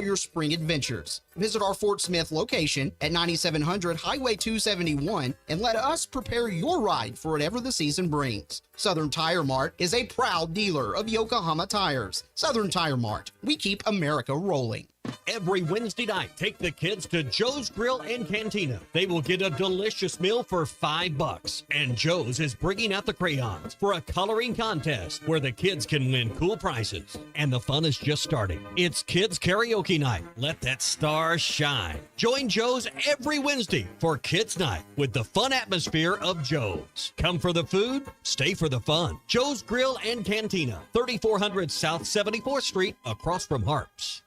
your spring adventures. Visit our Fort Smith location at 9700 Highway 271 and let us prepare your ride for whatever the season brings. Southern Tire Mart is a proud dealer of Yokohama tires. Southern Tire Mart, we keep America rolling. Every Wednesday night, take the kids to Joe's Grill and Cantina. They will get a delicious meal for $5. And Joe's is bringing out the crayons for a coloring contest where the kids can win cool prizes. And the fun is just starting. It's Kids Karaoke Night. Let that star shine. Join Joe's every Wednesday for Kids Night with the fun atmosphere of Joe's. Come for the food, stay for the fun. Joe's Grill and Cantina, 3400 South 74th Street, across from Harps.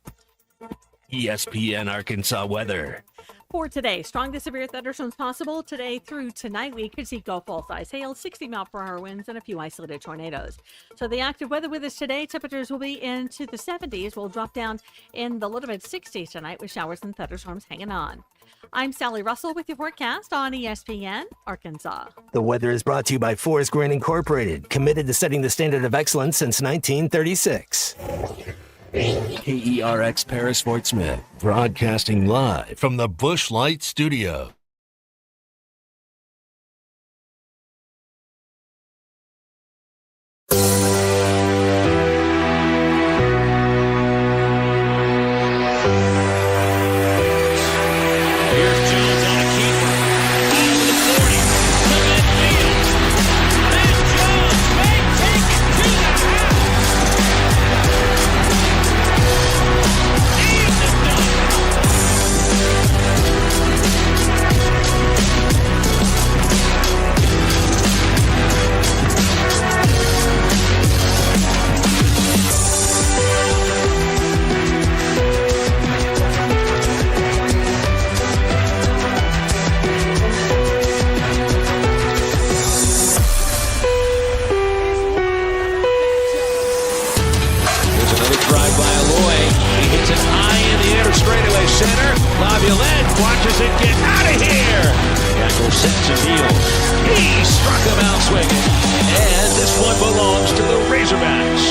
ESPN Arkansas weather. For today, strong to severe thunderstorms possible today through tonight. We could see go full-size hail, 60-mile-per-hour winds, and a few isolated tornadoes. So the active weather with us today, temperatures will be into the 70s. We'll drop down in the low to mid-60s tonight with showers and thunderstorms hanging on. I'm Sally Russell with your forecast on ESPN Arkansas. The weather is brought to you by Forest Green Incorporated, committed to setting the standard of excellence since 1936. KERX Paris Fort Smith, broadcasting live from the Busch Light Studio. Watches it get out of here. Tackle sets and deals. He struck him out swinging. And this one belongs to the Razorbacks.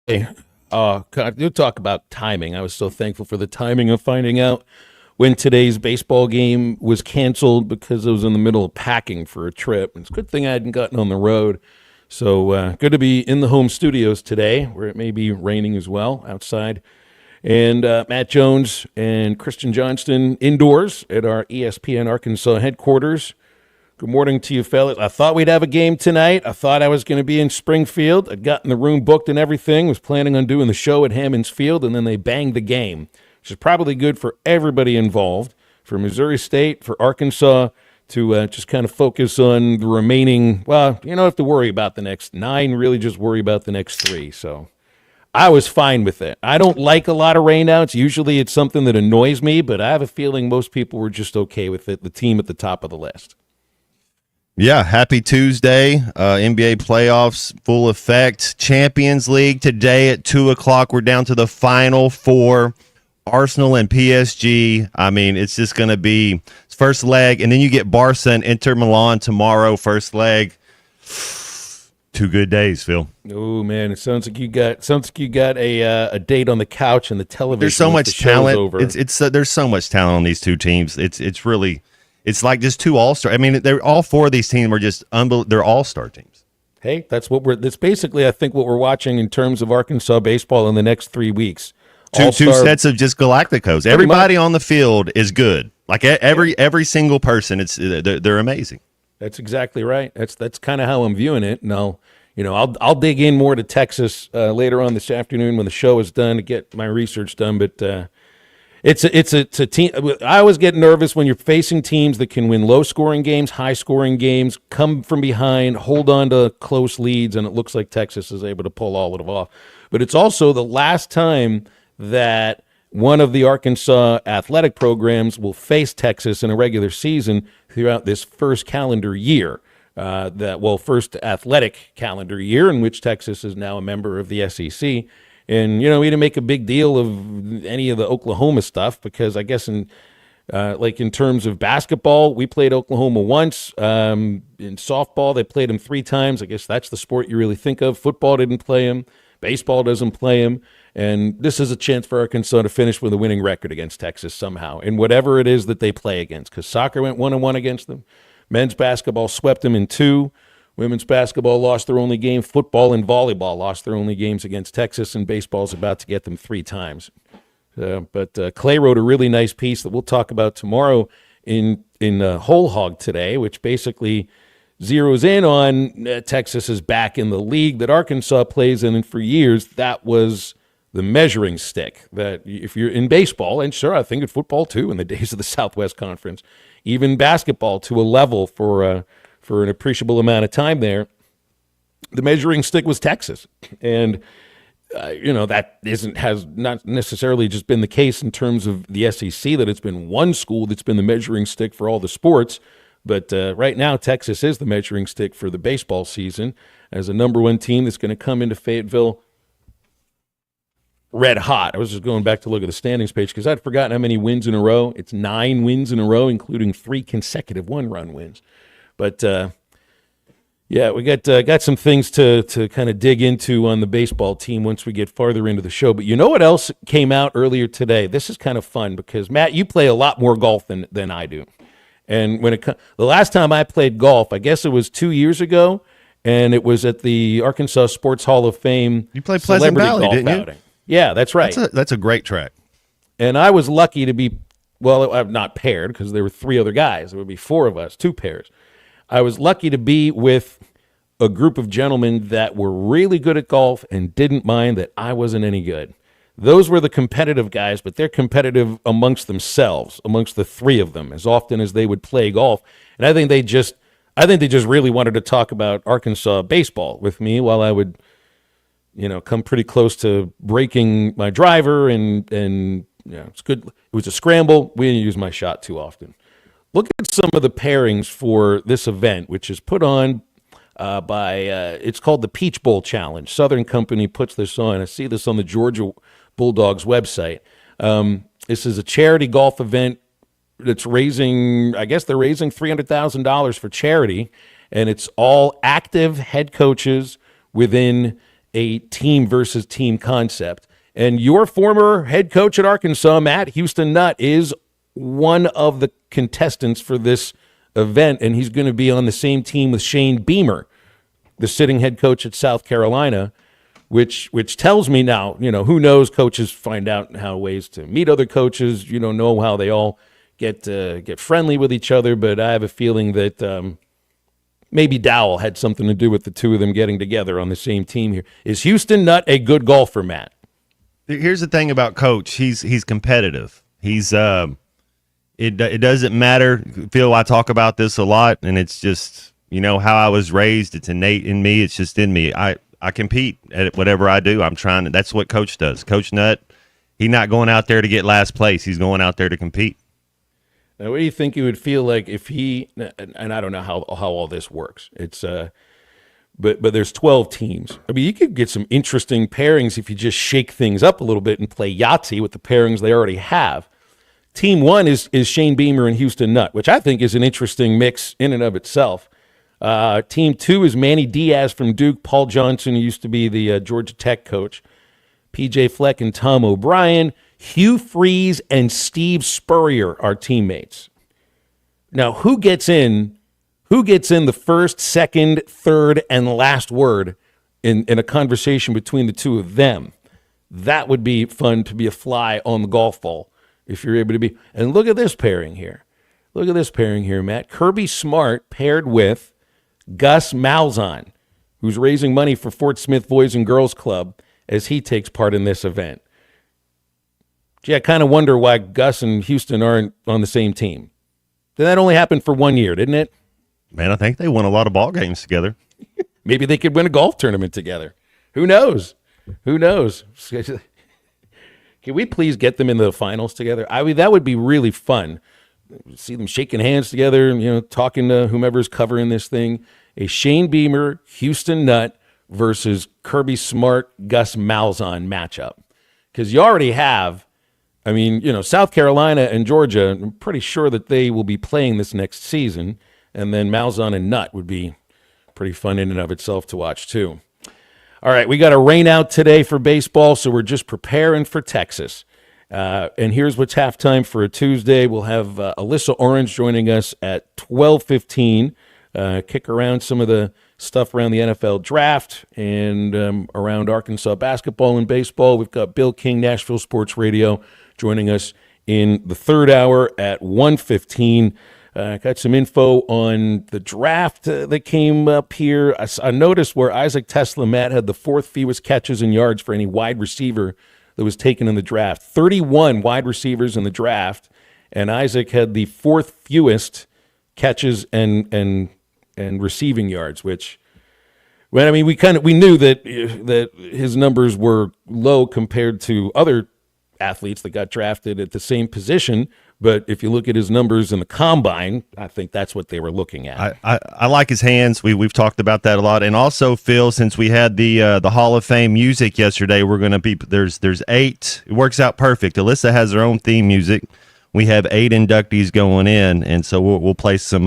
Hey, I do talk about timing. I was so thankful for the timing of finding out when today's baseball game was canceled because I was in the middle of packing for a trip. It's a good thing I hadn't gotten on the road. So good to be in the home studios today, where it may be raining as well outside. And Matt Jones and Christian Johnston indoors at our ESPN Arkansas headquarters. Good morning to you, fellas. I thought we'd have a game tonight. I thought I was going to be in Springfield. I'd gotten the room booked and everything, was planning on doing the show at Hammons Field, and then they banged the game, which is probably good for everybody involved, for Missouri State, for Arkansas, to just kind of focus on the remaining, well, you don't have to worry about the next 9, really just worry about the next 3. So I was fine with it. I don't like a lot of rainouts. Usually it's something that annoys me, but I have a feeling most people were just okay with it, the team at the top of the list. Yeah, happy Tuesday. NBA playoffs full effect. Champions League today at 2 o'clock. We're down to the Final Four. Arsenal and PSG. I mean, it's just going to be first leg, and then you get Barca and Inter Milan tomorrow, first leg. 2 good days, Phil. Oh man, it sounds like you got a date on the couch and the television. There's so much talent. Over. There's so much talent on these two teams. It's really like just 2 all-star. I mean, they're all 4 of these teams are just they're all-star teams. Hey, that's basically I think what we're watching in terms of Arkansas baseball in the next 3 weeks. Two sets of just Galacticos. Everybody on the field is good. Like every single person, they're amazing. That's exactly right. That's kind of how I'm viewing it. No, I'll dig in more to Texas later on this afternoon when the show is done to get my research done. But it's a team. I always get nervous when you're facing teams that can win low-scoring games, high-scoring games, come from behind, hold on to close leads, and it looks like Texas is able to pull all of it off. But it's also the last time that one of the Arkansas athletic programs will face Texas in a regular season throughout this first calendar year, first athletic calendar year in which Texas is now a member of the SEC. And, we didn't make a big deal of any of the Oklahoma stuff because I guess in terms of basketball, we played Oklahoma once. In softball, they played them 3 times. I guess that's the sport you really think of. Football didn't play them. Baseball doesn't play them. And this is a chance for Arkansas to finish with a winning record against Texas somehow, in whatever it is that they play against, because soccer went 1-1 against them. Men's basketball swept them in 2. Women's basketball lost their only game. Football and volleyball lost their only games against Texas, and baseball's about to get them 3 times. But Clay wrote a really nice piece that we'll talk about tomorrow in Whole Hog today, which basically zeroes in on Texas is back in the league that Arkansas plays in, and for years that was the measuring stick. That if you're in baseball, and sure, I think in football too, in the days of the Southwest Conference, even basketball to a level for an appreciable amount of time there, the measuring stick was Texas. And, that has not necessarily just been the case in terms of the SEC, that it's been one school that's been the measuring stick for all the sports. But right now, Texas is the measuring stick for the baseball season as a number 1 team that's going to come into Fayetteville red hot. I was just going back to look at the standings page because I'd forgotten how many wins in a row. It's 9 wins in a row, including 3 consecutive 1-run wins. But, we got some things to kind of dig into on the baseball team once we get farther into the show. But you know what else came out earlier today? This is kind of fun because, Matt, you play a lot more golf than I do. And the last time I played golf, I guess it was 2 years ago, and it was at the Arkansas Sports Hall of Fame. You played Pleasant Valley, didn't you? Outing. Yeah, that's right. That's a great track. And I was lucky to be, I'm not paired because there were 3 other guys. There would be 4 of us, 2 pairs. I was lucky to be with a group of gentlemen that were really good at golf and didn't mind that I wasn't any good. Those were the competitive guys, but they're competitive amongst themselves, amongst the 3 of them, as often as they would play golf. And I think they just really wanted to talk about Arkansas baseball with me while I would, come pretty close to breaking my driver. And it's good. It was a scramble. We didn't use my shot too often. Look at some of the pairings for this event, which is put on it's called the Peach Bowl Challenge. Southern Company puts this on. I see this on the Georgia Bulldogs website. This is a charity golf event that's they're raising $300,000 for charity, and it's all active head coaches within a team versus team concept. And your former head coach at Arkansas, Matt Houston Nutt, is one of the contestants for this event, and he's going to be on the same team with Shane Beamer, the sitting head coach at South Carolina, which tells me now, who knows, coaches find out how ways to meet other coaches, know how they all get friendly with each other, but I have a feeling that maybe Dowell had something to do with the 2 of them getting together on the same team here. Is Houston Nutt a good golfer, Matt? Here's the thing about Coach. He's competitive. He's it doesn't matter. Phil, I talk about this a lot, and it's just, how I was raised. It's innate in me. It's just in me. I compete at whatever I do. I'm trying to. That's what Coach does. Coach Nutt, he's not going out there to get last place. He's going out there to compete. Now, what do you think it would feel like if he, and I don't know how all this works. It's but there's 12 teams. I mean, you could get some interesting pairings if you just shake things up a little bit and play Yahtzee with the pairings they already have. Team 1 is Shane Beamer and Houston Nutt, which I think is an interesting mix in and of itself. Team 2 is Manny Diaz from Duke, Paul Johnson, who used to be the Georgia Tech coach, PJ Fleck and Tom O'Brien. Hugh Freeze and Steve Spurrier are teammates. Now, who gets in the first, second, third, and last word in a conversation between the 2 of them? That would be fun to be a fly on the golf ball if you're able to be. And look at this pairing here. Look at this pairing here, Matt. Kirby Smart paired with Gus Malzahn, who's raising money for Fort Smith Boys and Girls Club as he takes part in this event. Gee, I kind of wonder why Gus and Houston aren't on the same team. That only happened for 1 year, didn't it? Man, I think they won a lot of ball games together. Maybe they could win a golf tournament together. Who knows? Who knows? Can we please get them into the finals together? I mean, that would be really fun. See them shaking hands together, talking to whomever's covering this thing. A Shane Beamer, Houston Nutt versus Kirby Smart, Gus Malzahn matchup. Because you already have, South Carolina and Georgia, I'm pretty sure that they will be playing this next season. And then Malzahn and Nutt would be pretty fun in and of itself to watch, too. All right, we got a rain out today for baseball, so we're just preparing for Texas. And here's what's halftime for a Tuesday. We'll have Alyssa Orange joining us at 12:15. Kick around some of the stuff around the NFL draft and around Arkansas basketball and baseball. We've got Bill King, Nashville Sports Radio, joining us in the third hour at 1:15. Got some info on the draft that came up here. I noticed where Isaac Tesla-Matt had the fourth fewest catches and yards for any wide receiver that was taken in the draft. 31 wide receivers in the draft, and Isaac had the fourth fewest catches and receiving yards, which, we knew that his numbers were low compared to other athletes that got drafted at the same position. But if you look at his numbers in the combine, I think that's what they were looking at. I like his hands. We've talked about that a lot. And also, Phil, since we had the Hall of Fame music yesterday, we're going to be there's 8. It works out perfect. Alyssa has her own theme music. We have 8 inductees going in, and so we'll play some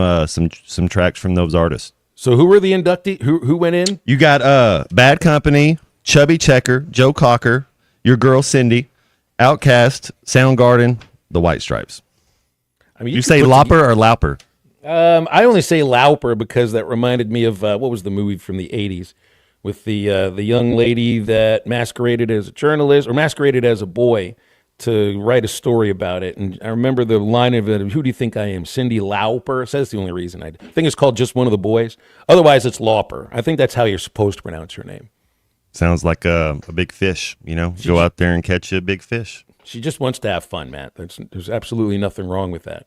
tracks from those artists. So who were the inductees? Who went in? You got Bad Company, Chubby Checker, Joe Cocker, Your Girl Cindy, Outkast, Soundgarden, The White Stripes. You say Lauper or Lauper? I only say Lauper because that reminded me of what was the movie from the 80s with the young lady that masqueraded as a journalist or masqueraded as a boy to write a story about it. And I remember the line of it, who do you think I am, Cindy Lauper? So that's the only reason. I think it's called Just One of the Boys. Otherwise, it's Lauper. I think that's how you're supposed to pronounce her name. Sounds like a big fish, Go out there and catch a big fish. She just wants to have fun, Matt. There's absolutely nothing wrong with that.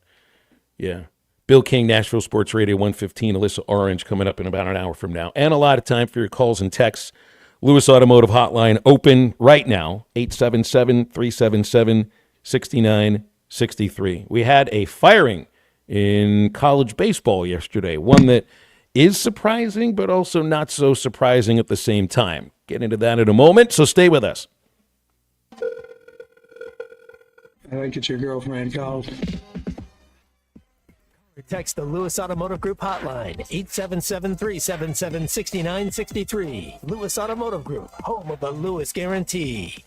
Yeah. Bill King, Nashville Sports Radio, 1:15. Alyssa Orange coming up in about an hour from now. And a lot of time for your calls and texts. Lewis Automotive Hotline open right now, 877-377-6963. We had a firing in college baseball yesterday, one that is surprising but also not so surprising at the same time. Get into that in a moment, so stay with us. I think it's your girlfriend called. Text the Lewis Automotive Group hotline, 877-377-6963. Lewis Automotive Group, home of the Lewis Guarantee.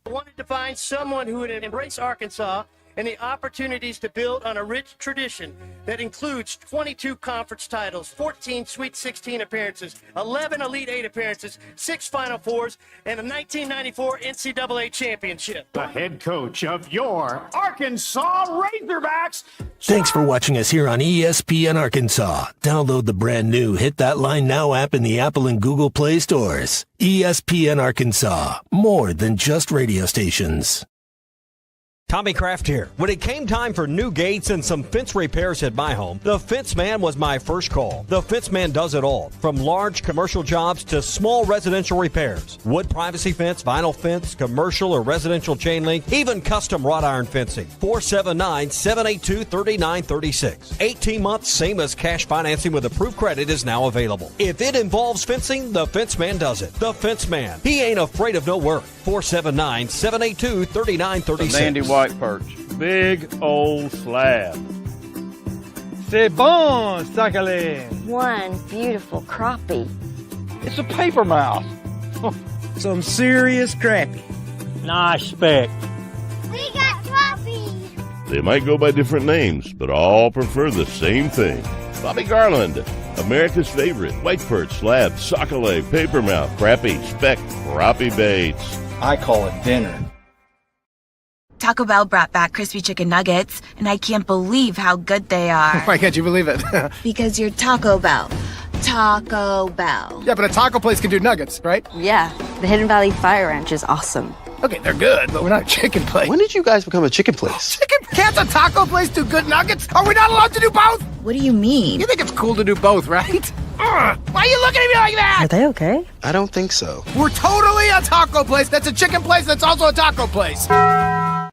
I wanted to find someone who would embrace Arkansas and the opportunities to build on a rich tradition that includes 22 conference titles, 14 Sweet 16 appearances, 11 Elite 8 appearances, 6 Final Fours, and a 1994 NCAA championship. The head coach of your Arkansas Razorbacks. Thanks for watching us here on ESPN Arkansas. Download the brand new Hit That Line Now app in the Apple and Google Play stores. ESPN Arkansas, more than just radio stations. Tommy Kraft here. When it came time for new gates and some fence repairs at my home, the Fence Man was my first call. The Fence Man does it all, from large commercial jobs to small residential repairs. Wood privacy fence, vinyl fence, commercial or residential chain link, even custom wrought iron fencing. 479-782-3936. 18 months, same as cash financing with approved credit is now available. If it involves fencing, the Fence Man does it. The Fence Man. He ain't afraid of no work. 479-782-3936. White perch. Big old slab. C'est bon, Sakhalin. One beautiful crappie. It's a paper mouth. Some serious crappie. Nice speck. We got crappie. They might go by different names, but all prefer the same thing. Bobby Garland, America's favorite. White perch, slab, Sakhalin, paper mouth, crappie, speck, crappie baits. I call it dinner. Taco Bell brought back crispy chicken nuggets, and I can't believe how good they are. Why can't you believe it? Because you're Taco Bell. Taco Bell. Yeah, but a taco place can do nuggets, right? Yeah, the Hidden Valley Fire Ranch is awesome. Okay, they're good, but we're not a chicken place. When did you guys become a chicken place? Can't a taco place do good nuggets? Are we not allowed to do both? What do you mean? You think it's cool to do both, right? Why are you looking at me like that? Are they okay? I don't think so. We're totally a taco place that's a chicken place that's also a taco place.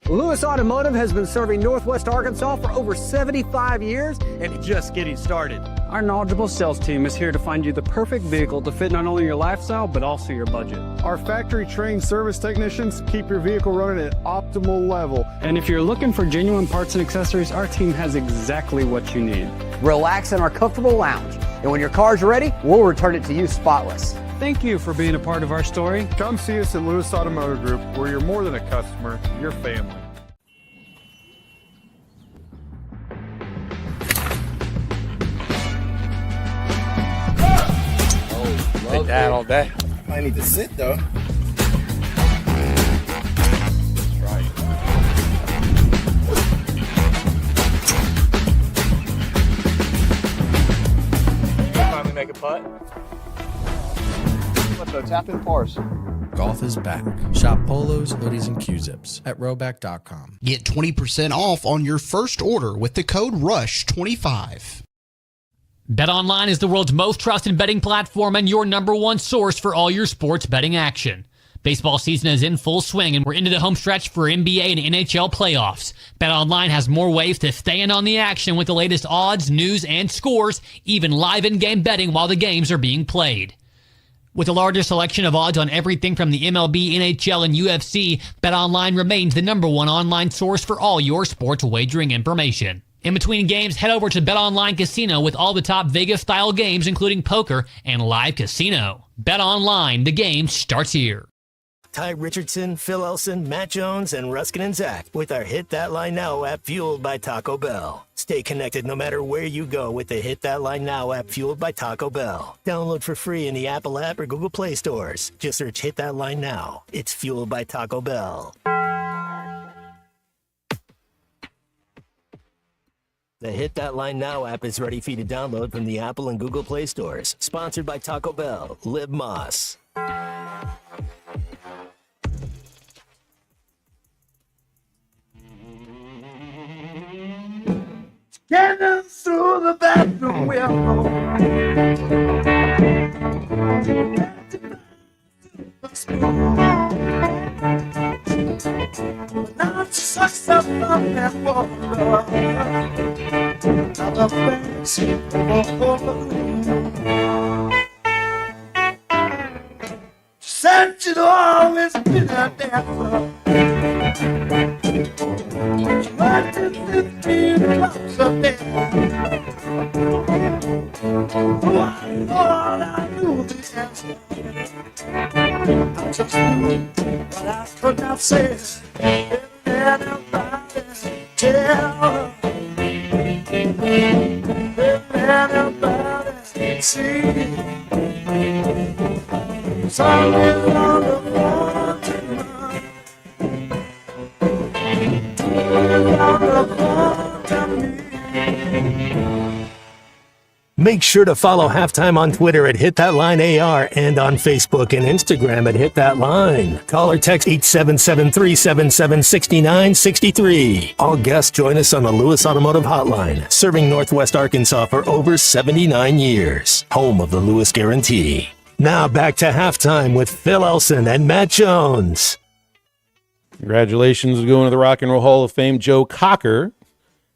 Lewis Automotive has been serving Northwest Arkansas for over 75 years and just getting started. Our knowledgeable sales team is here to find you the perfect vehicle to fit not only your lifestyle, but also your budget. Our factory-trained service technicians keep your vehicle running at optimal level. And if you're looking for genuine parts and accessories, our team has exactly what you need. Relax in our comfortable lounge. And when your car's ready, we'll return it to you spotless. Thank you for being a part of our story. Come see us at Lewis Automotive Group, where you're more than a customer, you're family. Take that all day. I need to sit though. Finally make a putt. What the tap in pars? Golf is back. Shop polos, hoodies, and Q-zips at rowback.com. Get 20% off on your first order with the code RUSH25. BetOnline is the world's most trusted betting platform and your number one source for all your sports betting action. Baseball season is in full swing, and we're into the home stretch for NBA and NHL playoffs. BetOnline has more ways to stay in on the action with the latest odds, news, and scores, even live in-game betting while the games are being played. With the largest selection of odds on everything from the MLB, NHL, and UFC, BetOnline remains the number one online source for all your sports wagering information. In between games, head over to BetOnline Casino with all the top Vegas-style games, including poker and live casino. BetOnline, the game starts here. Ty Richardson, Phil Elson, Matt Jones, and Ruskin and Zach with our Hit That Line Now app fueled by Taco Bell. Stay connected no matter where you go with the Hit That Line Now app fueled by Taco Bell. Download for free in the Apple app or Google Play stores. Just search Hit That Line Now. It's fueled by Taco Bell. The Hit That Line Now app is ready for you to download from the Apple and Google Play stores. Sponsored by Taco Bell. Live Moss. Getting through the bathroom window. Now she sucks up from that water. Now the face she said she'd always been a dancer. She worked in 15 clubs a day. Oh, I thought I knew the answer. I just knew, but I could not say it. Anybody tell her? Anybody see? Something on the floor tonight. Make sure to follow Halftime on Twitter at HitThatLineAR and on Facebook and Instagram at HitThatLine. Call or text 877-377-6963. All guests join us on the Lewis Automotive Hotline, serving Northwest Arkansas for over 79 years. Home of the Lewis Guarantee. Now back to Halftime with Phil Elson and Matt Jones. Congratulations to going to the Rock and Roll Hall of Fame, Joe Cocker.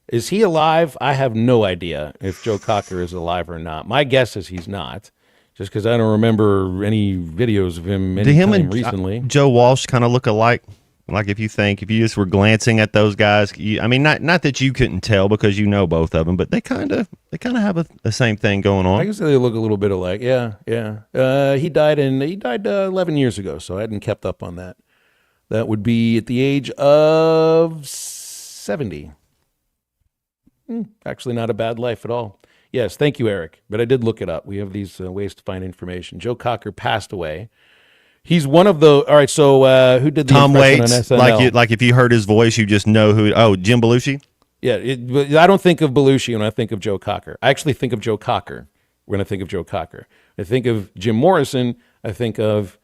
Is he alive? I have no idea if Joe Cocker is alive or not. My guess is he's not, just because I don't remember any videos of him anytime recently. Joe Walsh kind of look alike. Like if you just were glancing at those guys, I mean, not that you couldn't tell because you know both of them, but they kind of have the same thing going on. I guess they look a little bit alike. Yeah. He died 11 years ago, so I hadn't kept up on that. That would be at the age of 70. Actually, not a bad life at all. Yes, thank you, Eric. But I did look it up. We have these ways to find information. Joe Cocker passed away. He's one of the. All right, so who did the Tom impression Waits? on SNL? Like if you heard his voice, you just know who. Oh, Jim Belushi. Yeah, I don't think of Belushi when I think of Joe Cocker. I actually think of Joe Cocker when I think of Joe Cocker. I think of Jim Morrison. I think of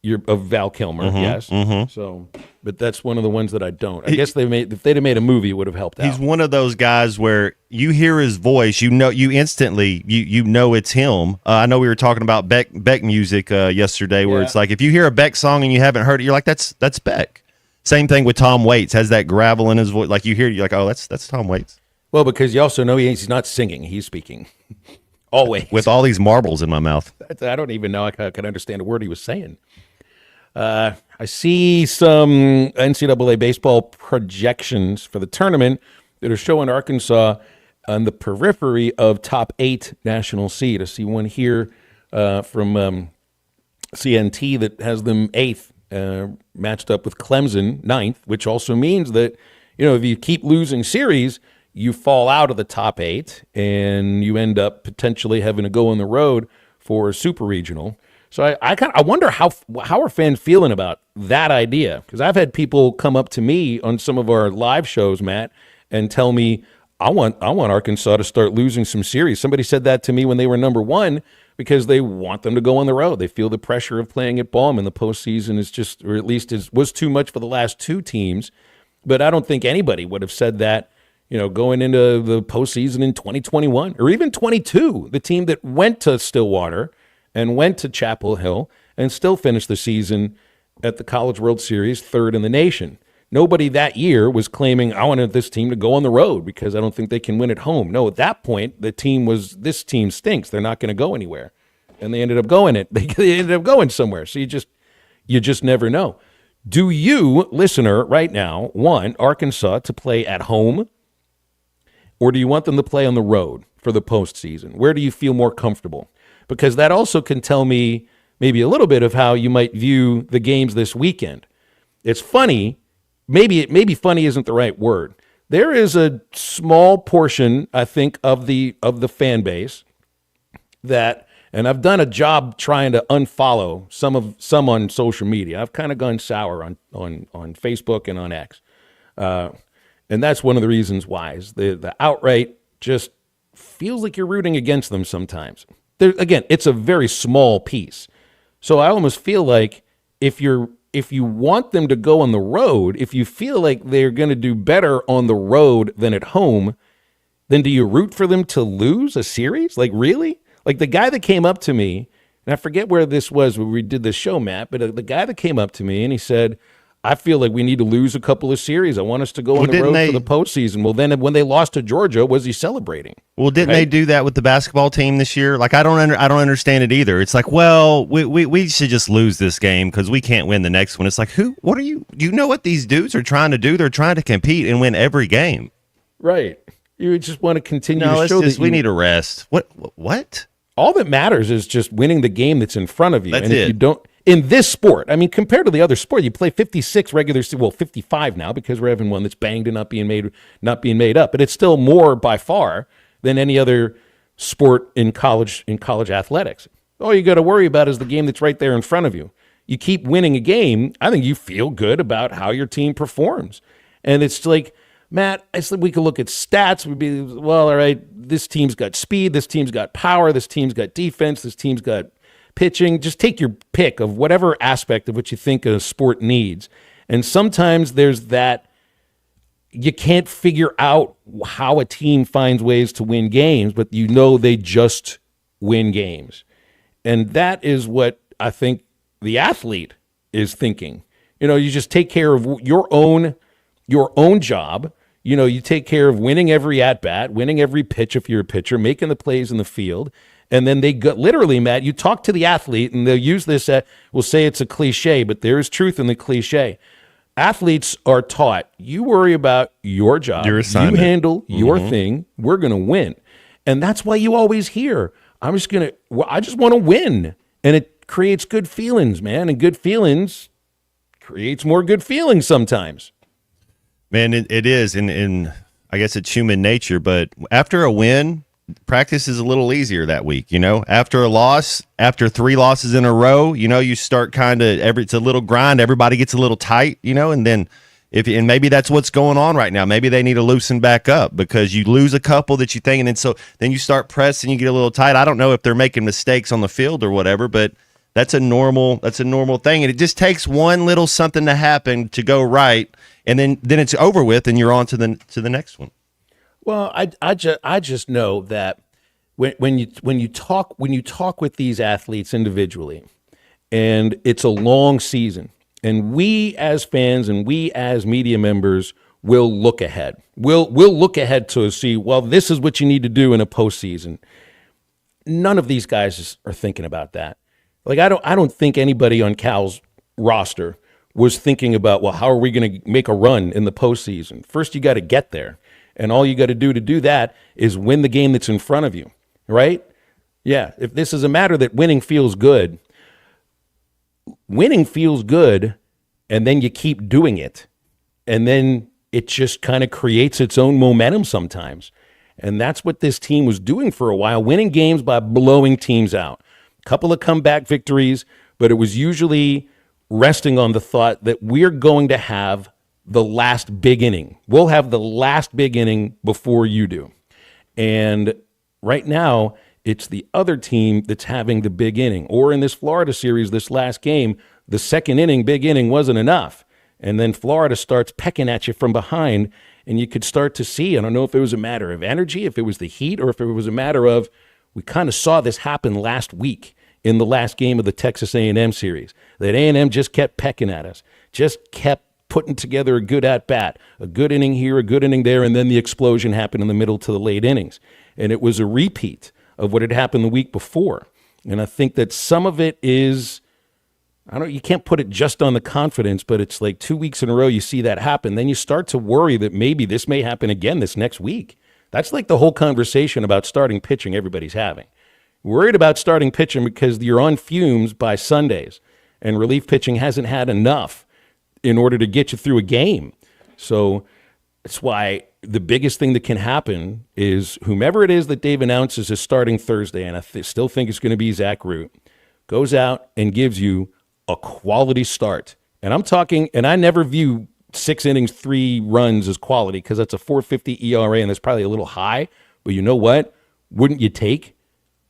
Val Kilmer. Yes. So, but that's one of the ones that I don't. I guess if they'd have made a movie, it would have helped out. He's one of those guys where you hear his voice, you instantly know it's him. I know we were talking about Beck music yesterday, where it's like if you hear a Beck song and you haven't heard it, you're like that's Beck. Same thing with Tom Waits, has that gravel in his voice. Like you hear, you're like, oh, that's Tom Waits. Well, because you also know he's not singing; he's speaking. Always. With all these marbles in my mouth. I don't even know I could understand a word he was saying. I see some NCAA baseball projections for the tournament that are showing Arkansas on the periphery of top 8 national seed. I see one here from CNT that has them 8th, matched up with Clemson 9th, which also means that, if you keep losing series, you fall out of the top 8 and you end up potentially having to go on the road for a super regional. So I wonder how are fans feeling about that idea? Because I've had people come up to me on some of our live shows, Matt, and tell me, I want Arkansas to start losing some series. Somebody said that to me when they were number 1 because they want them to go on the road. They feel the pressure of playing at Ballman. The postseason is just, or at least was too much for the last 2 teams. But I don't think anybody would have said that, going into the postseason in 2021 or even 22, the team that went to Stillwater and went to Chapel Hill and still finished the season at the College World Series 3rd in the nation. Nobody that year was claiming, I wanted this team to go on the road because I don't think they can win at home. No, at that point, the team was, this team stinks. They're not going to go anywhere. And they ended up going They ended up going somewhere. So you just never know. Do you, listener, right now, want Arkansas to play at home, or do you want them to play on the road for the postseason? Where do you feel more comfortable? Because that also can tell me maybe a little bit of how you might view the games this weekend. It's funny, maybe funny isn't the right word. There is a small portion, I think, of the fan base that, and I've done a job trying to unfollow some on social media. I've kind of gone sour on Facebook and on X. And that's one of the reasons why is the outright just feels like you're rooting against them sometimes. Again, it's a very small piece. So I almost feel like if you want them to go on the road, if you feel like they're going to do better on the road than at home, then do you root for them to lose a series? Like, really? Like the guy that came up to me, and I forget where this was when we did the show, Matt, but the guy that came up to me and he said, I feel like we need to lose a couple of series. I want us to go on the road for the postseason. Well, then when they lost to Georgia, was he celebrating? Well, didn't they do that with the basketball team this year? Like, I don't understand it either. It's like, well, we should just lose this game because we can't win the next one. It's like, what are you? You know what these dudes are trying to do? They're trying to compete and win every game. Right. You just want to continue to show that we need a rest. What? All that matters is just winning the game that's in front of you. That's and if it. you don't. In this sport, I mean, compared to the other sport, you play 56 regular season, well, 55 now because we're having one that's banged and not being made up. But it's still more by far than any other sport in college athletics. All you got to worry about is the game that's right there in front of you. You keep winning a game, I think you feel good about how your team performs. And it's like, Matt, it's like we could look at stats. We'd be, well, all right, this team's got speed, this team's got power, this team's got defense, this team's got pitching. Just take your pick of whatever aspect of what you think a sport needs. And sometimes there's that you can't figure out how a team finds ways to win games, but you know they just win games. And that is what I think the athlete is thinking. You just take care of your own job. You take care of winning every at-bat, winning every pitch if you're a pitcher, making the plays in the field. And then they go, literally, Matt, you talk to the athlete, and they'll use this, we'll say it's a cliche, but there is truth in the cliche. Athletes are taught, you worry about your job, your assignment. You handle your thing, we're going to win. And that's why you always hear, I just want to win. And it creates good feelings, man, and good feelings creates more good feelings sometimes. Man, it is, and I guess it's human nature, but after a win, practice is a little easier that week, After a loss, after 3 losses in a row, you start kind of it's a little grind. Everybody gets a little tight, and then and maybe that's what's going on right now. Maybe they need to loosen back up because you lose a couple that you think, and then you start pressing, you get a little tight. I don't know if they're making mistakes on the field or whatever, but that's a normal thing, and it just takes one little something to happen to go right, and then it's over with, and you're on to the next one. Well, I just know that when you talk with these athletes individually, and it's a long season, and we as fans and we as media members will look ahead. We'll look ahead to see, well, this is what you need to do in a postseason. none of these guys are thinking about that. Like, I don't think anybody on Cal's roster was thinking about, well, how are we going to make a run in the postseason? First, you got to get there. And all you got to do that is win the game that's in front of you, right? Yeah, if this is a matter that winning feels good, and then you keep doing it. And then it just kind of creates its own momentum sometimes. And that's what this team was doing for a while, winning games by blowing teams out. A couple of comeback victories, but it was usually resting on the thought that we're going to have the last big inning. We'll have the last big inning before you do. And right now, it's the other team that's having the big inning. Or in this Florida series, this last game, the second inning, big inning, wasn't enough. And then Florida starts pecking at you from behind, and you could start to see, I don't know if it was a matter of energy, if it was the heat, or if it was a matter of, we kind of saw this happen last week in the last game of the Texas A&M series, that A&M just kept pecking at us, just kept putting together a good at-bat, a good inning here, a good inning there, and then the explosion happened in the middle to the late innings. And it was a repeat of what had happened the week before. And I think that some of it is, you can't put it just on the confidence, but it's like 2 weeks in a row you see that happen. Then you start to worry that maybe this may happen again this next week. That's like the whole conversation about starting pitching everybody's having. Worried about starting pitching because you're on fumes by Sundays, and relief pitching hasn't had enough in order to get you through a game. So that's why the biggest thing that can happen is whomever it is that Dave announces is starting Thursday, and I still think it's going to be Zach Root, goes out and gives you a quality start. And I'm talking, and I never view 6 innings, 3 runs as quality because that's a 4.50 ERA and that's probably a little high. But you know what? Wouldn't you take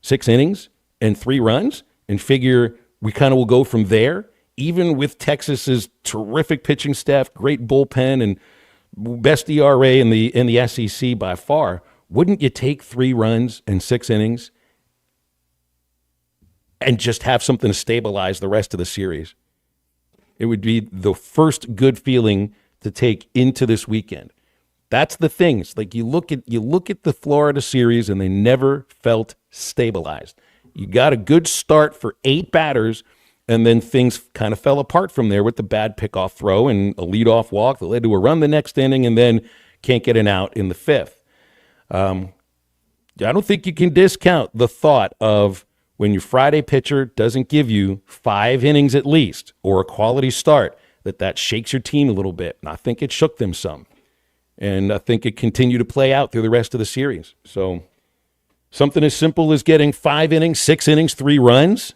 6 innings and 3 runs and figure we kind of will go from there? Even with Texas's terrific pitching staff, great bullpen, and best ERA in the SEC by far, wouldn't you take 3 runs and 6 innings and just have something to stabilize the rest of the series? It would be the first good feeling to take into this weekend. That's the things. Like you look at the Florida series and they never felt stabilized. You got a good start for 8 batters, and then things kind of fell apart from there with the bad pickoff throw and a leadoff walk that led to a run the next inning, and then can't get an out in the 5th. I don't think you can discount the thought of when your Friday pitcher doesn't give you 5 innings at least or a quality start, that shakes your team a little bit. And I think it shook them some. And I think it continued to play out through the rest of the series. So something as simple as getting 5 innings, 6 innings, 3 runs,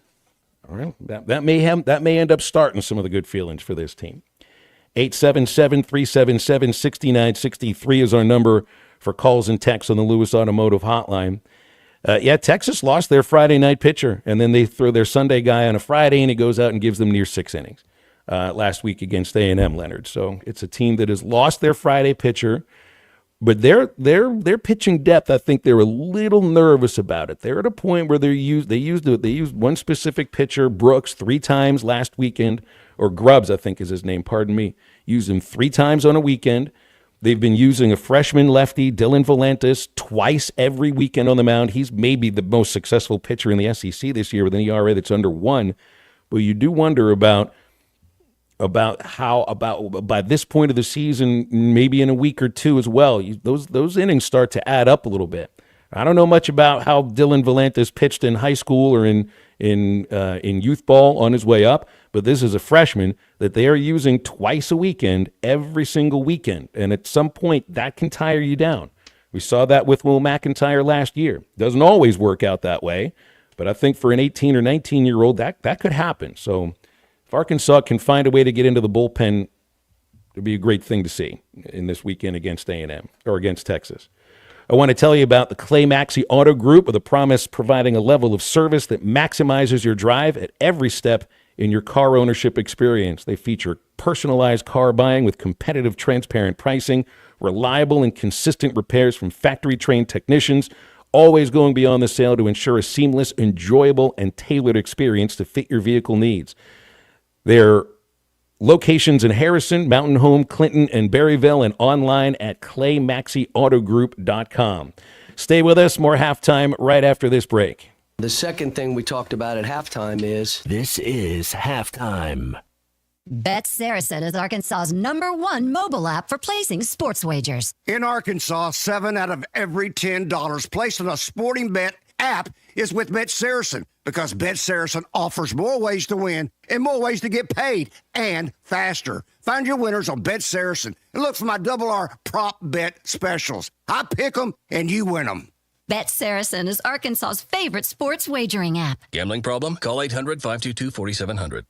all right, that may end up starting some of the good feelings for this team. 877-377-6963 is our number for calls and texts on the Lewis Automotive Hotline. Texas lost their Friday night pitcher, and then they throw their Sunday guy on a Friday, and he goes out and gives them near 6 innings last week against A&M, Leonard. So it's a team that has lost their Friday pitcher, but their pitching depth, I think they're a little nervous about it. They're at a point where they used one specific pitcher, Brooks, 3 times last weekend, or Grubbs, I think is his name, pardon me. Used him 3 times on a weekend. They've been using a freshman lefty, Dylan Valentis, twice every weekend on the mound. He's maybe the most successful pitcher in the SEC this year with an ERA that's under 1. But you do wonder about how by this point of the season, maybe in a week or 2 as well, those innings start to add up a little bit. I don't know much about how Dylan Valentis pitched in high school or in youth ball on his way up, but this is a freshman that they are using twice a weekend, every single weekend, and at some point that can tire you down. We saw that with Will McIntyre last year. Doesn't always work out that way, but I think for an 18 or 19-year-old, that could happen. So if Arkansas can find a way to get into the bullpen, it'd be a great thing to see in this weekend against A&M or against Texas. I want to tell you about the Clay Maxey Auto Group with a promise providing a level of service that maximizes your drive at every step in your car ownership experience. They feature personalized car buying with competitive, transparent pricing, reliable and consistent repairs from factory-trained technicians, always going beyond the sale to ensure a seamless, enjoyable, and tailored experience to fit your vehicle needs. Their locations in Harrison, Mountain Home, Clinton, and Berryville, and online at ClayMaxeyAutogroup.com. Stay with us. More halftime right after this break. The second thing we talked about at halftime is This is halftime. Bet Saracen is Arkansas's #1 mobile app for placing sports wagers. In Arkansas, 7 out of every $10 placed on a sporting bet app is with Bet Saracen, because Bet Saracen offers more ways to win and more ways to get paid, and faster. Find your winners on Bet Saracen and look for my R prop bet specials. I pick them and you win them. Bet Saracen is Arkansas's favorite sports wagering app. Gambling problem? Call 800-522-4700.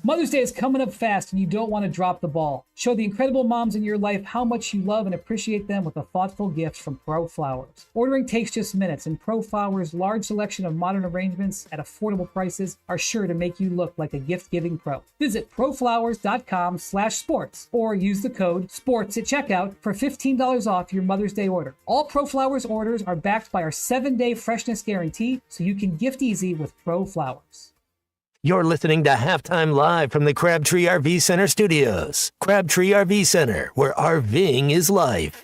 Mother's Day is coming up fast and you don't want to drop the ball. Show the incredible moms in your life how much you love and appreciate them with a thoughtful gift from Pro Flowers. Ordering takes just minutes, and Pro Flowers' large selection of modern arrangements at affordable prices are sure to make you look like a gift-giving pro. Visit proflowers.com/sports or use the code SPORTS at checkout for $15 off your Mother's Day order. All Pro Flowers orders are backed by our 7-day freshness guarantee, so you can gift easy with Pro Flowers. You're listening to Halftime Live from the Crabtree RV Center studios. Crabtree RV Center, where RVing is life.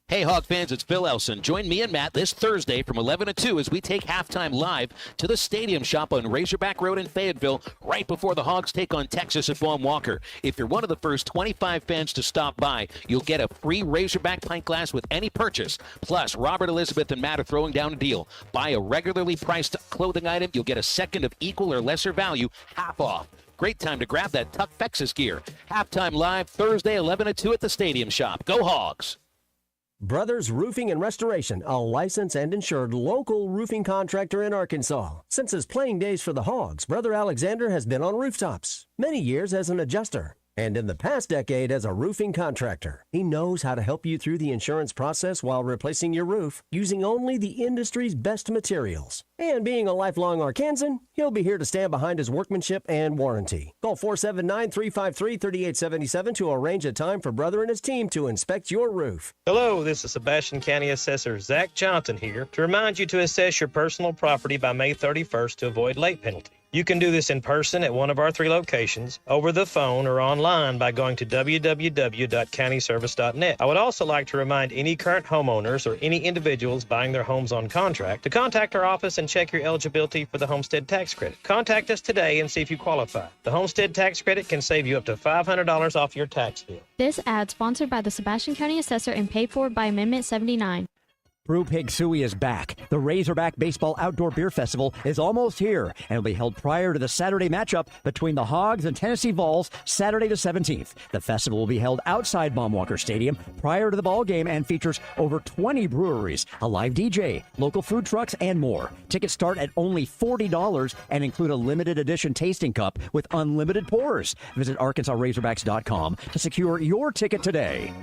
Hey, Hog fans, it's Phil Elson. Join me and Matt this Thursday from 11 to 2 as we take halftime live to the Stadium Shop on Razorback Road in Fayetteville right before the Hogs take on Texas at Baum Walker. If you're one of the first 25 fans to stop by, you'll get a free Razorback pint glass with any purchase. Plus, Robert, Elizabeth, and Matt are throwing down a deal. Buy a regularly priced clothing item, you'll get a second of equal or lesser value, half off. Great time to grab that Tuck Texas gear. Halftime live Thursday, 11 to 2 at the Stadium Shop. Go Hogs! Brothers Roofing and Restoration, a licensed and insured local roofing contractor in Arkansas. Since his playing days for the Hogs, Brother Alexander has been on rooftops, many years as an adjuster, and in the past decade as a roofing contractor. He knows how to help you through the insurance process while replacing your roof using only the industry's best materials. And being a lifelong Arkansan, he'll be here to stand behind his workmanship and warranty. Call 479-353-3877 to arrange a time for Brother and his team to inspect your roof. Hello, this is Sebastian County Assessor Zach Johnson here to remind you to assess your personal property by May 31st to avoid late penalty. You can do this in person at one of our 3 locations, over the phone, or online by going to www.countyservice.net. I would also like to remind any current homeowners or any individuals buying their homes on contract to contact our office and check your eligibility for the homestead tax credit. Contact us today and see if you qualify. The homestead tax credit can save you up to $500 off your tax bill. This ad sponsored by the Sebastian County Assessor and paid for by Amendment 79. Brew Pig Suey is back. The Razorback Baseball Outdoor Beer Festival is almost here and will be held prior to the Saturday matchup between the Hogs and Tennessee Vols, Saturday the 17th. The festival will be held outside Baum Walker Stadium prior to the ball game and features over 20 breweries, a live DJ, local food trucks, and more. Tickets start at only $40 and include a limited edition tasting cup with unlimited pours. Visit ArkansasRazorbacks.com to secure your ticket today.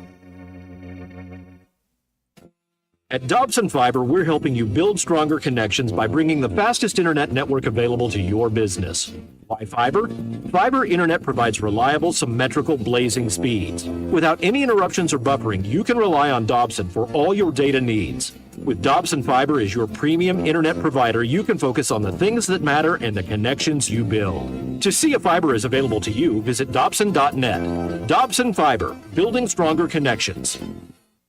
At Dobson Fiber, we're helping you build stronger connections by bringing the fastest internet network available to your business. Why fiber? Fiber internet provides reliable, symmetrical, blazing speeds. Without any interruptions or buffering, you can rely on Dobson for all your data needs. With Dobson Fiber as your premium internet provider, you can focus on the things that matter and the connections you build. To see if fiber is available to you, visit Dobson.net. Dobson Fiber, building stronger connections.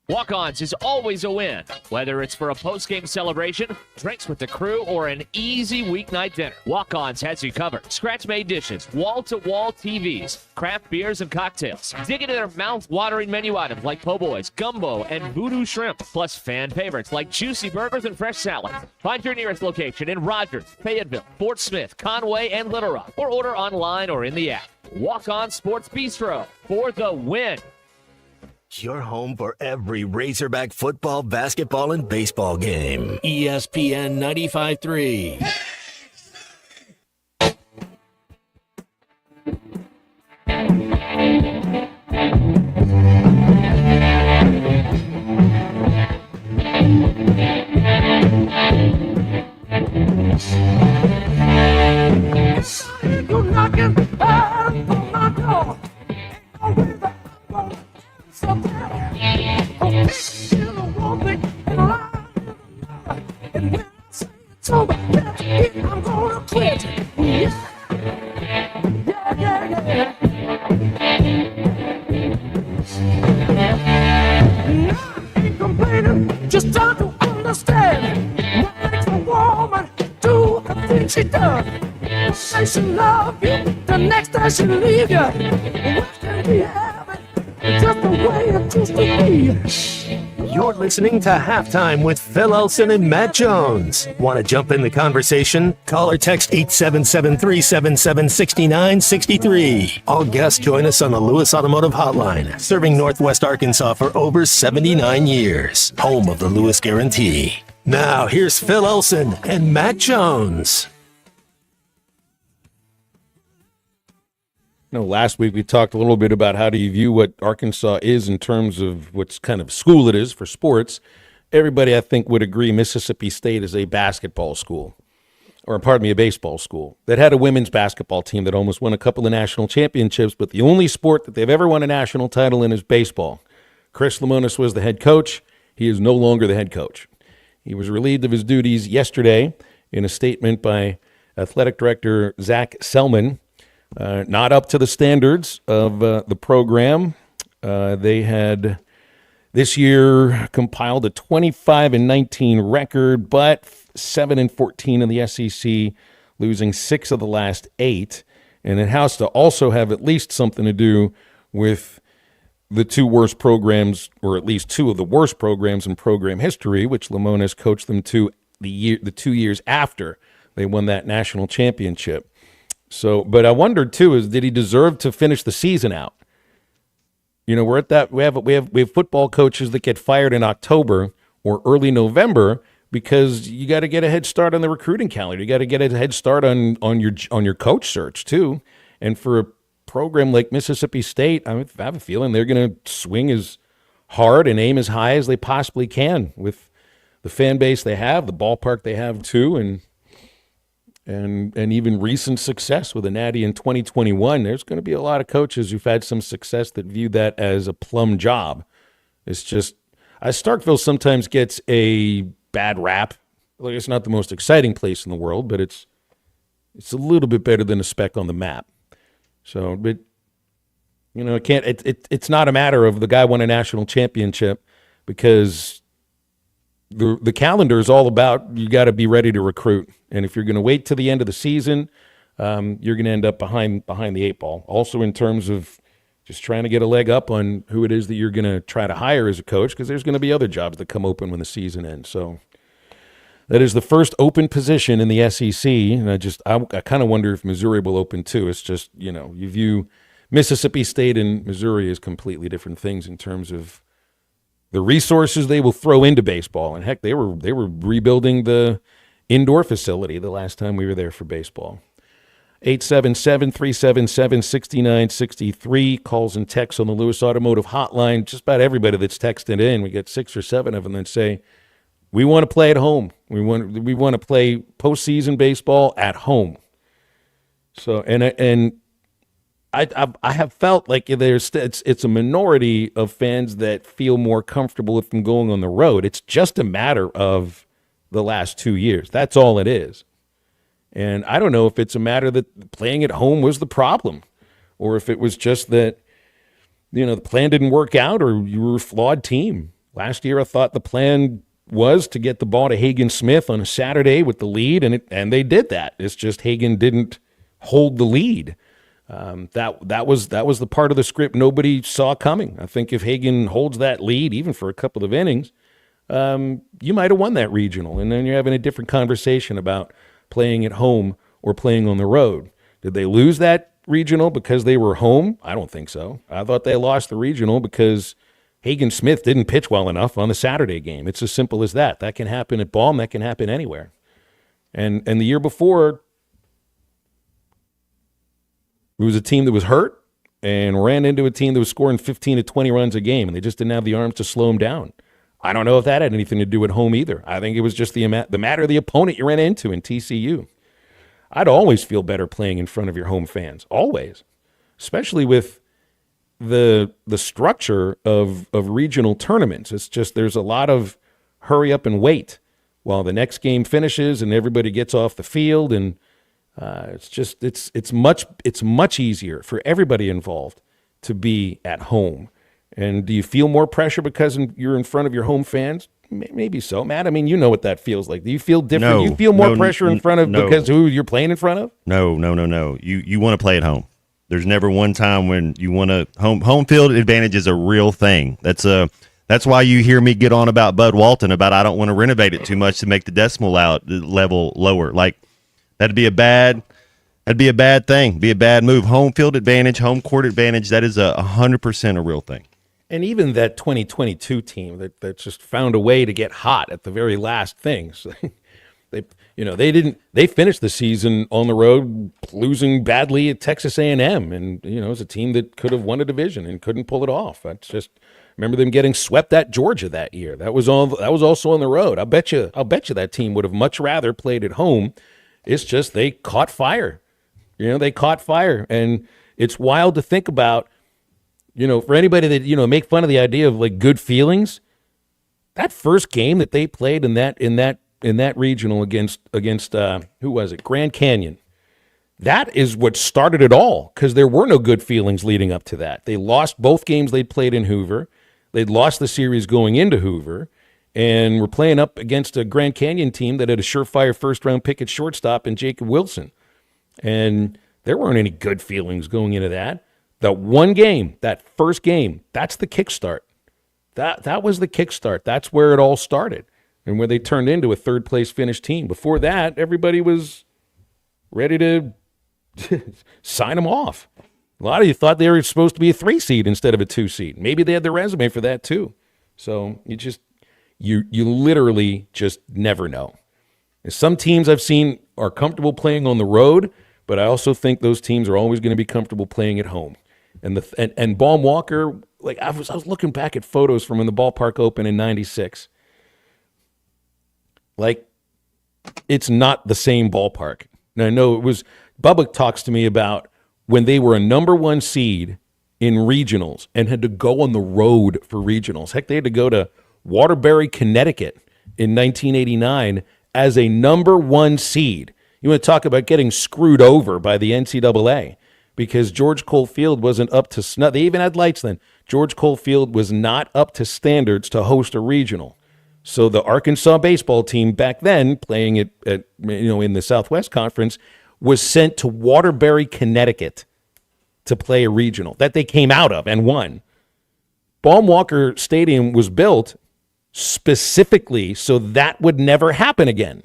Walk-Ons is always a win, whether it's for a post-game celebration, drinks with the crew, or an easy weeknight dinner. Walk-Ons has you covered. Scratch-made dishes, wall-to-wall TVs, craft beers and cocktails. Dig into their mouth-watering menu items like po' boys, gumbo, and voodoo shrimp, plus fan favorites like juicy burgers and fresh salads. Find your nearest location in Rogers, Fayetteville, Fort Smith, Conway, and Little Rock, or order online or in the app. Walk-On Sports Bistro for the win. Your home for every Razorback football, basketball, and baseball game. ESPN 95.3. You're knocking on my door. I'm gonna quit. Yeah. No, I ain't complaining, just trying to understand what makes a woman does. One day she love you, the next day she leave you. Why can't we have it? Just the way it used to be. You're listening to Halftime with Phil Elson and Matt Jones. Want to jump in the conversation? Call or text 877-377-6963. All guests join us on the Lewis Automotive Hotline, serving Northwest Arkansas for over 79 years. Home of the Lewis Guarantee. Now, here's Phil Elson and Matt Jones. Last week we talked a little bit about how do you view what Arkansas is in terms of what kind of school it is for sports. Everybody, I think, would agree Mississippi State is a basketball school, or pardon me, a baseball school that had a women's basketball team that almost won a couple of national championships, but the only sport that they've ever won a national title in is baseball. Chris Lemonis was the head coach. He is no longer the head coach. He was relieved of his duties yesterday in a statement by athletic director Zach Selman. Not up to the standards of the program. They had this year compiled a 25-19 record, but 7-14 in the SEC, losing 6 of the last 8. And it has to also have at least something to do with the 2 worst programs, or at least 2 of the worst programs in program history, which Lemonis coached them to the 2 years after they won that national championship. So, but I wondered too, did he deserve to finish the season out? We're at that. We have football coaches that get fired in October or early November because you got to get a head start on the recruiting calendar. You got to get a head start on your coach search too. And for a program like Mississippi State, I have a feeling they're going to swing as hard and aim as high as they possibly can with the fan base they have, the ballpark they have too, and even recent success with a natty in 2021. There's going to be a lot of coaches who've had some success that view that as a plum job. It's just, Starkville sometimes gets a bad rap. Like, it's not the most exciting place in the world, but it's a little bit better than a speck on the map. So, but it's not a matter of the guy won a national championship, because the calendar is all about you got to be ready to recruit. And if you're going to wait till the end of the season, you're going to end up behind the 8 ball. Also in terms of just trying to get a leg up on who it is that you're going to try to hire as a coach, because there's going to be other jobs that come open when the season ends. So that is the first open position in the SEC. And I kind of wonder if Missouri will open too. It's just, you view Mississippi State and Missouri as completely different things in terms of the resources they will throw into baseball. And heck, they were rebuilding the indoor facility the last time we were there for baseball. 877-377-6963, calls and texts on the Lewis Automotive Hotline. Just about everybody that's texted in, we get 6 or 7 of them that say, we want to play at home. We want to play postseason baseball at home. So, and I have felt like it's a minority of fans that feel more comfortable with them going on the road. It's just a matter of the last 2 years. That's all it is. And I don't know if it's a matter that playing at home was the problem, or if it was just that, the plan didn't work out, or you were a flawed team. Last year, I thought the plan was to get the ball to Hagen Smith on a Saturday with the lead, and they did that. It's just Hagen didn't hold the lead. That was the part of the script nobody saw coming. I think if Hagen holds that lead, even for a couple of innings, you might have won that regional, and then you're having a different conversation about playing at home or playing on the road. Did they lose that regional because they were home? I don't think so. I thought they lost the regional because Hagen Smith didn't pitch well enough on the Saturday game. It's as simple as that. That can happen at Baum. That can happen anywhere. And the year before, it was a team that was hurt and ran into a team that was scoring 15 to 20 runs a game, and they just didn't have the arms to slow them down. I don't know if that had anything to do at home either. I think it was just the matter of the opponent you ran into in TCU. I'd always feel better playing in front of your home fans, always, especially with the structure of regional tournaments. It's just there's a lot of hurry up and wait while the next game finishes and everybody gets off the field, and it's much easier for everybody involved to be at home. And do you feel more pressure because you're in front of your home fans? Maybe so, Matt. I mean, you know what that feels like. Do you feel different? No, you feel more pressure in front of because who you're playing in front of? No. You want to play at home. There's never one time when you want to home field advantage is a real thing. That's why you hear me get on about Bud Walton about I don't want to renovate it too much to make the decimal level lower. Like that'd be a bad thing. Be a bad move. Home field advantage, home court advantage. That is 100% a real thing. And even that 2022 team that just found a way to get hot at the very last things. They finished the season on the road losing badly at Texas A&M, and it was a team that could have won a division and couldn't pull it off. Remember them getting swept at Georgia that year. That was also on the road. I'll bet you that team would have much rather played at home. It's just they caught fire. They caught fire, and it's wild to think about. For anybody that make fun of the idea of like good feelings, that first game that they played in that regional against who was it? Grand Canyon. That is what started it all, because there were no good feelings leading up to that. They lost both games they played in Hoover. They'd lost the series going into Hoover, and were playing up against a Grand Canyon team that had a surefire first-round pick at shortstop in Jacob Wilson. And there weren't any good feelings going into that. That one game, that first game, that's the kickstart. That was the kickstart. That's where it all started, and where they turned into a third-place finish team. Before that, everybody was ready to sign them off. A lot of you thought they were supposed to be a 3 seed instead of a 2 seed. Maybe they had the resume for that too. So you literally just never know. And some teams I've seen are comfortable playing on the road, but I also think those teams are always going to be comfortable playing at home. And Baum Walker, like I was looking back at photos from when the ballpark opened in '96. Like, it's not the same ballpark. And I know Bubba talks to me about when they were a number 1 seed in regionals and had to go on the road for regionals. Heck, they had to go to Waterbury, Connecticut in 1989 as a number 1 seed. You want to talk about getting screwed over by the NCAA, because George Cole Field wasn't up to snuff. They even had lights then. George Cole Field was not up to standards to host a regional. So the Arkansas baseball team back then, playing in the Southwest Conference, was sent to Waterbury, Connecticut to play a regional that they came out of and won. Baum Walker Stadium was built specifically so that would never happen again.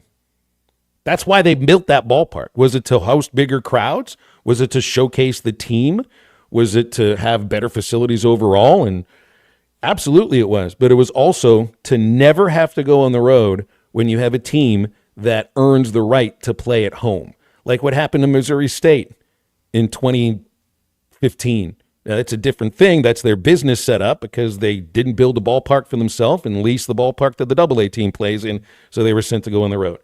That's why they built that ballpark. Was it to host bigger crowds? Was it to showcase the team? Was it to have better facilities overall? And absolutely it was. But it was also to never have to go on the road when you have a team that earns the right to play at home. Like what happened to Missouri State in 2015. Now, that's a different thing. That's their business set up because they didn't build a ballpark for themselves and lease the ballpark that the AA team plays in, so they were sent to go on the road.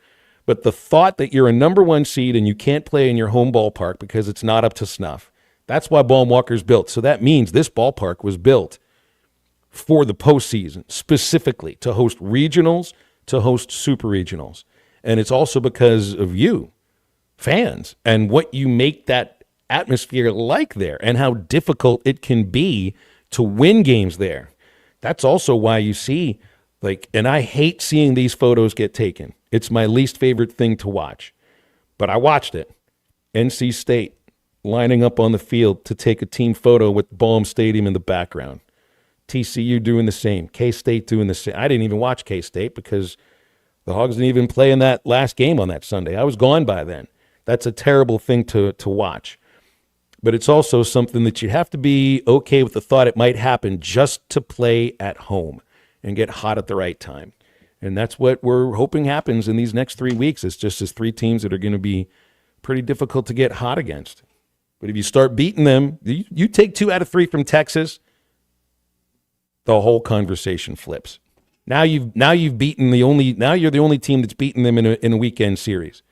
But the thought that you're a number 1 seed and you can't play in your home ballpark because it's not up to snuff, that's why Baum Walker's built. So that means this ballpark was built for the postseason, specifically to host regionals, to host super regionals. And it's also because of you, fans, and what you make that atmosphere like there and how difficult it can be to win games there. That's also why you see, and I hate seeing these photos get taken. It's my least favorite thing to watch. But I watched it. NC State lining up on the field to take a team photo with Baum Stadium in the background. TCU doing the same. K-State doing the same. I didn't even watch K-State because the Hogs didn't even play in that last game on that Sunday. I was gone by then. That's a terrible thing to watch. But it's also something that you have to be okay with the thought it might happen just to play at home and get hot at the right time. And that's what we're hoping happens in these next 3 weeks. It's just as 3 teams that are going to be pretty difficult to get hot against. But if you start beating them, you take 2 out of 3 from Texas, the whole conversation flips. Now you've beaten now you're the only team that's beaten them in a weekend series.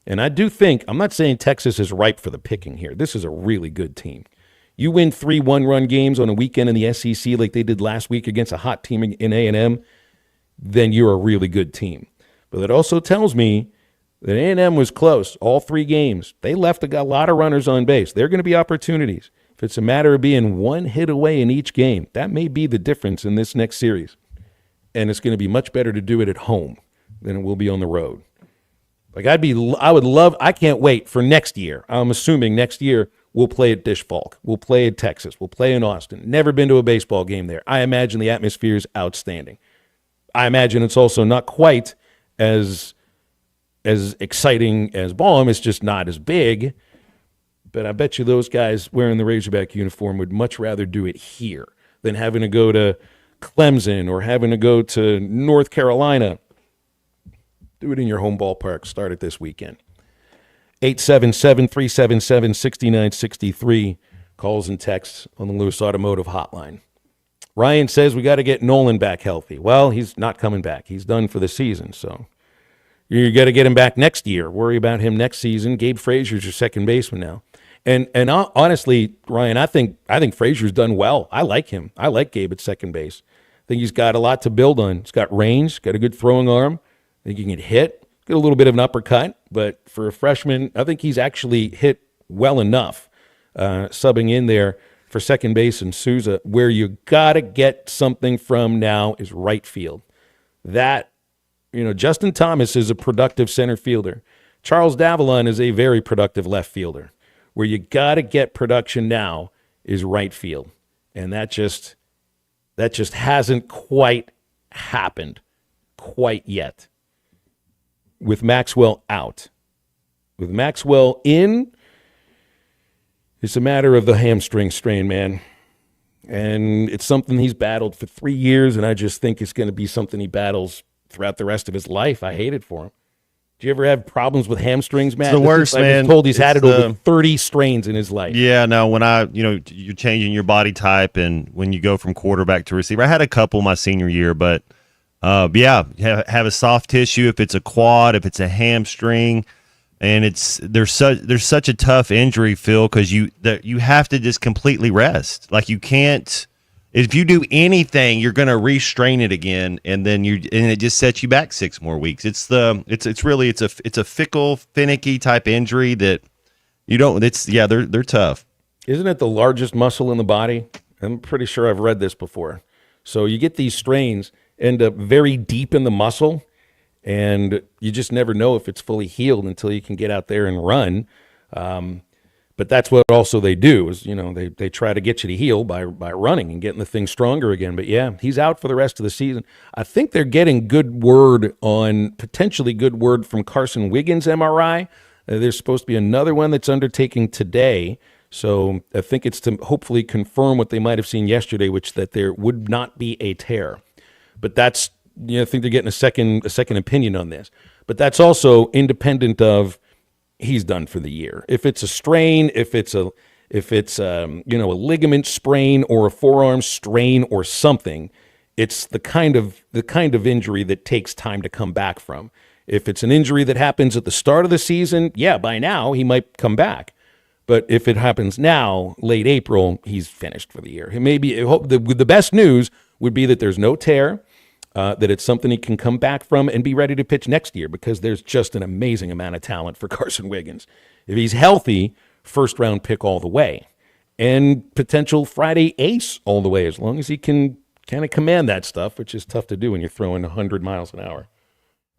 And I do think, I'm not saying Texas is ripe for the picking here. This is a really good team. You win 3 one-run games on a weekend in the SEC like they did last week against a hot team in A&M, then you're a really good team. But it also tells me that A&M was close all 3 games. They left a lot of runners on base. There are going to be opportunities. If it's a matter of being 1 hit away in each game, that may be the difference in this next series. and it's going to be much better to do it at home than it will be on the road. Like I can't wait for next year. I'm assuming next year we'll play at Dish Falk. We'll play at Texas. We'll play in Austin. Never been to a baseball game there. I imagine the atmosphere is outstanding. I imagine it's also not quite as exciting as Baum. It's just not as big. But I bet you those guys wearing the Razorback uniform would much rather do it here than having to go to Clemson or having to go to North Carolina. Do it in your home ballpark. Start it this weekend. 877-377-6963. Calls and texts on the Lewis Automotive hotline. Ryan says we got to get Nolan back healthy. Well, he's not coming back. He's done for the season, so you got to get him back next year. Worry about him next season. Gabe Frazier's your second baseman now. And honestly, Ryan, I think Frazier's done well. I like him. I like Gabe at second base. I think he's got a lot to build on. He's got range, got a good throwing arm. I think he can hit, get a little bit of an uppercut. But for a freshman, I think he's actually hit well enough, subbing in there for second base and Souza. Where you got to get something from now is right field. That, Justin Thomas is a productive center fielder. Charles Davalon is a very productive left fielder. Where you got to get production now is right field. And that just hasn't quite happened quite yet. With Maxwell out. With Maxwell in, it's a matter of the hamstring strain, man. And it's something he's battled for 3 years, and I just think it's going to be something he battles throughout the rest of his life. I hate it for him. Do you ever have problems with hamstrings, Matt? It's the worst, man. I've been told he's had it over 30 strains in his life. Yeah, no, when you're changing your body type and when you go from quarterback to receiver. I had a couple my senior year, but have a soft tissue if it's a quad, if it's a hamstring, and there's such a tough injury, Phil, because you have to just completely rest. Like you can't. If you do anything, you're going to restrain it again, and it just sets you back 6 more weeks. It's a fickle, finicky type injury that you don't. They're tough. Isn't it the largest muscle in the body? I'm pretty sure I've read this before. So you get these strains, end up very deep in the muscle, and you just never know if it's fully healed until you can get out there and run. But that's what also they do is, they try to get you to heal by running and getting the thing stronger again. But, yeah, he's out for the rest of the season. I think they're getting potentially good word from Carson Wiggins' MRI. There's supposed to be another one that's undertaking today. So I think it's to hopefully confirm what they might have seen yesterday, which that there would not be a tear. But that's, I think they're getting a second opinion on this. But that's also independent of he's done for the year. If it's a strain, if it's a ligament sprain or a forearm strain or something, it's the kind of injury that takes time to come back from. If it's an injury that happens at the start of the season, by now he might come back. But if it happens now, late April, he's finished for the year. The best news would be that there's no tear, that it's something he can come back from and be ready to pitch next year because there's just an amazing amount of talent for Carson Wiggins. If he's healthy, first-round pick all the way and potential Friday ace all the way as long as he can kind of command that stuff, which is tough to do when you're throwing 100 miles an hour.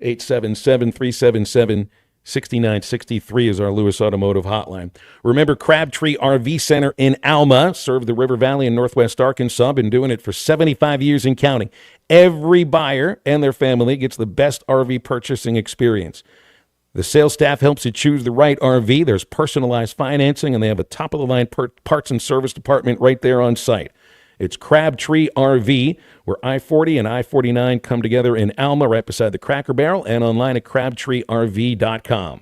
877-377-6963 is our Lewis Automotive hotline. Remember, Crabtree RV Center in Alma, served the River Valley in Northwest Arkansas, been doing it for 75 years and counting. Every buyer and their family gets the best RV purchasing experience. The sales staff helps you choose the right RV. There's personalized financing, and they have a top-of-the-line parts and service department right there on site. It's Crabtree RV, where I-40 and I-49 come together in Alma, right beside the Cracker Barrel, and online at crabtreerv.com.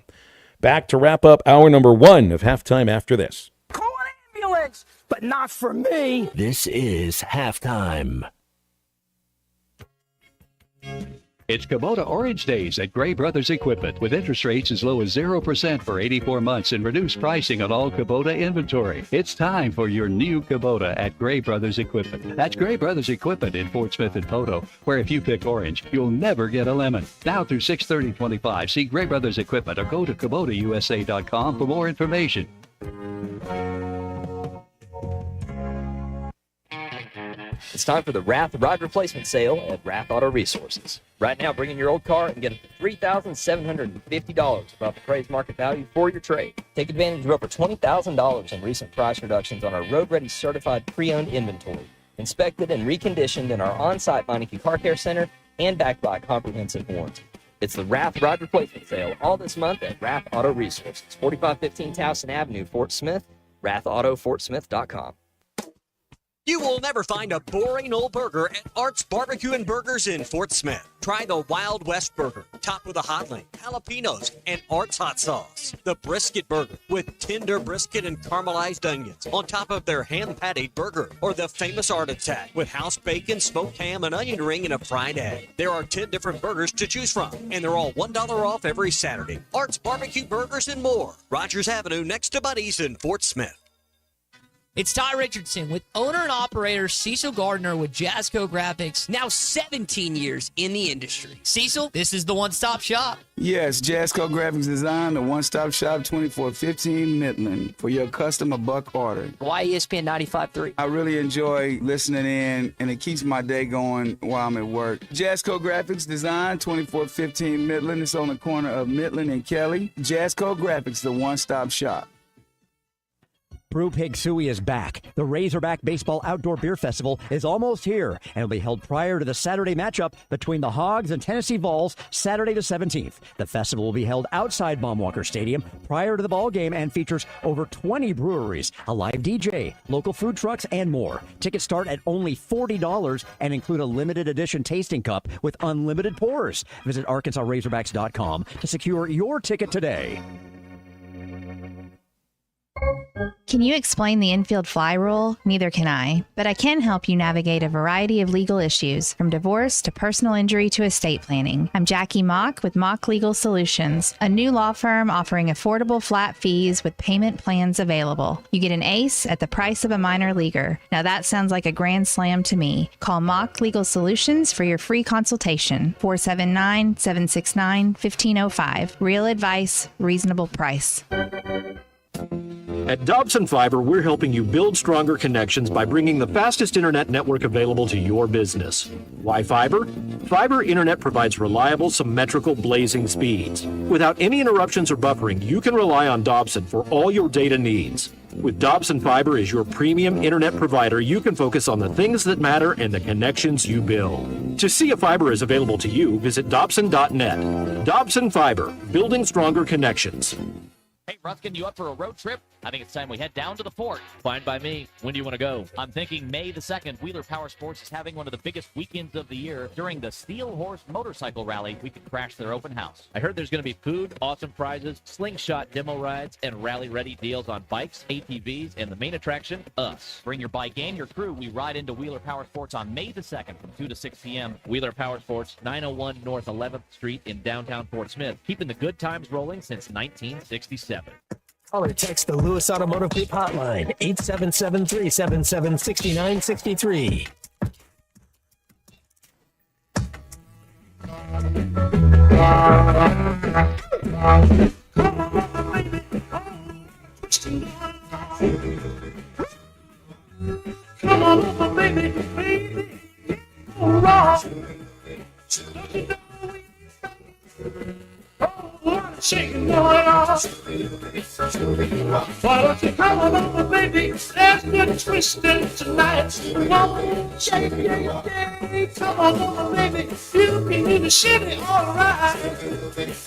Back to wrap up hour number 1 of Halftime after this. Call an ambulance, but not for me. This is Halftime. It's Kubota Orange Days at Gray Brothers Equipment with interest rates as low as 0% for 84 months and reduced pricing on all Kubota inventory. It's time for your new Kubota at Gray Brothers Equipment. That's Gray Brothers Equipment in Fort Smith and Poto, where if you pick orange, you'll never get a lemon. Now through 6/30/25, see Gray Brothers Equipment or go to KubotaUSA.com for more information. It's time for the Wrath Ride Replacement Sale at Wrath Auto Resources. Right now, bring in your old car and get up to $3,750 above appraised market value for your trade. Take advantage of over $20,000 in recent price reductions on our road-ready certified pre-owned inventory, inspected and reconditioned in our on-site Meineke Car Care Center and backed by a comprehensive warranty. It's the Wrath Ride Replacement Sale all this month at Wrath Auto Resources, 4515 Towson Avenue, Fort Smith, WrathAutoFortSmith.com. You will never find a boring old burger at Art's Barbecue and Burgers in Fort Smith. Try the Wild West Burger, topped with a HOTLINE, jalapenos, and Art's hot sauce. The Brisket Burger, with tender brisket and caramelized onions on top of their hand-patted burger. Or the famous Art Attack, with house bacon, smoked ham, an onion ring, and a fried egg. There are 10 different burgers to choose from, and they're all $1 off every Saturday. Art's Barbecue Burgers and more. Rogers Avenue, next to Buddy's in Fort Smith. It's Ty Richardson with owner and operator Cecil Gardner with Jazzco Graphics, now 17 years in the industry. Cecil, this is the one-stop shop. Yes, Jazzco Graphics Design, the one-stop shop, 2415 Midland, for your custom or buck order. Why ESPN 95.3? I really enjoy listening in, and it keeps my day going while I'm at work. Jazzco Graphics Design, 2415 Midland. It's on the corner of Midland and Kelly. Jazzco Graphics, the one-stop shop. Brew Pig Suey is back. The Razorback Baseball Outdoor Beer Festival is almost here, and it'll be held prior to the Saturday matchup between the Hogs and Tennessee Vols, Saturday the 17th. The festival will be held outside Baumwalker Stadium prior to the ball game and features over 20 breweries, a live DJ, local food trucks, and more. Tickets start at only $40 and include a limited edition tasting cup with unlimited pours. Visit ArkansasRazorbacks.com to secure your ticket today. Can you explain the infield fly rule? Neither can I, but I can help you navigate a variety of legal issues, from divorce to personal injury to estate planning. I'm Jackie Mock with Mock Legal Solutions, a new law firm offering affordable flat fees with payment plans available. You get an ace at the price of a minor leaguer. Now that sounds like a grand slam to me. Call Mock Legal Solutions for your free consultation, 479-769-1505. Real advice, reasonable price. At Dobson Fiber, we're helping you build stronger connections by bringing the fastest internet network available to your business. Why fiber? Fiber internet provides reliable, symmetrical, blazing speeds. Without any interruptions or buffering, you can rely on Dobson for all your data needs. With Dobson Fiber as your premium internet provider, you can focus on the things that matter and the connections you build. To see if fiber is available to you, visit Dobson.net. Dobson Fiber, building stronger connections. Hey, Ruskin, you up for a road trip? I think it's time we head down to the fort. Fine by me. When do you want to go? I'm thinking May the 2nd. Wheeler Power Sports is having one of the biggest weekends of the year. During the Steel Horse Motorcycle Rally, we could crash their open house. I heard there's going to be food, awesome prizes, slingshot demo rides, and rally-ready deals on bikes, ATVs, and the main attraction, us. Bring your bike and your crew. We ride into Wheeler Power Sports on May the 2nd from 2 to 6 p.m. Wheeler Power Sports, 901 North 11th Street in downtown Fort Smith. Keeping the good times rolling since 1967. Call or text the Lewis Automotive Group hotline, 877-377-6963. Come on over, baby, baby. All right. Shaking going on. Why don't you come on over, baby? There's good twisting tonight. Come on, shake your day. Come on over, baby. You can do the shitty all right.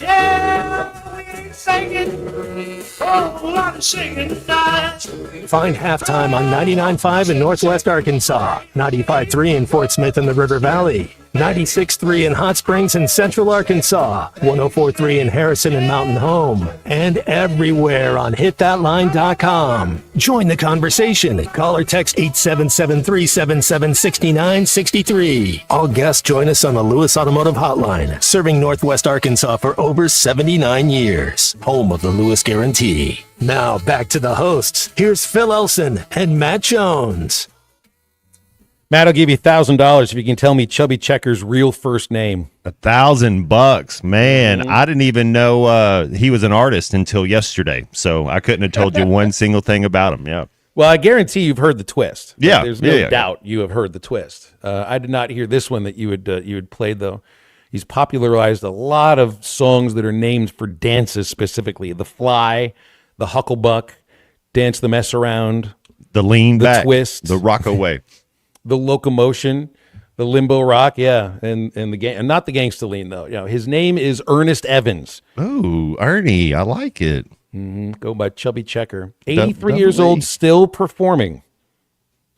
Yeah, we ain't singing. Oh, a lot of shaking tonight. Find halftime on 99.5 in Northwest Arkansas, 95.3 in Fort Smith and the River Valley, 96.3 in Hot Springs and Central Arkansas, 104.3 in Harrison and Mountain Home, and everywhere on hitthatline.com. Join the conversation. Call or text 877-377-6963. All guests join us on the Lewis Automotive Hotline, serving Northwest Arkansas for over 79 years. Home of the Lewis Guarantee. Now back to the hosts. Here's Phil Elson and Matt Jones. Matt, I'll give you $1,000 if you can tell me Chubby Checker's real first name. $1,000, man! I didn't even know he was an artist until yesterday, so I couldn't have told you one single thing about him. Yeah. Well, I guarantee you've heard the twist. Yeah, There's no doubt you have heard the twist. I did not hear this one that you had played, though. He's popularized a lot of songs that are named for dances specifically. The Fly, the Hucklebuck, Dance the Mess Around, the Lean the Back, Twist, the Rockaway, the Locomotion, the Limbo Rock, and not the Gangsta Lean, though. His name is Ernest Evans. Ooh, Ernie, I like it. Go by Chubby Checker. 83 years old, still performing.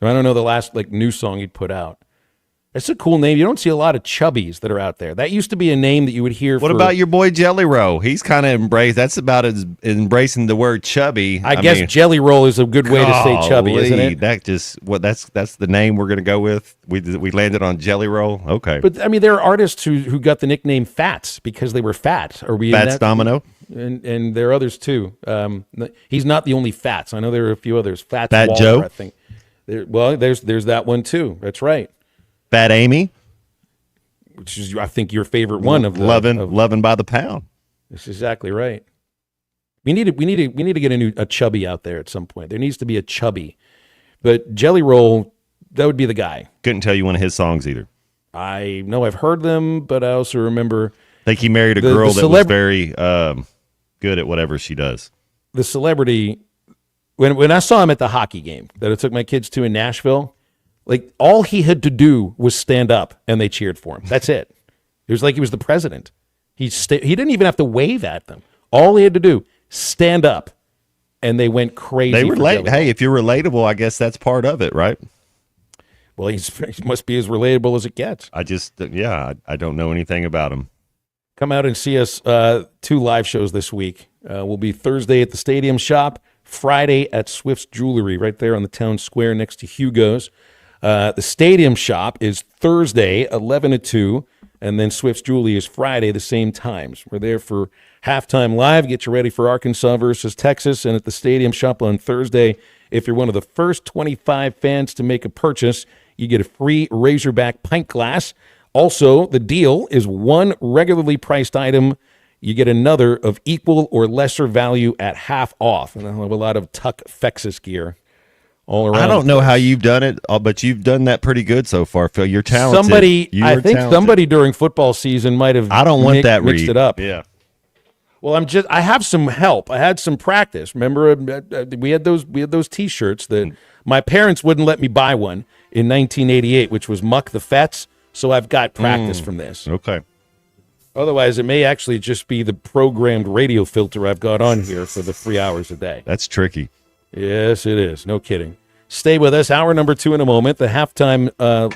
I don't know the last new song he'd put out. That's a cool name. You don't see a lot of chubbies that are out there. That used to be a name that you would hear. What about your boy Jelly Roll? He's kind of embraced. That's about as embracing the word chubby. I guess Jelly Roll is a good way to say chubby, isn't it? That's the name we're going to go with. We landed on Jelly Roll. Okay. But I mean, there are artists who got the nickname Fats because they were fat. Are we Fats Domino? And there are others too. He's not the only Fats. I know there are a few others. Fat Waller, Joe, I think. There's that one too. That's right. Fat Amy, which is I think your favorite one of loving by the pound. That's exactly right. We need to get a chubby out there at some point. There needs to be a chubby, but Jelly Roll, that would be the guy. Couldn't tell you one of his songs either. I know I've heard them, but I also remember. I think he married a girl that was very good at whatever she does. The celebrity, when I saw him at the hockey game that I took my kids to in Nashville. All he had to do was stand up, and they cheered for him. That's it. It was like he was the president. He didn't even have to wave at them. All he had to do, stand up, and they went crazy. They relate. Hey, if you're relatable, I guess that's part of it, right? Well, he must be as relatable as it gets. I don't know anything about him. Come out and see us 2 live shows this week. We'll be Thursday at the Stadium Shop, Friday at Swift's Jewelry, right there on the town square next to Hugo's. The Stadium Shop is Thursday, 11 to 2, and then Swift's Jewelry is Friday, the same times. We're there for halftime live. Get you ready for Arkansas versus Texas, and at the Stadium Shop on Thursday, if you're one of the first 25 fans to make a purchase, you get a free Razorback pint glass. Also, the deal is one regularly priced item. You get another of equal or lesser value at half off. And I'll have a lot of Tuck Fexus gear. All around. I don't know how you've done it, but you've done that pretty good so far, Phil. You're talented. Somebody during football season might have. I don't want that mixed it up. Yeah. Well, I have some help. I had some practice. Remember, we had those T-shirts that my parents wouldn't let me buy one in 1988, which was Muck the Fets. So I've got practice from this. Okay. Otherwise, it may actually just be the programmed radio filter I've got on here for the 3 hours a day. That's tricky. Yes, it is. No kidding. Stay with us. Hour number 2 in a moment. The halftime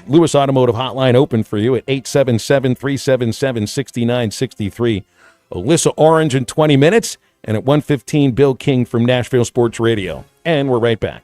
Lewis Automotive hotline open for you at 877-377-6963. Alyssa Orange in 20 minutes. And at 1:15, Bill King from Nashville Sports Radio. And we're right back.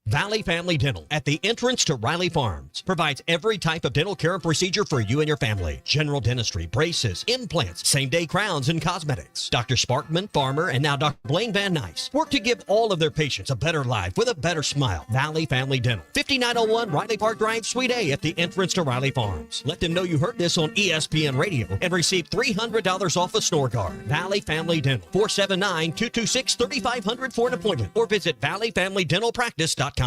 Valley Family Dental at the entrance to Riley Farms provides every type of dental care and procedure for you and your family. General dentistry, braces, implants, same-day crowns, and cosmetics. Dr. Sparkman, Farmer, and now Dr. Blaine Van Nice work to give all of their patients a better life with a better smile. Valley Family Dental, 5901 Riley Park Drive, Suite A at the entrance to Riley Farms. Let them know you heard this on ESPN Radio and receive $300 off a snore guard. Valley Family Dental, 479-226-3500 for an appointment or visit valleyfamilydentalpractice.com.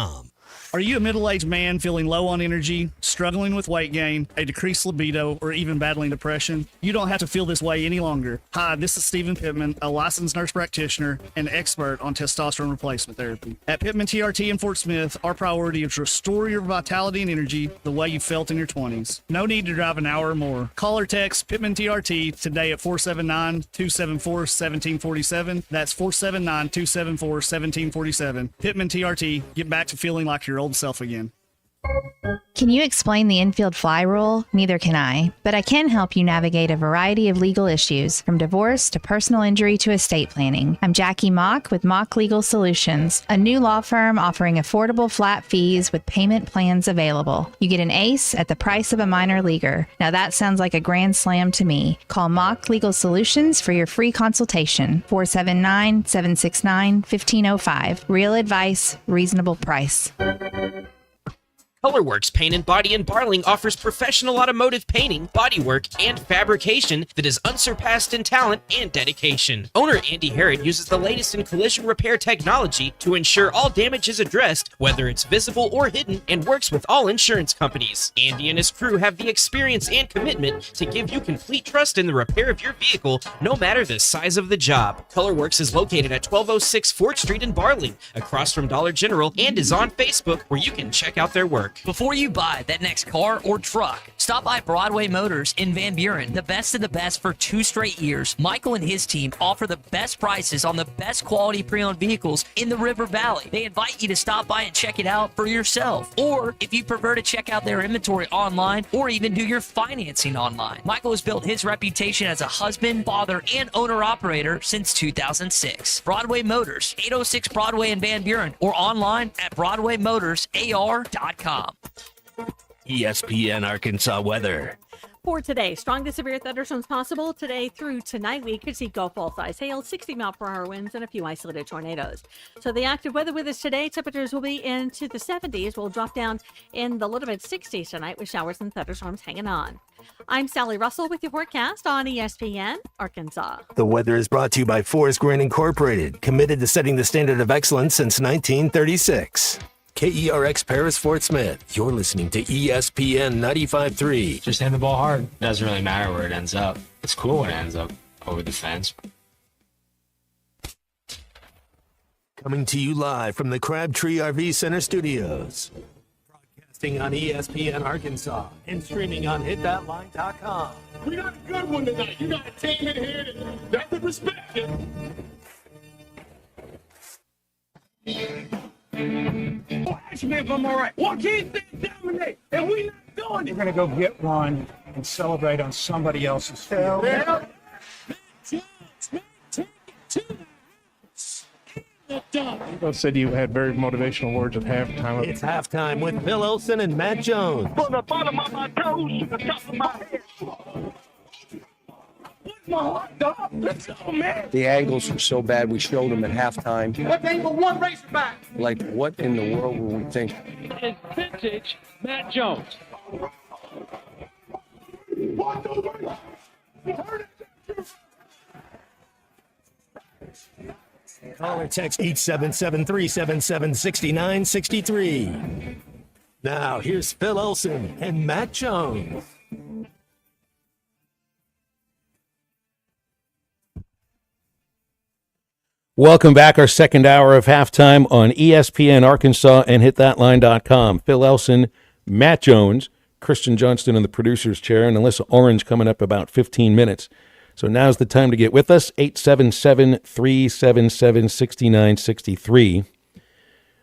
Are you a middle-aged man feeling low on energy, struggling with weight gain, a decreased libido, or even battling depression? You don't have to feel this way any longer. Hi, this is Stephen Pittman, a licensed nurse practitioner and expert on testosterone replacement therapy. At Pittman TRT in Fort Smith, our priority is to restore your vitality and energy the way you felt in your 20s. No need to drive an hour or more. Call or text Pittman TRT today at 479-274-1747. That's 479-274-1747. Pittman TRT. Get back to feeling like your old self again. Can you explain the infield fly rule? Neither can I, but I can help you navigate a variety of legal issues, from divorce to personal injury to estate planning. I'm Jackie Mock with Mock Legal Solutions, a new law firm offering affordable flat fees with payment plans available. You get an ace at the price of a minor leaguer. Now that sounds like a grand slam to me. Call Mock Legal Solutions for your free consultation. 479-769-1505. Real advice, reasonable price. Colorworks Paint and Body in Barling offers professional automotive painting, bodywork, and fabrication that is unsurpassed in talent and dedication. Owner Andy Herod uses the latest in collision repair technology to ensure all damage is addressed, whether it's visible or hidden, and works with all insurance companies. Andy and his crew have the experience and commitment to give you complete trust in the repair of your vehicle, no matter the size of the job. Colorworks is located at 1206 4th Street in Barling, across from Dollar General, and is on Facebook, where you can check out their work. Before you buy that next car or truck, stop by Broadway Motors in Van Buren, the best of the best for 2 straight years. Michael and his team offer the best prices on the best quality pre-owned vehicles in the River Valley. They invite you to stop by and check it out for yourself. Or if you prefer to check out their inventory online or even do your financing online. Michael has built his reputation as a husband, father, and owner-operator since 2006. Broadway Motors, 806 Broadway in Van Buren, or online at BroadwayMotorsAR.com. ESPN Arkansas weather. For today, strong to severe thunderstorms possible today through tonight. We could see Gulf Ball size hail, 60-mile-per-hour winds, and a few isolated tornadoes. So the active weather with us today, temperatures will be into the 70s. We'll drop down in the little bit 60s tonight with showers and thunderstorms hanging on. I'm Sally Russell with your forecast on ESPN Arkansas. The weather is brought to you by Forest Grain Incorporated, committed to setting the standard of excellence since 1936. KERX Paris Fort Smith. You're listening to ESPN 95.3. Just hit the ball hard. Doesn't really matter where it ends up. It's cool when it ends up over the fence. Coming to you live from the Crabtree RV Center studios. Broadcasting on ESPN Arkansas and streaming on HitThatLine.com. We got a good one tonight. You got a team in here that doesn't respect it. Oh, ask me if I'm all right. Well, can't they dominate? And we not doing it. We're going to go get one and celebrate on somebody else's field. Yeah. Both said you had very motivational words at halftime. It's halftime with Bill Olson and Matt Jones. From the bottom of my toes to the top of my head. My hot dog. Let's go, man. The angles were so bad, we showed them at halftime. What angle one Razorback? Like, what in the world were we thinking? It's vintage Matt Jones. Call or text 877-377-6963. Now, here's Phil Olson and Matt Jones. Welcome back. Our second hour of halftime on ESPN Arkansas and HitThatLine.com. Phil Elson, Matt Jones, Christian Johnston in the producer's chair, and Alyssa Orange coming up about 15 minutes. So now's the time to get with us, 877-377-6963.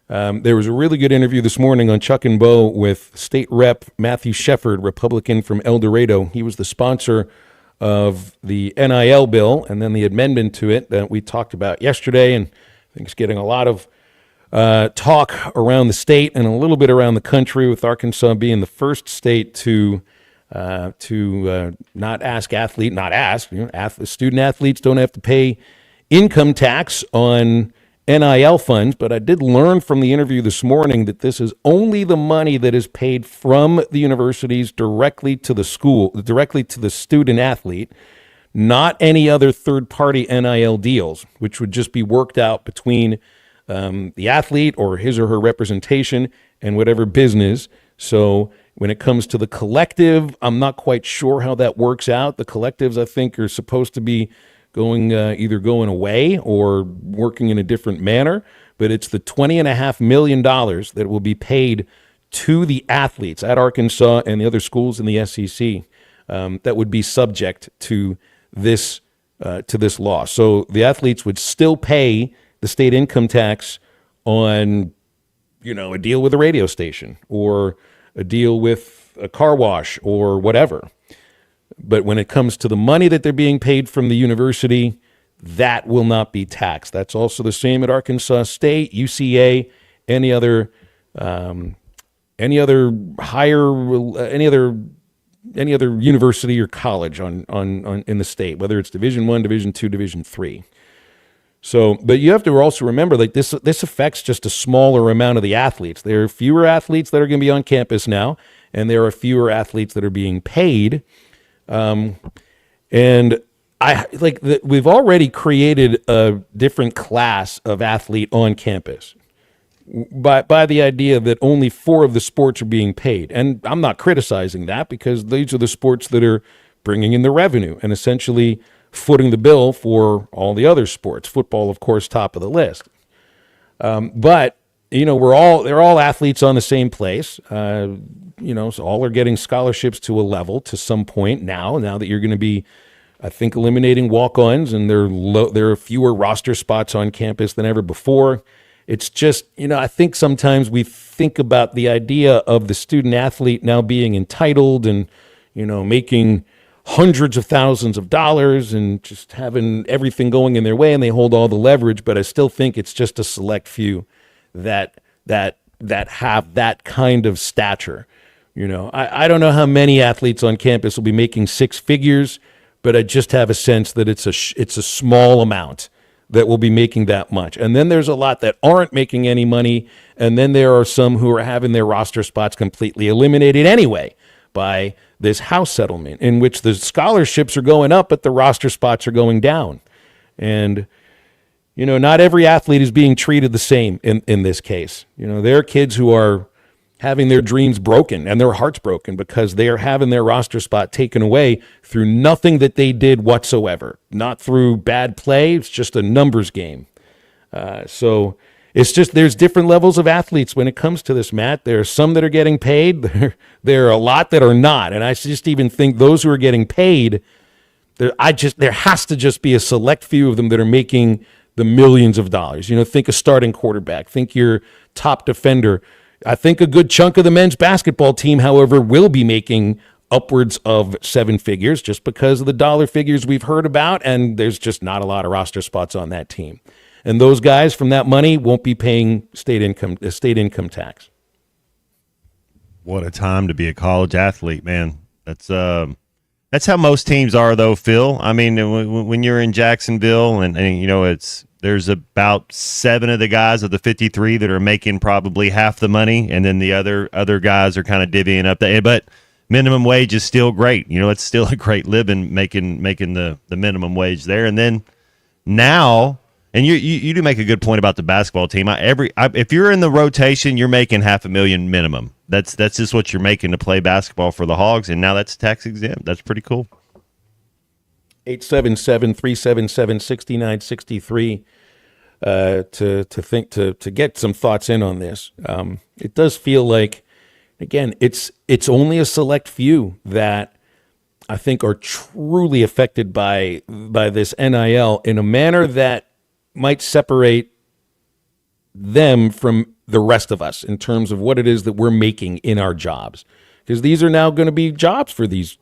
There was a really good interview this morning on Chuck and Bo with State Rep Matthew Shefford, Republican from El Dorado. He was the sponsor of the NIL bill and then the amendment to it that we talked about yesterday, and I think it's getting a lot of talk around the state and a little bit around the country, with Arkansas being the first state to not ask student athletes don't have to pay income tax on NIL funds. But I did learn from the interview this morning that this is only the money that is paid from the universities directly to the school, directly to the student athlete, not any other third-party NIL deals, which would just be worked out between the athlete or his or her representation and whatever business. So when it comes to the collective, I'm not quite sure how that works out. The collectives, I think, are supposed to be either going away or working in a different manner, but it's the $20.5 million that will be paid to the athletes at Arkansas and the other schools in the SEC that would be subject to this law. So the athletes would still pay the state income tax on, a deal with a radio station or a deal with a car wash or whatever. But when it comes to the money that they're being paid from the university, that will not be taxed. That's also the same at Arkansas State, UCA, any other university or college on in the state, whether it's Division I, Division II, Division III. So, but you have to also remember, like this affects just a smaller amount of the athletes. There are fewer athletes that are going to be on campus now, and there are fewer athletes that are being paid. And we've already created a different class of athlete on campus by the idea that only 4 of the sports are being paid. And I'm not criticizing that, because these are the sports that are bringing in the revenue and essentially footing the bill for all the other sports. Football, of course, top of the list. But they're all athletes on the same place. So all are getting scholarships to a level to some point now that you're going to be, I think, eliminating walk-ons, and there are fewer roster spots on campus than ever before. It's just, I think sometimes we think about the idea of the student athlete now being entitled and, making hundreds of thousands of dollars and just having everything going in their way, and they hold all the leverage. But I still think it's just a select few that have that kind of stature. I don't know how many athletes on campus will be making 6 figures, but I just have a sense that it's a small amount that will be making that much. And then there's a lot that aren't making any money, and then there are some who are having their roster spots completely eliminated anyway by this House settlement, in which the scholarships are going up, but the roster spots are going down. And, not every athlete is being treated the same in this case. There are kids who are having their dreams broken and their hearts broken because they are having their roster spot taken away through nothing that they did whatsoever, not through bad play. It's just a numbers game. So it's just, there's different levels of athletes when it comes to this, Matt. There are some that are getting paid. There are a lot that are not. And I just even think those who are getting paid, there has to just be a select few of them that are making the millions of dollars. Think a starting quarterback, think your top defender. I think a good chunk of the men's basketball team, however, will be making upwards of 7 figures just because of the dollar figures we've heard about, and there's just not a lot of roster spots on that team. And those guys from that money won't be paying state income tax. What a time to be a college athlete, man. That's how most teams are, though, Phil. I mean, when you're in Jacksonville, and there's about 7 of the guys of the 53 that are making probably half the money, and then the other guys are kind of divvying up that. But minimum wage is still great. It's still a great living making the minimum wage there. And then now, and you do make a good point about the basketball team. If you're in the rotation, you're making $500,000 minimum. That's just what you're making to play basketball for the Hogs, and now that's tax exempt. That's pretty cool. 877-377-6963 to get some thoughts in on this. It does feel like, again, it's only a select few that I think are truly affected by this NIL in a manner that might separate them from the rest of us in terms of what it is that we're making in our jobs, because these are now going to be jobs for these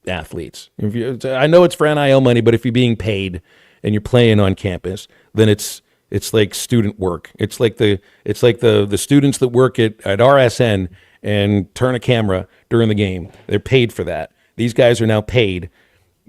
athletes. I know it's for NIL money, but if you're being paid and you're playing on campus, then it's like student work. It's like the students that work at RSN and turn a camera during the game. They're paid for that. These guys are now paid.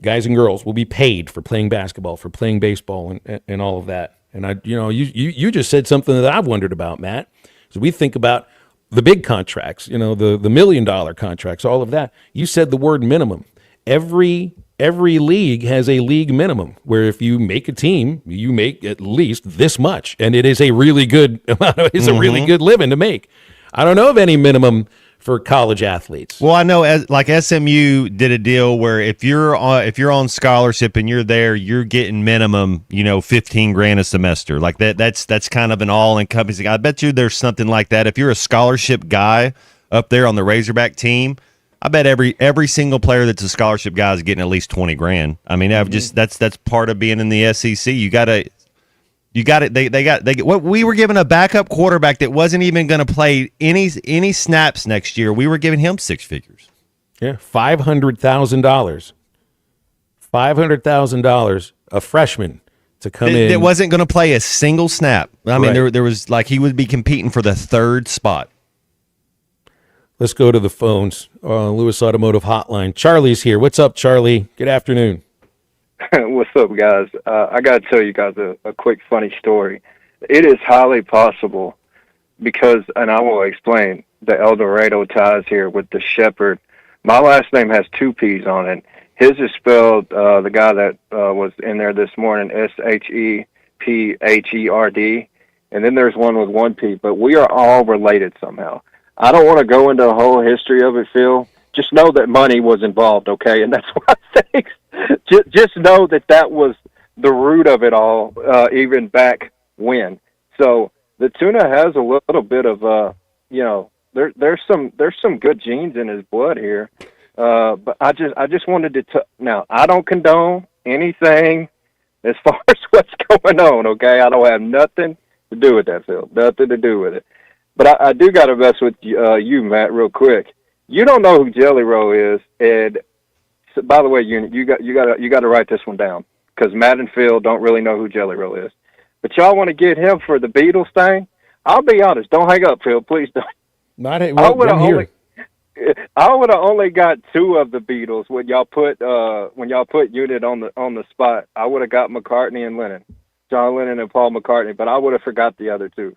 Guys and girls will be paid for playing basketball, for playing baseball, and all of that. And you just said something that I've wondered about, Matt. So we think about the big contracts, the $1 million contracts, all of that. You said the word minimum. Every league has a league minimum where if you make a team, you make at least this much, and it is a really good amount. It's a really good living to make. I don't know of any minimum for college athletes. Well, I know like SMU did a deal where if you're on scholarship and you're there, you're getting minimum, $15,000 a semester. Like that's kind of an all-encompassing. I bet you there's something like that. If you're a scholarship guy up there on the Razorback team, I bet every single player that's a scholarship guy is getting at least $20,000. I mean, that's part of being in the SEC. You gotta You got it. They what we were given a backup quarterback that wasn't even going to play any snaps next year. We were giving him six figures. Yeah, $500,000. $500,000, a freshman to come in. That wasn't going to play a single snap. I mean, Right. there was like he would be competing for the third spot. Let's go to the phones. Lewis Automotive Hotline. Charlie's here. What's up, Charlie? Good afternoon. What's up, guys? I got to tell you guys a quick funny story. It is highly possible because, and I will explain, the El Dorado ties here with the Shepherd. My last name has two P's on it. His is spelled, the guy that was in there this morning, Sheppherd. And then there's one with one P, but we are all related somehow. I don't want to go into the whole history of it, Phil. Just know that money was involved, okay? And that's what I think. Just know that was the root of it all, even back when. So the tuna has a little bit of, there's some good genes in his blood here. But I just wanted to now, I don't condone anything as far as what's going on, okay? I don't have nothing to do with that, Phil. Nothing to do with it. But I do got to mess with you, Matt, real quick. You don't know who Jelly Roll is, and by the way, you got to write this one down because Matt and Phil don't really know who Jelly Roll is. But y'all want to get him for the Beatles thing? I'll be honest. Don't hang up, Phil. Please don't. I would have only got two of the Beatles when y'all put Unit on the spot. I would have got McCartney and Lennon, John Lennon and Paul McCartney, but I would have forgot the other two.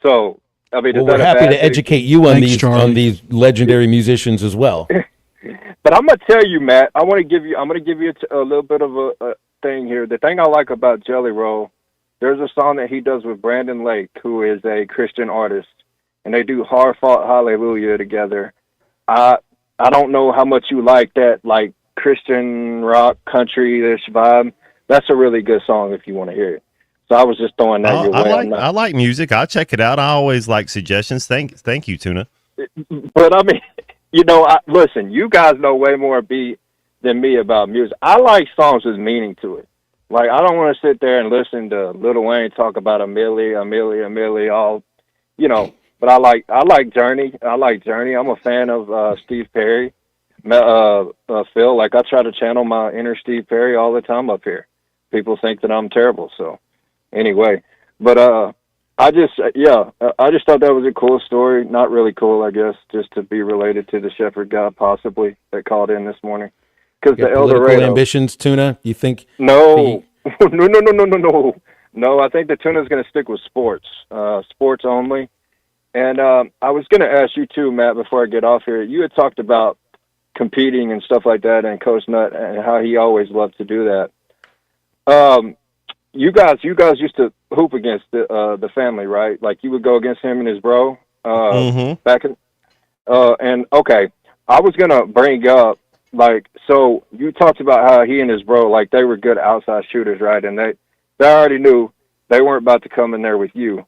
So I mean, we're happy to educate you on these legendary musicians as well. But I'm gonna tell you, Matt. I'm gonna give you a little bit of a thing here. The thing I like about Jelly Roll, there's a song that he does with Brandon Lake, who is a Christian artist, and they do Hard Fought Hallelujah together. I don't know how much you like that, like Christian rock country-ish vibe. That's a really good song if you want to hear it. So I was just throwing that your way. I like music. I'll check it out. I always like suggestions. Thank you, Tuna. But I mean, listen, you guys know way more than me about music. I like songs with meaning to it. Like, I don't want to sit there and listen to Lil Wayne talk about a milli, all, but I like Journey. I like Journey. I'm a fan of Steve Perry. Phil, like, I try to channel my inner Steve Perry all the time up here. People think that I'm terrible, so anyway. But I just thought that was a cool story. Not really cool, I guess, just to be related to the Shepherd guy possibly that called in this morning. Because the El Dorado ambitions, Tuna. You think? No. No, I think the Tuna's going to stick with sports only. And I was going to ask you too, Matt, before I get off here. You had talked about competing and stuff like that, and Coach Nutt and how he always loved to do that. You guys used to hoop against the family, right? Like you would go against him and his bro back in. And okay, I was gonna bring up so you talked about how he and his bro they were good outside shooters, right? And they already knew they weren't about to come in there with you,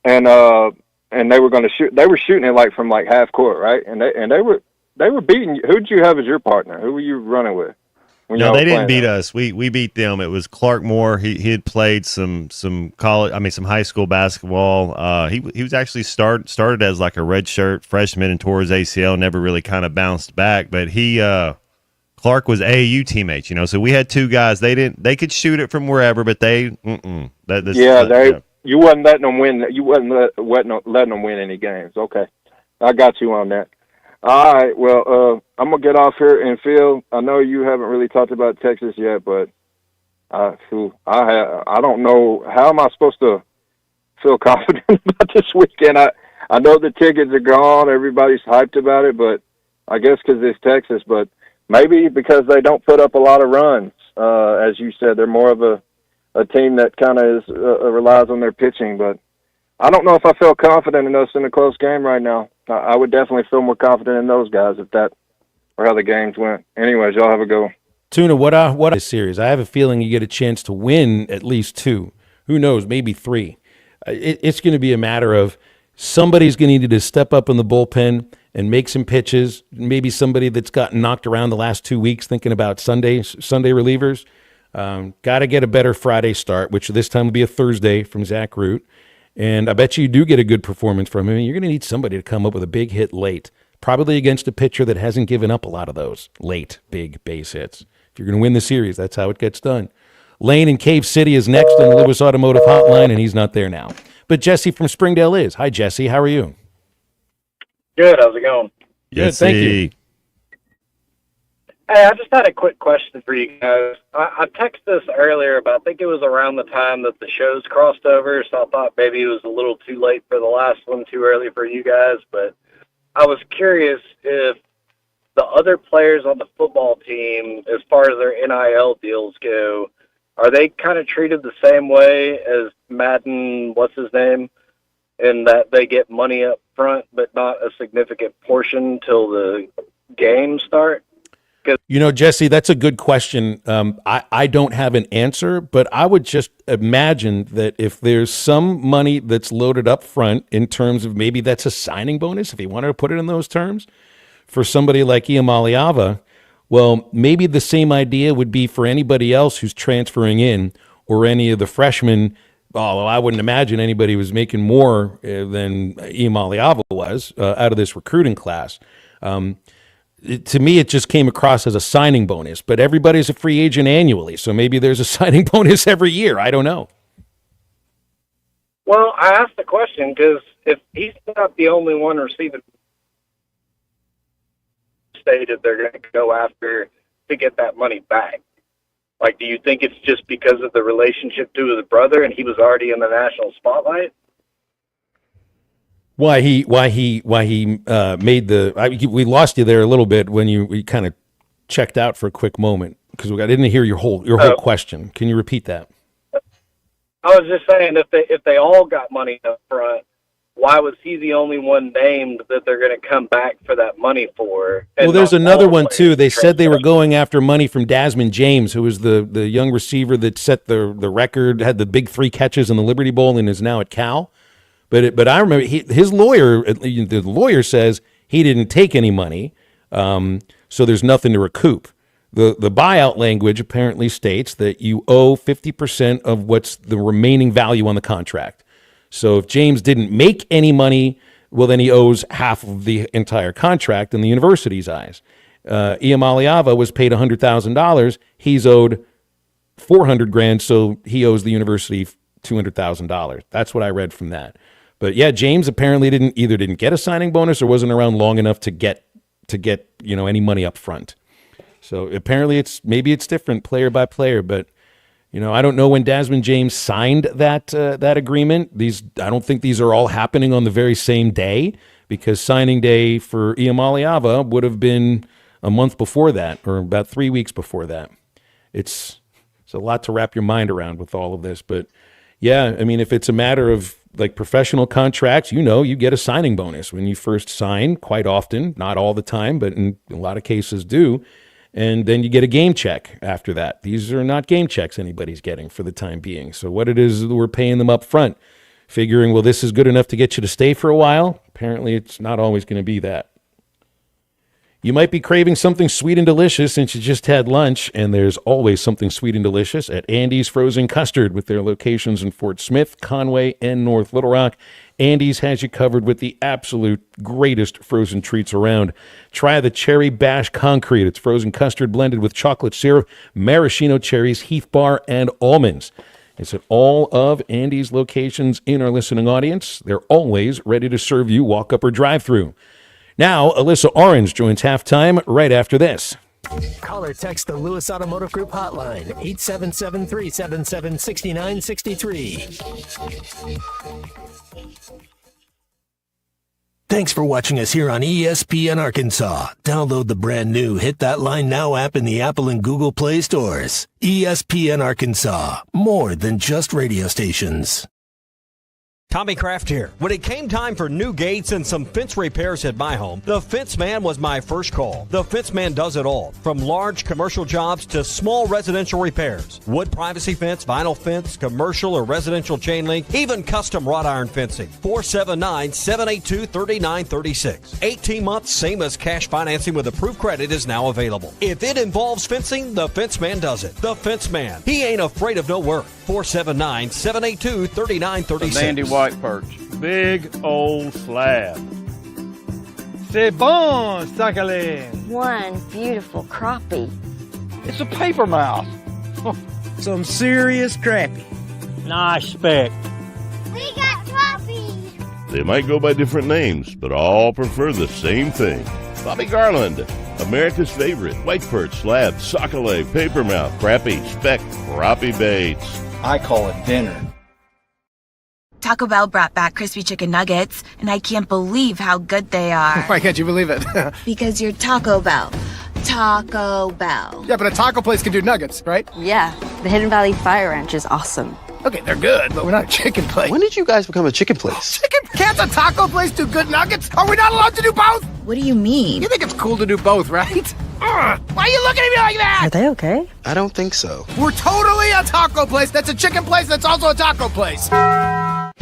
and they were gonna shoot. They were shooting it from half court, right? And they were beating you. Who did you have as your partner? Who were you running with? No, they didn't beat us. We beat them. It was Clark Moore. He had played some college, some high school basketball. He was actually started as like a redshirt freshman and tore his ACL. Never really kind of bounced back. But Clark was AAU teammates. So we had two guys. They could shoot it from wherever, but you wasn't letting them win. You wasn't letting them win any games. Okay, I got you on that. All right, well, I'm going to get off here. And, Phil, I know you haven't really talked about Texas yet, but I don't know. How am I supposed to feel confident about this weekend? I know the tickets are gone. Everybody's hyped about it, but I guess because it's Texas. But maybe because they don't put up a lot of runs. As you said, they're more of a team that kind of relies on their pitching. But I don't know if I feel confident in us in a close game right now. I would definitely feel more confident in those guys if that were how the games went. Anyways, y'all have a go. Tuna, what is series? I have a feeling you get a chance to win at least two. Who knows? Maybe three. It's going to be a matter of somebody's going to need to step up in the bullpen and make some pitches. Maybe somebody that's gotten knocked around the last 2 weeks thinking about Sunday relievers. Got to get a better Friday start, which this time will be a Thursday from Zach Root. And I bet you do get a good performance from him. You're going to need somebody to come up with a big hit late, probably against a pitcher that hasn't given up a lot of those late big base hits. If you're going to win the series, that's how it gets done. Lane in Cave City is next on the Lewis Automotive Hotline, and he's not there now. But Jesse from Springdale is. Hi, Jesse. How are you? Good. How's it going? Good, thank you. Hey, I just had a quick question for you guys. I texted this earlier, but I think it was around the time that the shows crossed over, so I thought maybe it was a little too late for the last one, too early for you guys. But I was curious if the other players on the football team, as far as their NIL deals go, are they kind of treated the same way as Madden, what's his name, in that they get money up front, but not a significant portion till the games start? You know, Jesse, that's a good question. I don't have an answer, but I would just imagine that if there's some money that's loaded up front in terms of maybe that's a signing bonus, if you wanted to put it in those terms, for somebody like Iamaliava, well, maybe the same idea would be for anybody else who's transferring in or any of the freshmen, although I wouldn't imagine anybody was making more than Iamaliava was out of this recruiting class. To me, it just came across as a signing bonus, but everybody's a free agent annually, so maybe there's a signing bonus every year. I don't know. Well, I asked the question because if he's not the only one receiving, stated they're going to go after to get that money back. Like, do you think it's just because of the relationship to his brother and he was already in the national spotlight? Why he made the we lost you there a little bit when we kind of checked out for a quick moment because I didn't hear your whole question. Can you repeat that? I was just saying if they all got money up front, why was he the only one named that they're going to come back for that money for? Well, there's another one too. They said they were going after money from Desmond James, who was the young receiver that set the record, had the big 3 catches in the Liberty Bowl, and is now at Cal. But I remember his lawyer, the lawyer says he didn't take any money, so there's nothing to recoup. The buyout language apparently states that you owe 50% of what's the remaining value on the contract. So if James didn't make any money, well, then he owes half of the entire contract in the university's eyes. Iamaliava was paid $100,000. He's owed $400,000, so he owes the university $200,000. That's what I read from that. But yeah, James apparently didn't get a signing bonus or wasn't around long enough to get any money up front. So apparently maybe it's different player by player, but I don't know when Desmond James signed that agreement. I don't think these are all happening on the very same day because signing day for Iamaliava would have been a month before that or about 3 weeks before that. It's a lot to wrap your mind around with all of this, but yeah, I mean, if it's a matter of like professional contracts, you get a signing bonus when you first sign quite often, not all the time, but in a lot of cases do. And then you get a game check after that. These are not game checks anybody's getting for the time being. So what it is, we're paying them up front, figuring, well, this is good enough to get you to stay for a while. Apparently, it's not always going to be that. You might be craving something sweet and delicious since you just had lunch, and there's always something sweet and delicious at Andy's Frozen Custard with their locations in Fort Smith, Conway, and North Little Rock. Andy's has you covered with the absolute greatest frozen treats around. Try the Cherry Bash Concrete. It's frozen custard blended with chocolate syrup, maraschino cherries, Heath Bar, and almonds. It's at all of Andy's locations in our listening audience. They're always ready to serve you walk-up or drive-through. Now, Alyssa Orange joins halftime right after this. Call or text the Lewis Automotive Group hotline, 877-377-6963. Thanks for watching us here on ESPN Arkansas. Download the brand new Hit That Line Now app in the Apple and Google Play stores. ESPN Arkansas, more than just radio stations. Tommy Kraft here. When it came time for new gates and some fence repairs at my home, the Fence Man was my first call. The Fence Man does it all, from large commercial jobs to small residential repairs. Wood privacy fence, vinyl fence, commercial or residential chain link, even custom wrought iron fencing. 479-782-3936. 18 months, same as cash financing with approved credit is now available. If it involves fencing, the Fence Man does it. The Fence Man. He ain't afraid of no work. 479-782-3936. Sandy White Perch. Big old slab. C'est bon, Sakhalin. One beautiful crappie. It's a paper mouse. Some serious crappie. Nice speck. We got crappies. They might go by different names, but all prefer the same thing. Bobby Garland, America's favorite. White perch, slab, sockeye, papermouth, crappie, speck, crappie baits. I call it dinner. Taco Bell brought back crispy chicken nuggets, and I can't believe how good they are. Why can't you believe it? Because you're Taco Bell. Taco Bell. Yeah, but a taco place can do nuggets, right? Yeah, the Hidden Valley Fire Ranch is awesome. Okay, they're good, but we're not a chicken place. When did you guys become a chicken place? Chicken? Can't a taco place do good nuggets? Are we not allowed to do both? What do you mean? You think it's cool to do both, right? Why are you looking at me like that? Are they okay? I don't think so. We're totally a taco place that's a chicken place that's also a taco place.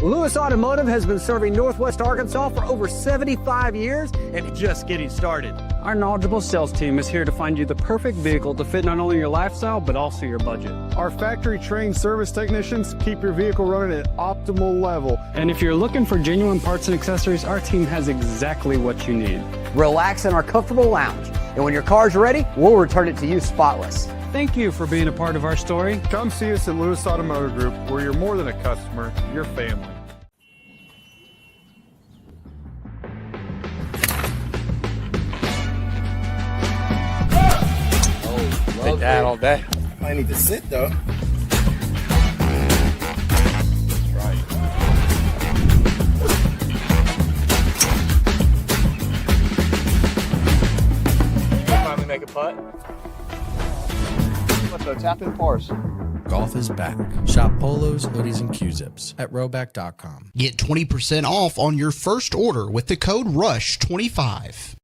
Lewis Automotive has been serving Northwest Arkansas for over 75 years and just getting started. Our knowledgeable sales team is here to find you the perfect vehicle to fit not only your lifestyle, but also your budget. Our factory-trained service technicians keep your vehicle running at optimal level. And if you're looking for genuine parts and accessories, our team has exactly what you need. Relax in our comfortable lounge. And when your car's ready, we'll return it to you spotless. Thank you for being a part of our story. Come see us at Lewis Automotive Group, where you're more than a customer, you're family. Take that all day. I need to sit though. Finally make a putt. What's the tap in force? Golf is back. Shop polos, hoodies, and Q-zips at rowback.com. Get 20% off on your first order with the code RUSH25.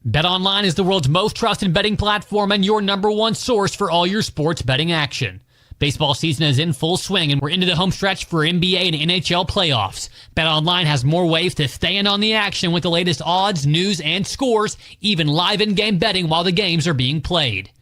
BetOnline is the world's most trusted betting platform and your number one source for all your sports betting action. Baseball season is in full swing, and we're into the home stretch for NBA and NHL playoffs. BetOnline has more ways to stay in on the action with the latest odds, news, and scores, even live in-game betting while the games are being played.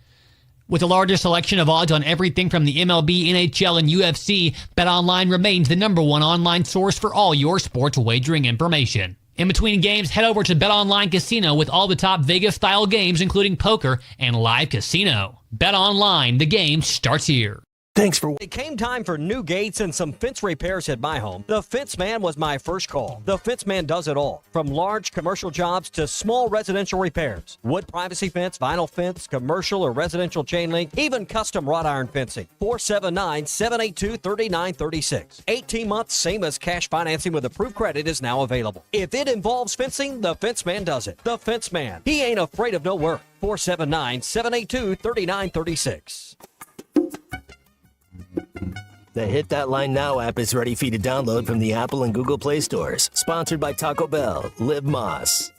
With the largest selection of odds on everything from the MLB, NHL, and UFC, BetOnline remains the number one online source for all your sports wagering information. In between games, head over to BetOnline Casino with all the top Vegas-style games, including poker and live casino. BetOnline, the game starts here. Thanks for. It came time for new gates and some fence repairs at my home. The Fence Man was my first call. The Fence Man does it all, from large commercial jobs to small residential repairs. Wood privacy fence, vinyl fence, commercial or residential chain link, even custom wrought iron fencing. 479-782-3936. 18 months, same as cash financing with approved credit is now available. If it involves fencing, the Fence Man does it. The Fence Man. He ain't afraid of no work. 479-782-3936. The Hit That Line Now app is ready for you to download from the Apple and Google Play stores. Sponsored by Taco Bell. Live Moss.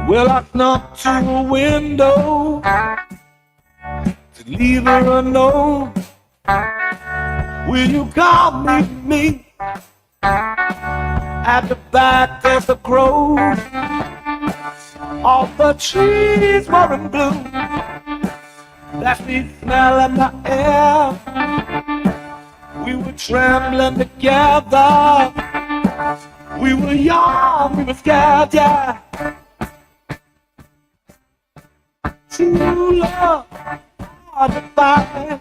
Well, I knocked to a window to leave her a note. Will you come with me at the back of the grove? All the trees were in bloom, that sweet smell in the air. We were trembling together. We were young, we were scared, yeah. True love, hard to find.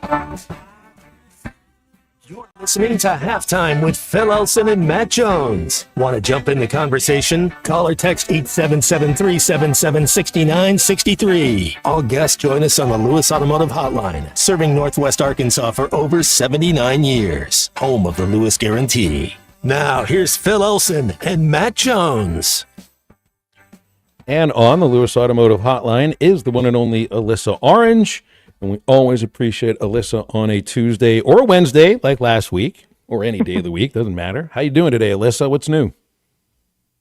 Listening to Halftime with Phil Elson and Matt Jones. Want to jump in the conversation? Call or text 877-377-6963. All guests join us on the Lewis Automotive Hotline, serving Northwest Arkansas for over 79 years. Home of the Lewis Guarantee. Now, here's Phil Elson and Matt Jones. And on the Lewis Automotive Hotline is the one and only Alyssa Orange. And we always appreciate Alyssa on a Tuesday or a Wednesday, like last week, or any day of the week, doesn't matter. How you doing today, Alyssa? What's new?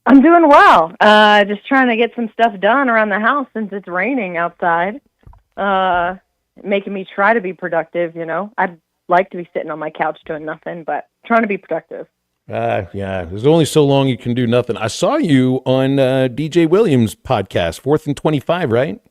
I'm doing well. Just trying to get some stuff done around the house since it's raining outside. Making me try to be productive, you know. I'd like to be sitting on my couch doing nothing, but trying to be productive. Yeah, there's only so long you can do nothing. I saw you on DJ Williams' podcast, 4th and 25, right?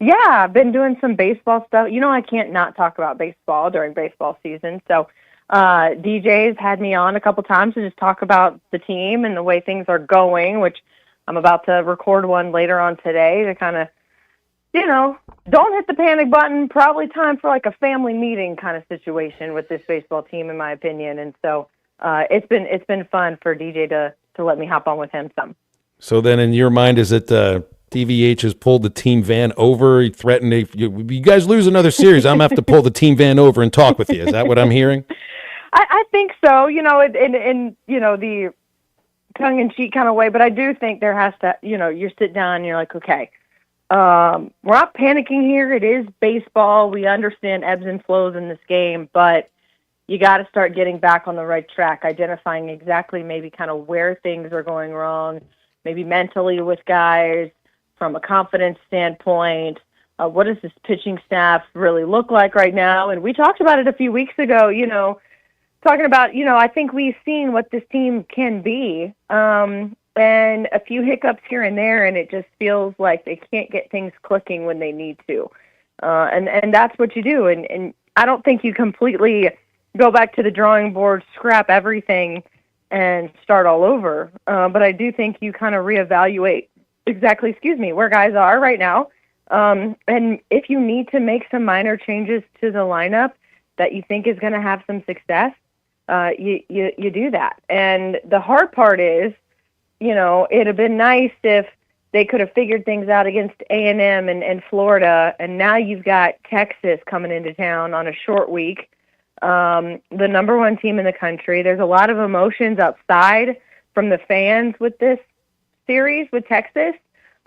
Yeah, I've been doing some baseball stuff. You know, I can't not talk about baseball during baseball season. So DJ's had me on a couple times to just talk about the team and the way things are going, which I'm about to record one later on today to kind of, you know, don't hit the panic button. Probably time for like a family meeting kind of situation with this baseball team, in my opinion. And so it's been fun for DJ to let me hop on with him some. So then in your mind, is it DVH has pulled the team van over? He threatened, if you guys lose another series, I'm going to have to pull the team van over and talk with you. Is that what I'm hearing? I think so, you know, in you know, the tongue-in-cheek kind of way, but I do think there has to, you know, you sit down and you're like, okay, we're not panicking here. It is baseball. We understand ebbs and flows in this game, but you got to start getting back on the right track, identifying exactly maybe kind of where things are going wrong, maybe mentally with guys, from a confidence standpoint. What does this pitching staff really look like right now? And we talked about it a few weeks ago, you know, talking about, you know, I think we've seen what this team can be, and a few hiccups here and there, and it just feels like they can't get things clicking when they need to. And that's what you do. And I don't think you completely go back to the drawing board, scrap everything, and start all over. But I do think you kind of reevaluate exactly, where guys are right now. And if you need to make some minor changes to the lineup that you think is going to have some success, you do that. And the hard part is, you know, it'd have been nice if they could have figured things out against A&M and Florida, and now you've got Texas coming into town on a short week, the number one team in the country. There's a lot of emotions outside from the fans with this series with Texas,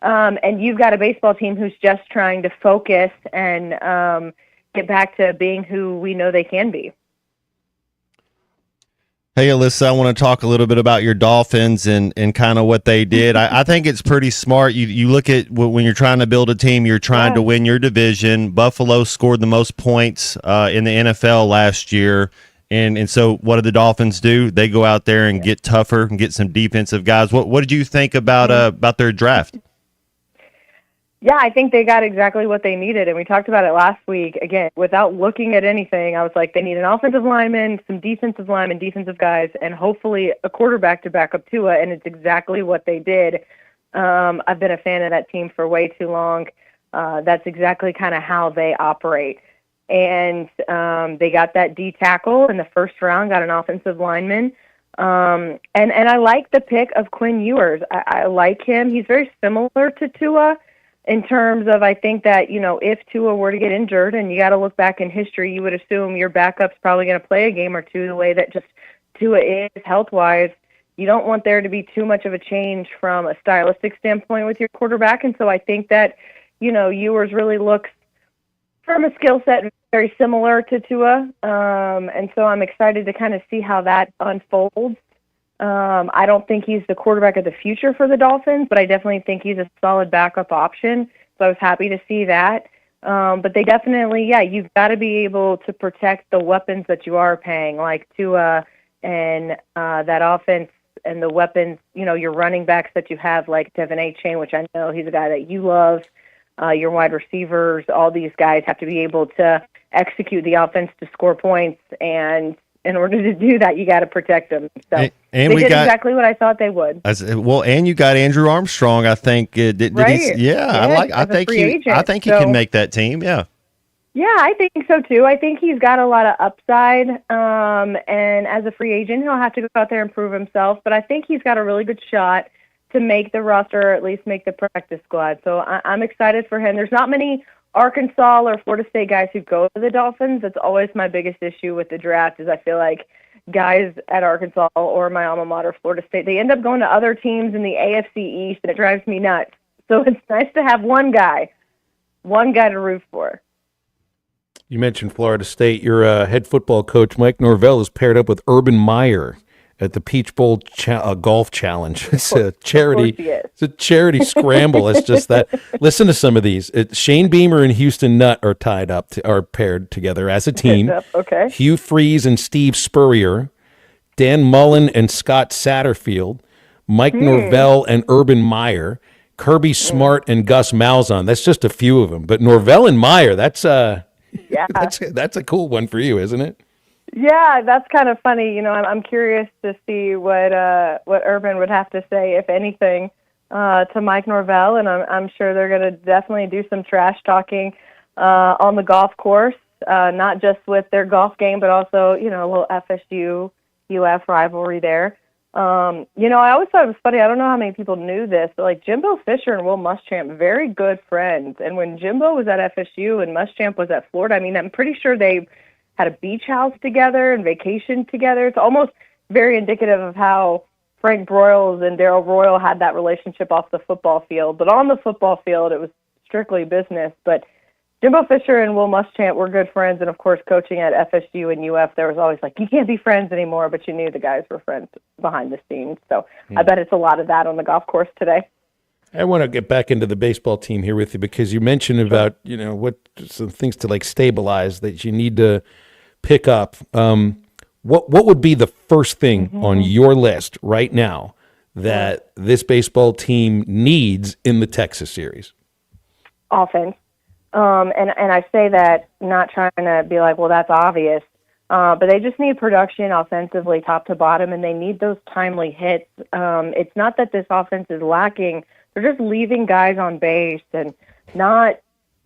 and you've got a baseball team who's just trying to focus and get back to being who we know they can be. Hey, Alyssa, I want to talk a little bit about your Dolphins and kind of what they did. I think it's pretty smart. You look at when you're trying to build a team, you're trying to win your division. Buffalo scored the most points in the NFL last year. And so what did the Dolphins do? They go out there and get tougher and get some defensive guys. What did you think about their draft? Yeah, I think they got exactly what they needed, and we talked about it last week. Again, without looking at anything, I was like, they need an offensive lineman, some defensive linemen, defensive guys, and hopefully a quarterback to back up Tua, and it's exactly what they did. I've been a fan of that team for way too long. That's exactly kind of how they operate. And they got that D tackle in the first round, got an offensive lineman. And I like the pick of Quinn Ewers. I like him. He's very similar to Tua in terms of, I think that, you know, if Tua were to get injured, and you got to look back in history, you would assume your backup's probably going to play a game or two the way that just Tua is health-wise. You don't want there to be too much of a change from a stylistic standpoint with your quarterback. And so I think that, you know, Ewers really looks, from a skill set, very similar to Tua. And so I'm excited to kind of see how that unfolds. I don't think he's the quarterback of the future for the Dolphins, but I definitely think he's a solid backup option. So I was happy to see that. But they definitely, you've got to be able to protect the weapons that you are paying, like Tua and that offense and the weapons, you know, your running backs that you have, like Devin A-Chain, which I know he's a guy that you love. Your wide receivers, all these guys have to be able to execute the offense to score points, and in order to do that, you got to protect them. So and they did exactly what I thought they would. Well, and you got Andrew Armstrong. I think did right. I think he can make that team. Yeah. Yeah, I think so too. I think he's got a lot of upside. And as a free agent, he'll have to go out there and prove himself. But I think he's got a really good shot to make the roster or at least make the practice squad. So I'm excited for him. There's not many Arkansas or Florida State guys who go to the Dolphins. That's always my biggest issue with the draft is I feel like guys at Arkansas or my alma mater, Florida State, they end up going to other teams in the AFC East, and it drives me nuts. So it's nice to have one guy to root for. You mentioned Florida State. Your head football coach, Mike Norvell, is paired up with Urban Meyer at the Peach Bowl Golf Challenge. It's a charity. It's a charity scramble. It's just that. Listen to some of these. Shane Beamer and Houston Nutt are are paired together as a team. Okay. Hugh Freeze and Steve Spurrier, Dan Mullen and Scott Satterfield, Mike Norvell and Urban Meyer, Kirby Smart and Gus Malzahn. That's just a few of them. But Norvell and Meyer, that's a cool one for you, isn't it? Yeah, that's kind of funny. You know, I'm curious to see what Urban would have to say, if anything, to Mike Norvell, and I'm sure they're going to definitely do some trash talking on the golf course, not just with their golf game, but also, you know, a little FSU UF rivalry there. You know, I always thought it was funny. I don't know how many people knew this, but like Jimbo Fisher and Will Muschamp, very good friends. And when Jimbo was at FSU and Muschamp was at Florida, I mean, I'm pretty sure they had a beach house together and vacationed together. It's almost very indicative of how Frank Broyles and Darryl Royal had that relationship off the football field. But on the football field, it was strictly business. But Jimbo Fisher and Will Muschamp were good friends, and of course, coaching at FSU and UF, there was always like, you can't be friends anymore, but you knew the guys were friends behind the scenes. So I bet it's a lot of that on the golf course today. I want to get back into the baseball team here with you because you mentioned about, you know, what some things to like stabilize that you need to pick up. What would be the first thing on your list right now that this baseball team needs in the Texas series? Offense. And I say that not trying to be like, well, that's obvious, but they just need production offensively, top to bottom, and they need those timely hits. It's not that this offense is lacking. They're just leaving guys on base and not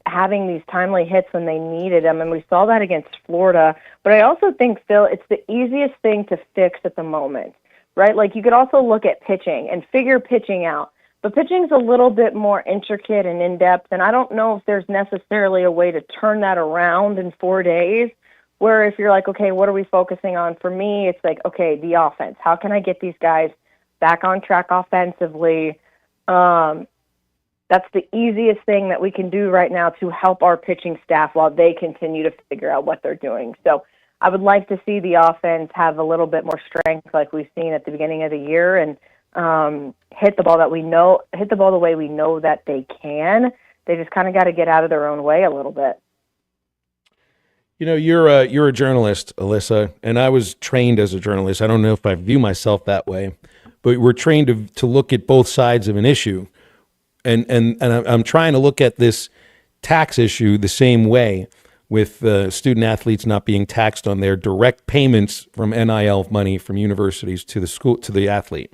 having these timely hits when they needed them, and we saw that against Florida. But I also think, Phil, it's the easiest thing to fix at the moment, right? Like, you could also look at pitching and figure pitching out. But pitching's a little bit more intricate and in-depth, and I don't know if there's necessarily a way to turn that around in 4 days, where if you're like, okay, what are we focusing on? For me, it's like, okay, the offense. How can I get these guys back on track offensively? That's the easiest thing that we can do right now to help our pitching staff while they continue to figure out what they're doing. So I would like to see the offense have a little bit more strength like we've seen at the beginning of the year and hit the ball the way we know that they can. They just kind of got to get out of their own way a little bit. You know, you're a journalist, Alyssa, and I was trained as a journalist. I don't know if I view myself that way, but we're trained to look at both sides of an issue. And I'm trying to look at this tax issue the same way with student athletes not being taxed on their direct payments from NIL money from universities to the school, to the athlete.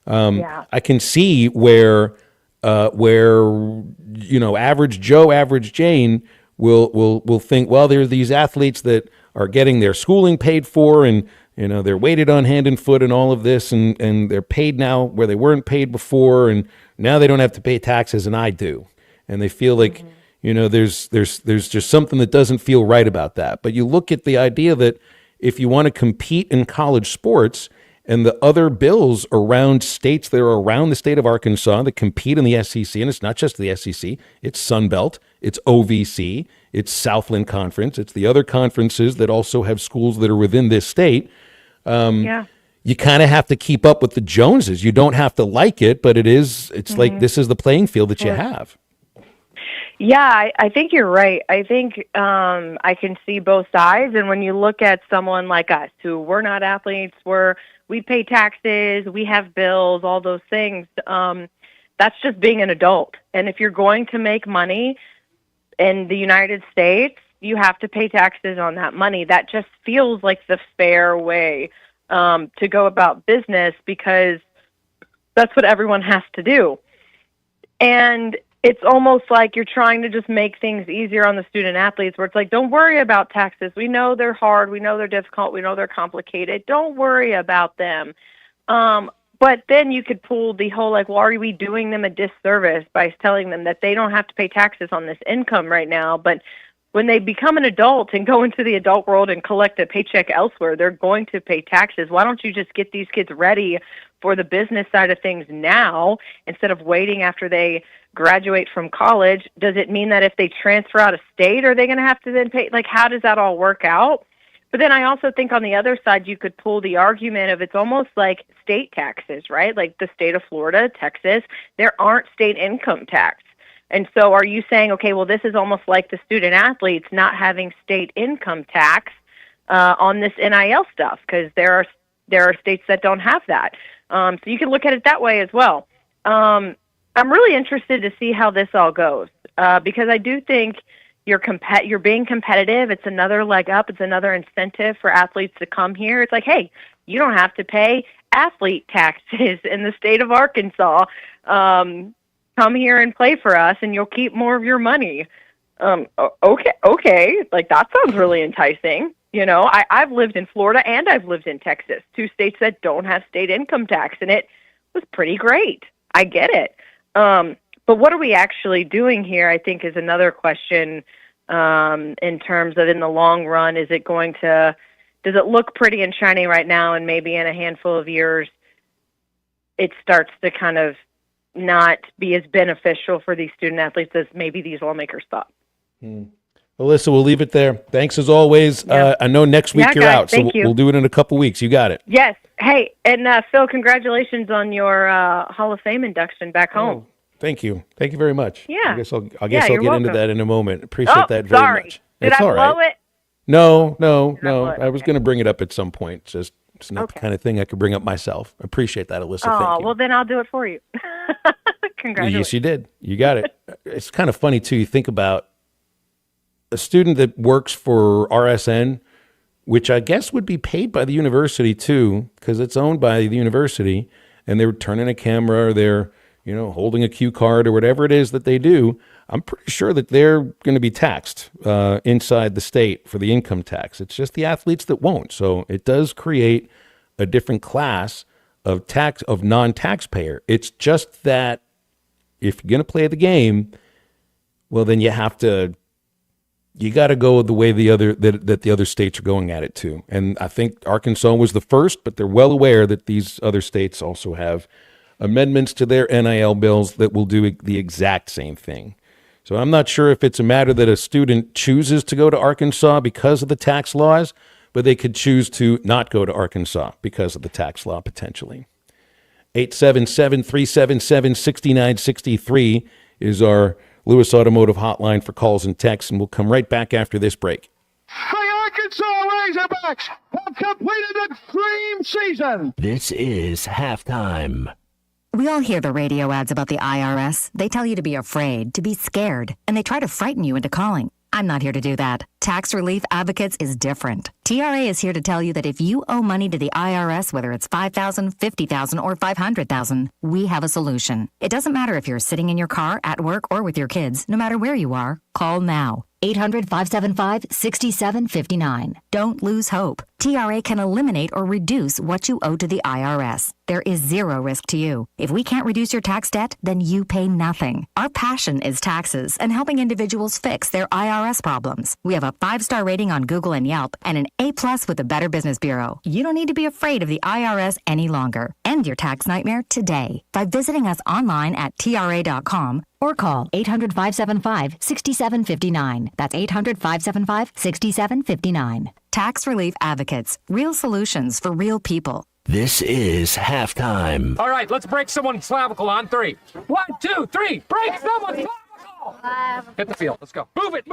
I can see where you know, average Joe, average Jane will think, well, there are these athletes that are getting their schooling paid for, and you know, they're weighted on hand and foot and all of this, and they're paid now where they weren't paid before, and now they don't have to pay taxes, and I do, and they feel like you know, there's just something that doesn't feel right about that. But you look at the idea that if you want to compete in college sports, and the other bills around states that are around the state of Arkansas that compete in the SEC, and it's not just the SEC, it's Sun Belt, it's OVC, it's Southland Conference, it's the other conferences that also have schools that are within this state. You kind of have to keep up with the Joneses. You don't have to like it, but it's like this is the playing field that you have. Yeah, I think you're right. I think I can see both sides. And when you look at someone like us, who we're not athletes, we pay taxes, we have bills, all those things, that's just being an adult. And if you're going to make money in the United States, you have to pay taxes on that money. That just feels like the fair way to go about business, because that's what everyone has to do. And it's almost like you're trying to just make things easier on the student athletes, where it's like, don't worry about taxes. We know they're hard. We know they're difficult. We know they're complicated. Don't worry about them. But then you could pull the whole, like, well, are we doing them a disservice by telling them that they don't have to pay taxes on this income right now? But when they become an adult and go into the adult world and collect a paycheck elsewhere, they're going to pay taxes. Why don't you just get these kids ready for the business side of things now instead of waiting after they graduate from college? Does it mean that if they transfer out of state, are they going to have to then pay? Like, how does that all work out? But then I also think on the other side, you could pull the argument of it's almost like state taxes, right? Like the state of Florida, Texas, there aren't state income tax. And so are you saying, okay, well, this is almost like the student athletes not having state income tax on this NIL stuff, because there are states that don't have that. So you can look at it that way as well. I'm really interested to see how this all goes, because I do think you're being competitive. It's another leg up. It's another incentive for athletes to come here. It's like, hey, you don't have to pay athlete taxes in the state of Arkansas. Come here and play for us, and you'll keep more of your money. Okay. Like, that sounds really enticing. You know, I've lived in Florida and I've lived in Texas, two states that don't have state income tax, and it was pretty great. I get it. But what are we actually doing here, I think, is another question in terms of in the long run. Does it look pretty and shiny right now, and maybe in a handful of years it starts to kind of not be as beneficial for these student athletes as maybe these lawmakers thought? Alyssa, we'll leave it there. Thanks as always. Yeah. I know next week you're guys, out, so we'll do it in a couple weeks. You got it. Yes. Hey, and Phil, congratulations on your Hall of Fame induction back home. Thank you. Thank you very much. Yeah. I guess I'll you're get into welcome. that in a moment. Appreciate that very sorry. much. Did It's I all blow right. it? No. blow it? I was going to bring it up at some point. It's not the kind of thing I could bring up myself. Appreciate that, Alyssa. Thank you. Well, then I'll do it for you. Congratulations. Yes, you did. You got it. It's kind of funny, too. You think about a student that works for RSN, which I guess would be paid by the university, too, because it's owned by the university, and they're turning a camera or they're, holding a cue card or whatever it is that they do. I'm pretty sure that they're going to be taxed inside the state for the income tax. It's just the athletes that won't. So it does create a different class of non-taxpayer. It's just that if you're going to play the game, well, then you got to go the way that the other states are going at it too. And I think Arkansas was the first, but they're well aware that these other states also have amendments to their NIL bills that will do the exact same thing. So I'm not sure if it's a matter that a student chooses to go to Arkansas because of the tax laws, but they could choose to not go to Arkansas because of the tax law potentially. 877-377-6963 is our Lewis Automotive hotline for calls and texts, and we'll come right back after this break. The Arkansas Razorbacks have completed a dream season. This is halftime. We all hear the radio ads about the IRS. They tell you to be afraid, to be scared, and they try to frighten you into calling. I'm not here to do that. Tax Relief Advocates is different. TRA is here to tell you that if you owe money to the IRS, whether it's $5,000, $50,000, or $500,000, we have a solution. It doesn't matter if you're sitting in your car, at work, or with your kids. No matter where you are, call now. 800-575-6759. Don't lose hope. TRA can eliminate or reduce what you owe to the IRS. There is zero risk to you. If we can't reduce your tax debt, then you pay nothing. Our passion is taxes and helping individuals fix their IRS problems. We have a 5-star rating on Google and Yelp and an A+ with the Better Business Bureau. You don't need to be afraid of the IRS any longer. End your tax nightmare today by visiting us online at TRA.com or call 800-575-6759. That's 800-575-6759. Tax Relief Advocates. Real solutions for real people. This is halftime. All right, let's break someone's clavicle on 3. 1, 2, 3. Break someone's clavicle. Hit the field. Let's go. Move it.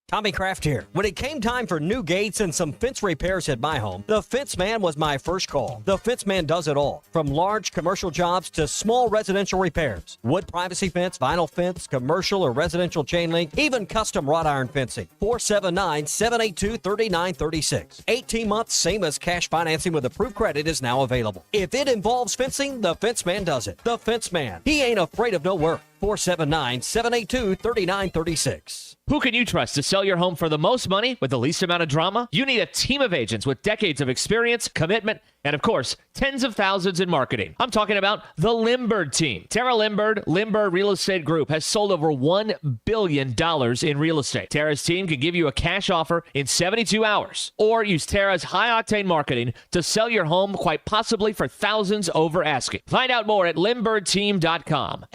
Tommy Kraft here. When it came time for new gates and some fence repairs at my home, the Fence Man was my first call. The Fence Man does it all, from large commercial jobs to small residential repairs. Wood privacy fence, vinyl fence, commercial or residential chain link, even custom wrought iron fencing. 479-782-3936. 18 months, same as cash financing with approved credit is now available. If it involves fencing, the Fence Man does it. The Fence Man. He ain't afraid of no work. 479-782-3936. Who can you trust to sell your home for the most money with the least amount of drama? You need a team of agents with decades of experience, commitment, and of course, tens of thousands in marketing. I'm talking about the Limbird team. Tara Limbird Real Estate Group has sold over $1 billion in real estate. Tara's team can give you a cash offer in 72 hours or use Tara's high-octane marketing to sell your home quite possibly for thousands over asking. Find out more at LimbIrdTeam.com.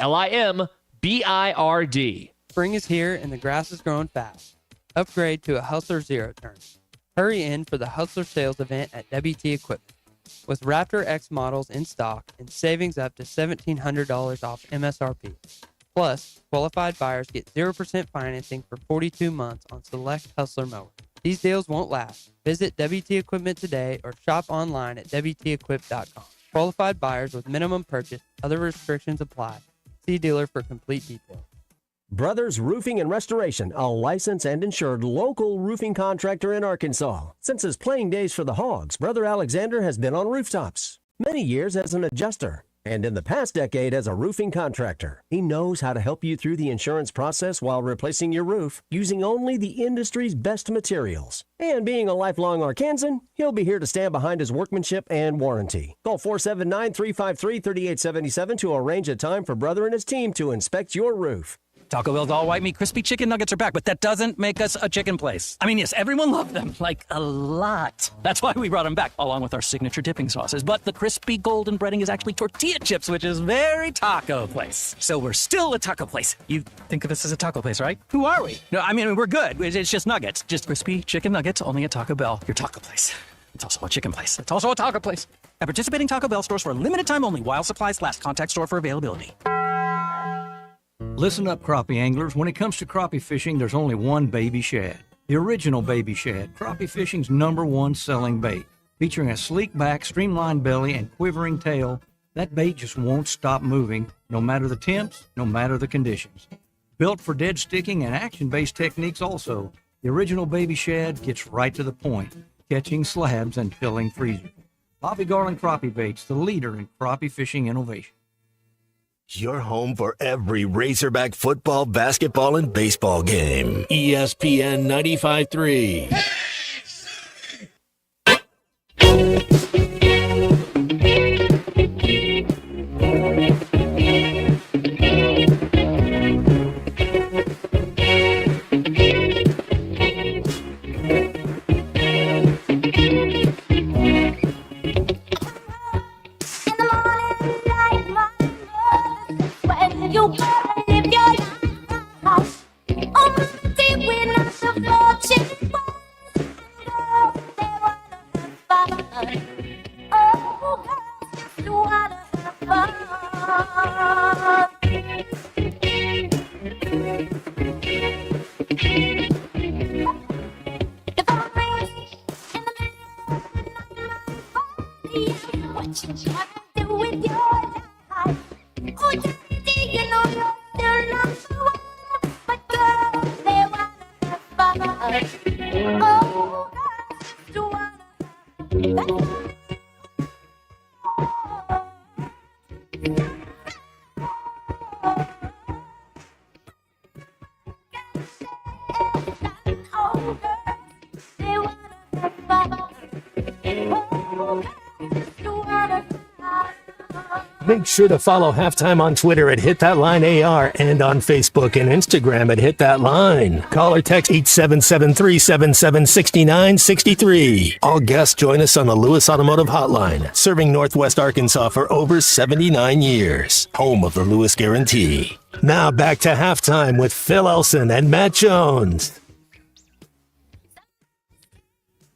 LIMBIRD. Spring is here and the grass is growing fast. Upgrade to a Hustler Zero Turn. Hurry in for the Hustler sales event at WT Equipment. With Raptor X models in stock and savings up to $1,700 off MSRP. Plus, qualified buyers get 0% financing for 42 months on select Hustler mowers. These deals won't last. Visit WT Equipment today or shop online at WTEquip.com. Qualified buyers with minimum purchase, other restrictions apply. See dealer for complete details. Brothers Roofing and Restoration, a licensed and insured local roofing contractor in Arkansas. Since his playing days for the Hogs, Brother Alexander has been on rooftops, many years as an adjuster, and in the past decade as a roofing contractor. He knows how to help you through the insurance process while replacing your roof using only the industry's best materials. And being a lifelong Arkansan, he'll be here to stand behind his workmanship and warranty. Call 479-353-3877 to arrange a time for Brother and his team to inspect your roof. Taco Bell's all-white meat crispy chicken nuggets are back, but that doesn't make us a chicken place. I mean, yes, everyone loved them, like a lot. That's why we brought them back, along with our signature dipping sauces. But the crispy golden breading is actually tortilla chips, which is very taco place. So we're still a taco place. You think of us as a taco place, right? Who are we? No, I mean, we're good. It's just nuggets. Just crispy chicken nuggets, only at Taco Bell, your taco place. It's also a chicken place. It's also a taco place. At participating Taco Bell stores for a limited time only while supplies last. Contact store for availability. Listen up, crappie anglers. When it comes to crappie fishing, there's only one baby shad. The original baby shad, crappie fishing's #1 selling bait. Featuring a sleek back, streamlined belly, and quivering tail, that bait just won't stop moving, no matter the temps, no matter the conditions. Built for dead sticking and action-based techniques also, the original baby shad gets right to the point, catching slabs and filling freezers. Bobby Garland Crappie Baits, the leader in crappie fishing innovation. Your home for every Razorback football, basketball, and baseball game. ESPN 95.3. Make sure to follow Halftime on Twitter at HitThatLineAR and on Facebook and Instagram at HitThatLine. Call or text 877-377-6963. All guests join us on the Lewis Automotive Hotline, serving Northwest Arkansas for over 79 years. Home of the Lewis Guarantee. Now back to Halftime with Phil Elson and Matt Jones.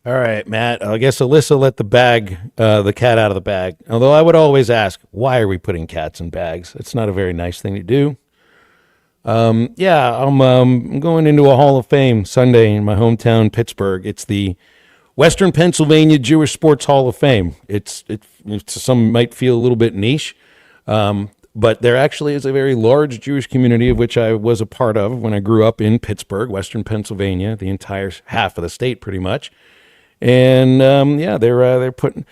All right, Matt. I guess Alyssa let the cat out of the bag. Although I would always ask, why are we putting cats in bags? It's not a very nice thing to do. I'm going into a Hall of Fame Sunday in my hometown, Pittsburgh. It's the Western Pennsylvania Jewish Sports Hall of Fame. It's some might feel a little bit niche, but there actually is a very large Jewish community of which I was a part of when I grew up in Pittsburgh, Western Pennsylvania, the entire half of the state pretty much. And they're putting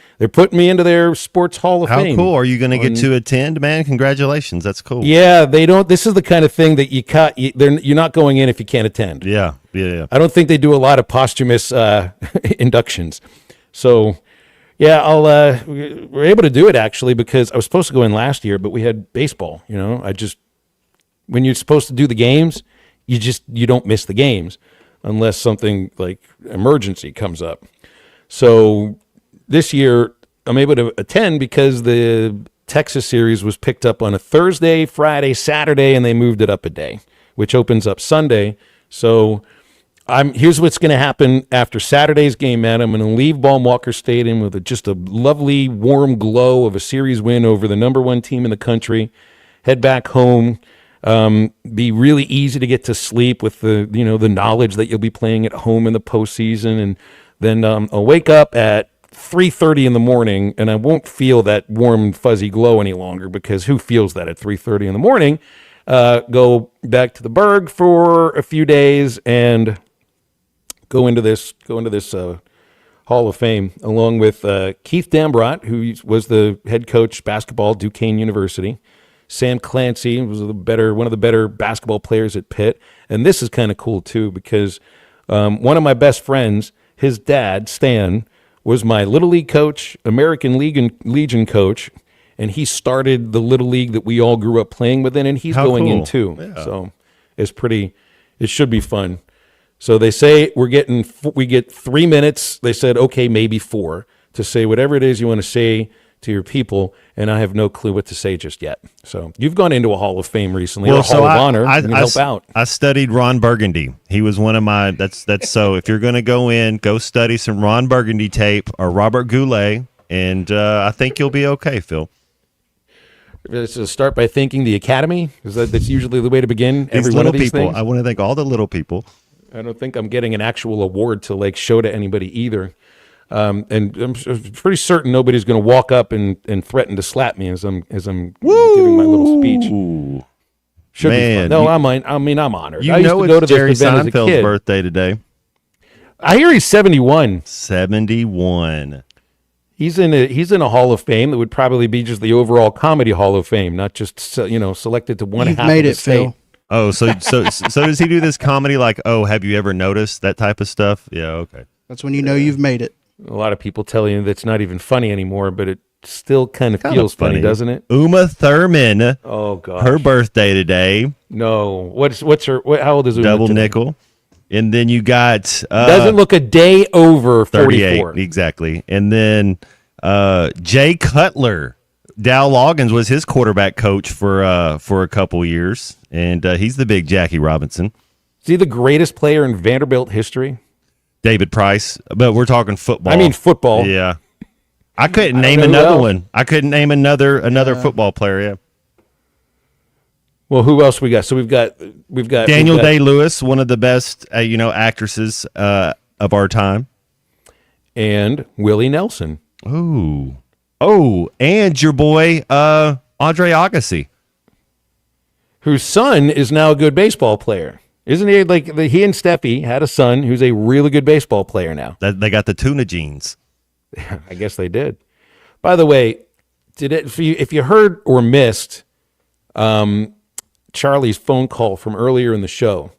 me into their Sports Hall of Fame. How cool are you going to get to attend, man? Congratulations, that's cool. Yeah, they don't. This is the kind of thing that you're not going in if you can't attend. Yeah. I don't think they do a lot of posthumous inductions. So, yeah, we're able to do it actually because I was supposed to go in last year, but we had baseball. When you're supposed to do the games, you don't miss the games unless something like emergency comes up. So this year I'm able to attend because the Texas series was picked up on a Thursday, Friday, Saturday, and they moved it up a day, which opens up Sunday. So here's what's going to happen after Saturday's game, man. I'm going to leave Baum-Walker Stadium with just a lovely warm glow of a series win over the number one team in the country, head back home, be really easy to get to sleep with the knowledge that you'll be playing at home in the postseason. And then I'll wake up at 3:30 in the morning and I won't feel that warm, fuzzy glow any longer because who feels that at 3:30 in the morning? Go back to the Berg for a few days and go into this Hall of Fame along with Keith Dambrot, who was the head coach basketball at Duquesne University. Sam Clancy was one of the better basketball players at Pitt. And this is kind of cool, too, because one of my best friends, his dad, Stan, was my Little League coach, American Legion coach, and he started the Little League that we all grew up playing within, and he's going in, too. Yeah. So it should be fun. So they say we get 3 minutes. They said, okay, maybe 4, to say whatever it is you want to say to your people, and I have no clue what to say just yet. So you've gone into a Hall of Fame recently, or a Hall of Honor. You can help out. I studied Ron Burgundy. He was one of my. That's so. If you're going to go study some Ron Burgundy tape or Robert Goulet, and I think you'll be okay, Phil. So start by thanking the Academy. That's usually the way to begin. Every one of these people. Things. I want to thank all the little people. I don't think I'm getting an actual award to show to anybody either. And I'm pretty certain nobody's going to walk up and threaten to slap me as I'm giving my little speech. Should be fun. No, I'm honored. I used to go to Jerry Seinfeld's birthday today. I hear he's 71. 71. He's in a Hall of Fame that would probably be just the overall comedy Hall of Fame, not just selected to one half of the state. Phil. Oh, so does he do this comedy like, oh, have you ever noticed, that type of stuff? Yeah, okay. That's when you know you've made it. A lot of people tell you that's not even funny anymore, but it still kind of feels funny, doesn't it? Uma Thurman. Oh God, her birthday today. No, what's her? How old is Uma? Double nickel. And then you got doesn't look a day over 44. Exactly. And then Jay Cutler. Dow Loggins was his quarterback coach for a couple years, and he's the big Jackie Robinson. Is he the greatest player in Vanderbilt history? David Price, but we're talking football. I mean football. Yeah. I couldn't name another one. I couldn't name another football player, yeah. Well, who else we got? So we've got Daniel Day-Lewis, one of the best actresses of our time. And Willie Nelson. Ooh. Oh, and your boy Andre Agassi, whose son is now a good baseball player. Isn't he? He and Steffi had a son who's a really good baseball player now. They got the tuna genes. I guess they did. By the way, if you heard or missed Charlie's phone call from earlier in the show,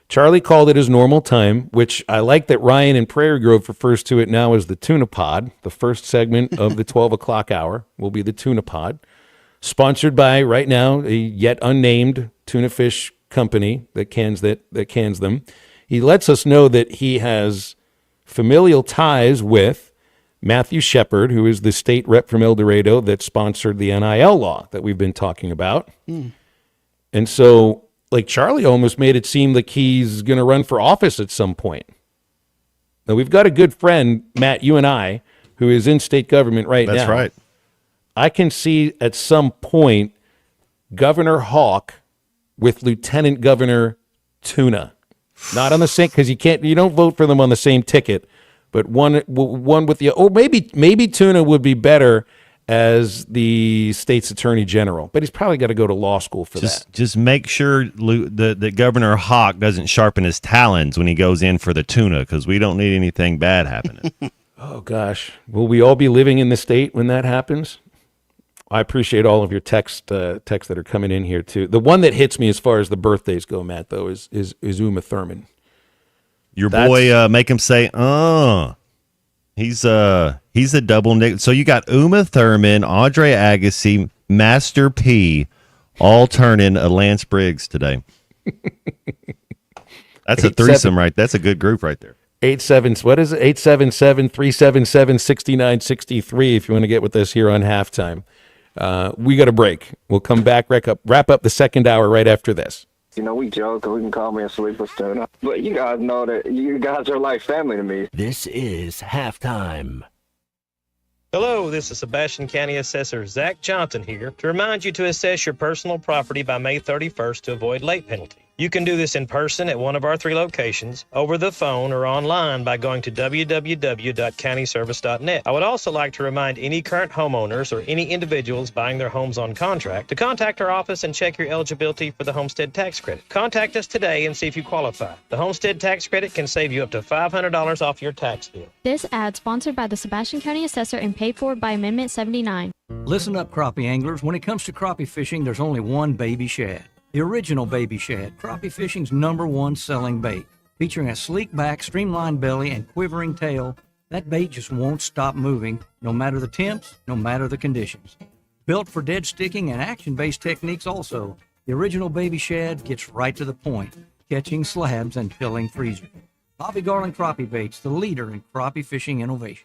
Charlie called it his normal time, which I like that Ryan in Prairie Grove refers to it now as the Tuna Pod. The first segment of the 12 o'clock hour will be the Tuna Pod, sponsored by, right now, a yet unnamed tuna fish company that cans them. He lets us know that he has familial ties with Matthew Shepard, who is the state rep from El Dorado that sponsored the NIL law that we've been talking about. And so, Charlie almost made it seem like he's going to run for office at some point. Now, we've got a good friend, Matt, you and I, who is in state government right now. That's right. I can see at some point Governor Hawk with Lieutenant Governor Tuna. Not on the same, because you don't vote for them on the same ticket, but one with the, or maybe Tuna would be better as the state's attorney general, but he's probably got to go to law school for that. Just make sure that Governor Hawk doesn't sharpen his talons when he goes in for the tuna, because we don't need anything bad happening. Oh, gosh. Will we all be living in the state when that happens? I appreciate all of your texts that are coming in here, too. The one that hits me as far as the birthdays go, Matt, though, is Uma Thurman. Your boy, make him say, He's a double nick. So you got Uma Thurman, Andre Agassi, Master P, all turning a Lance Briggs today. That's a threesome, right? That's a good group right there. 877-377-6963 if you want to get with us here on halftime. We got a break. We'll come back, wrap up the second hour right after this. You know, we joke, we can call me a sleepless tuna. But you guys know that you guys are like family to me. This is halftime. Hello, this is Sebastian County Assessor Zach Johnson here to remind you to assess your personal property by May 31st to avoid late penalty. You can do this in person at one of our 3 locations, over the phone, or online by going to www.countyservice.net. I would also like to remind any current homeowners or any individuals buying their homes on contract to contact our office and check your eligibility for the homestead tax credit. Contact us today and see if you qualify. The homestead tax credit can save you up to $500 off your tax bill. This ad sponsored by the Sebastian County Assessor and paid for by Amendment 79. Listen up, crappie anglers. When it comes to crappie fishing, there's only one baby shad. The original baby shad, crappie fishing's #1 selling bait. Featuring a sleek back, streamlined belly, and quivering tail, that bait just won't stop moving, no matter the temps, no matter the conditions. Built for dead sticking and action-based techniques also, the original baby shad gets right to the point, catching slabs and filling freezers. Bobby Garland Crappie Baits, the leader in crappie fishing innovation.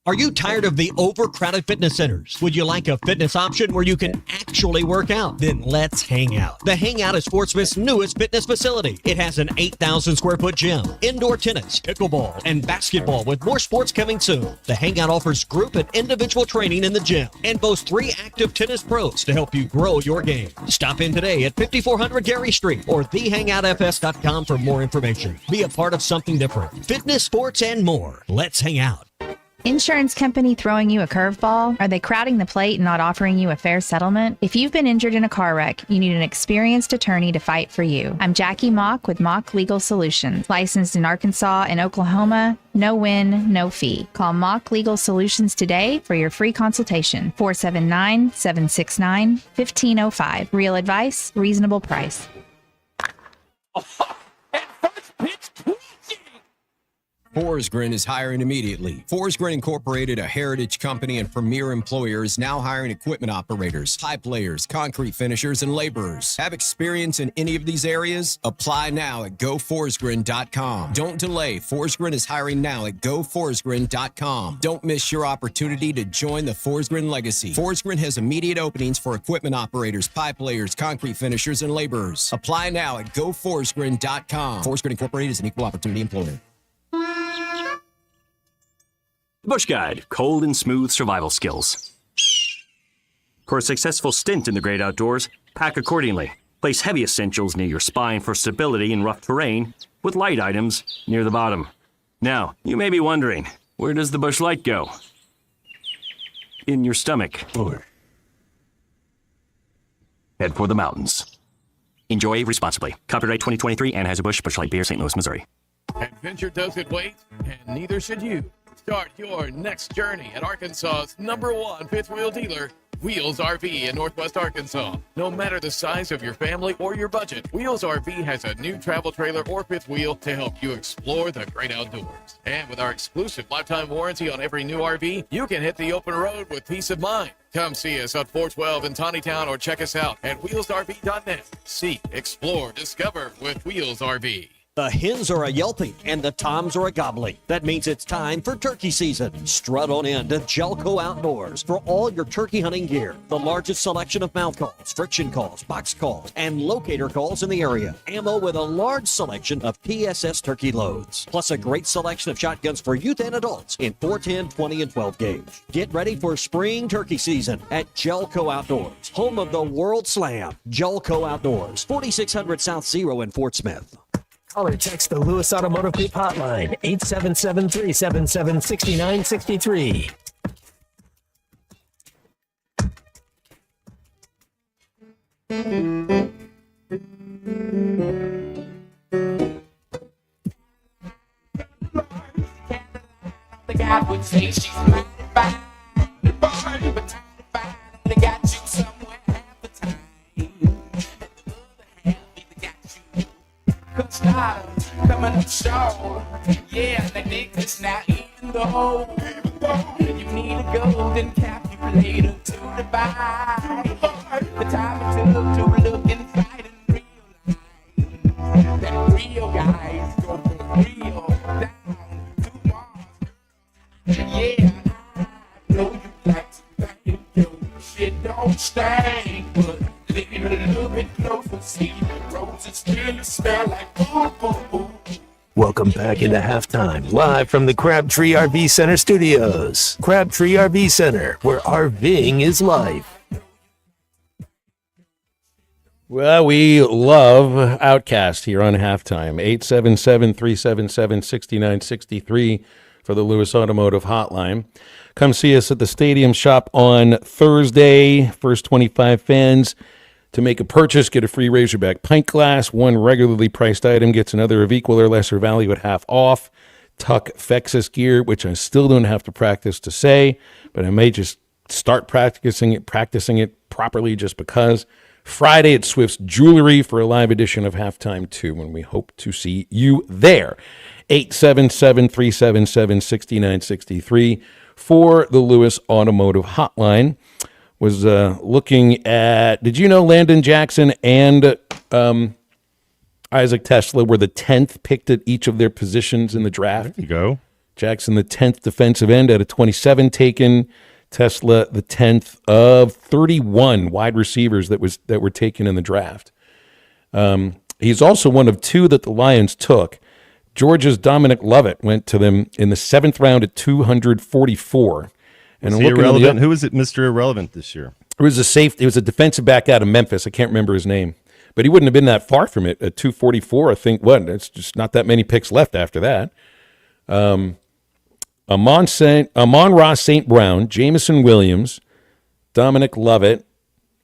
Are you tired of the overcrowded fitness centers? Would you like a fitness option where you can actually work out? Then let's hang out. The Hangout is Fort Smith's newest fitness facility. It has an 8,000 square foot gym, indoor tennis, pickleball, and basketball with more sports coming soon. The Hangout offers group and individual training in the gym and boasts 3 active tennis pros to help you grow your game. Stop in today at 5400 Gary Street or thehangoutfs.com for more information. Be a part of something different. Fitness, sports, and more. Let's hang out. Insurance company throwing you a curveball? Are they crowding the plate and not offering you a fair settlement? If you've been injured in a car wreck, you need an experienced attorney to fight for you. I'm Jackie Mock with Mock Legal Solutions. Licensed in Arkansas and Oklahoma, no win, no fee. Call Mock Legal Solutions today for your free consultation. 479-769-1505. Real advice, reasonable price. Forsgren is hiring immediately. Forsgren Incorporated, a heritage company and premier employer, is now hiring equipment operators, pipe layers, concrete finishers, and laborers. Have experience in any of these areas? Apply now at goforsgren.com. Don't delay. Forsgren is hiring now at goforsgren.com. Don't miss your opportunity to join the Forsgren legacy. Forsgren has immediate openings for equipment operators, pipe layers, concrete finishers, and laborers. Apply now at goforsgren.com. Forsgren Incorporated is an equal opportunity employer. Bush Guide, cold and smooth survival skills. For a successful stint in the great outdoors, pack accordingly. Place heavy essentials near your spine for stability in rough terrain, with light items near the bottom. Now, you may be wondering, where does the Bush Light go? In your stomach. Head for the mountains. Enjoy responsibly. Copyright 2023 Anheuser-Busch Bush Light Beer, St. Louis, Missouri. Adventure doesn't wait, and neither should you. Start your next journey at Arkansas's #1 fifth wheel dealer, Wheels RV in Northwest Arkansas. No matter the size of your family or your budget, Wheels RV has a new travel trailer or fifth wheel to help you explore the great outdoors. And with our exclusive lifetime warranty on every new RV, you can hit the open road with peace of mind. Come see us at 412 in Tawnytown or check us out at wheelsrv.net. See, explore, discover with Wheels RV. The hens are a yelping and the toms are a gobbling. That means it's time for turkey season. Strut on in to Jelco Outdoors for all your turkey hunting gear. The largest selection of mouth calls, friction calls, box calls, and locator calls in the area. Ammo with a large selection of PSS turkey loads. Plus a great selection of shotguns for youth and adults in 410, 20, and 12 gauge. Get ready for spring turkey season at Jelco Outdoors, home of the World Slam. Jelco Outdoors, 4600 South Zero in Fort Smith. Call or text the Lewis Automotive Group hotline, 877-377-6963. The guy would say she's mighty fine, but they got you somewhere half the time. And the other half either got you cook starters coming up short. Yeah, they dig this now, even though you need a golden calculator to divide the time it took to look and fight and realize that real guys go from real down to Mars. Yeah, I know you like to think your shit don't stink, but lean a little bit closer, see the roses still smell like boo-boo-boo. Welcome back into halftime, live from the Crabtree RV Center studios. Crabtree RV Center, where RVing is life. Well, we love Outcast here on halftime. 877-377-6963 for the Lewis Automotive Hotline. Come see us at the Stadium Shop on Thursday. First 25 fans to make a purchase, get a free Razorback pint glass. One regularly priced item gets another of equal or lesser value at half off. Tuck Fexus gear, which I still don't have to practice to say, but I may just start practicing it properly just because. Friday at Swift's Jewelry for a live edition of Halftime 2, and we hope to see you there. 877-377-6963 for the Lewis Automotive Hotline. Was looking at, did you know Landon Jackson and Isaac Tesla were the 10th picked at each of their positions in the draft? There you go. Jackson, the 10th defensive end out of 27 taken. Tesla, the 10th of 31 wide receivers that were taken in the draft. He's also one of two that the Lions took. Georgia's Dominic Lovett went to them in the 7th round at 244. And was he irrelevant? Who was it, Mr. Irrelevant this year? It was a defensive back out of Memphis. I can't remember his name. But he wouldn't have been that far from it at 244, I think. What? It's just not that many picks left after that. Amon-Ra St. Brown, Jameson Williams, Dominic Lovett,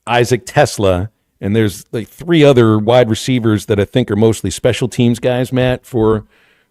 Isaac Tesla, and there's like 3 other wide receivers that I think are mostly special teams guys, Matt, for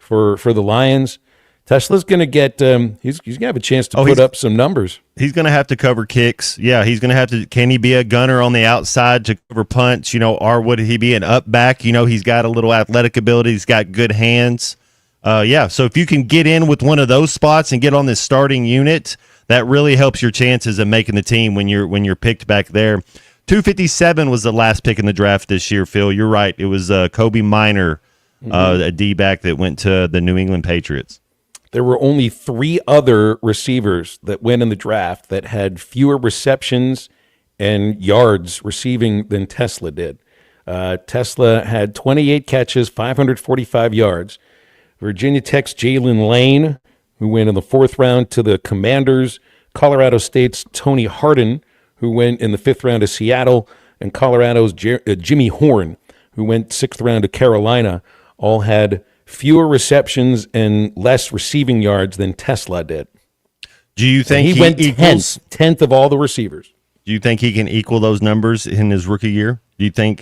the Lions. Tesla's going to get he's going to have a chance to put up some numbers. He's going to have to cover kicks. Yeah, he's going to have to. Can he be a gunner on the outside to cover punts? Or would he be an up back? He's got a little athletic ability. He's got good hands. Yeah, so if you can get in with one of those spots and get on this starting unit, that really helps your chances of making the team when you're picked back there. 257 was the last pick in the draft this year, Phil. You're right. It was Kobe Minor, a D-back that went to the New England Patriots. There were only 3 other receivers that went in the draft that had fewer receptions and yards receiving than Tesla did. Tesla had 28 catches, 545 yards. Virginia Tech's Jalen Lane, who went in the 4th round to the Commanders. Colorado State's Tony Harden, who went in the 5th round to Seattle. And Colorado's Jimmy Horn, who went 6th round to Carolina, all had fewer receptions and less receiving yards than Tesla did. Do you think he went 10th of all the receivers? Do you think he can equal those numbers in his rookie year?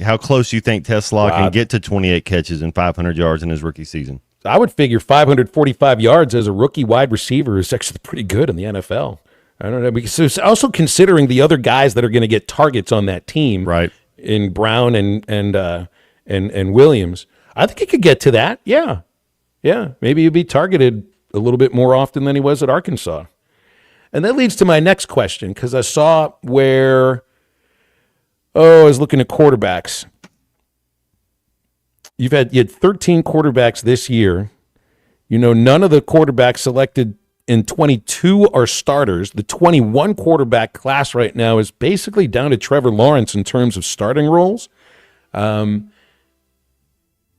How close do you think Tesla can get to 28 catches and 500 yards in his rookie season? I would figure 545 yards as a rookie wide receiver is actually pretty good in the NFL. I don't know, because also considering the other guys that are going to get targets on that team, right? In Brown and Williams. I think he could get to that. Yeah. Maybe he'd be targeted a little bit more often than he was at Arkansas. And that leads to my next question, because I saw where, I was looking at quarterbacks. You had 13 quarterbacks this year. None of the quarterbacks selected in 22 are starters. The 21 quarterback class right now is basically down to Trevor Lawrence in terms of starting roles. And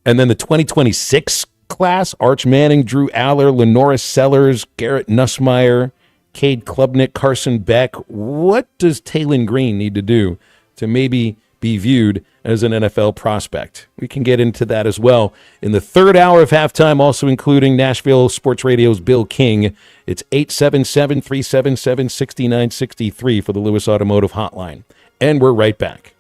then the 2026 class, Arch Manning, Drew Aller, Lenoris Sellers, Garrett Nussmeier, Cade Klubnik, Carson Beck. What does Taylon Green need to do to maybe be viewed as an NFL prospect? We can get into that as well in the 3rd hour of halftime, also including Nashville Sports Radio's Bill King. It's 877-377-6963 for the Lewis Automotive Hotline. And we're right back.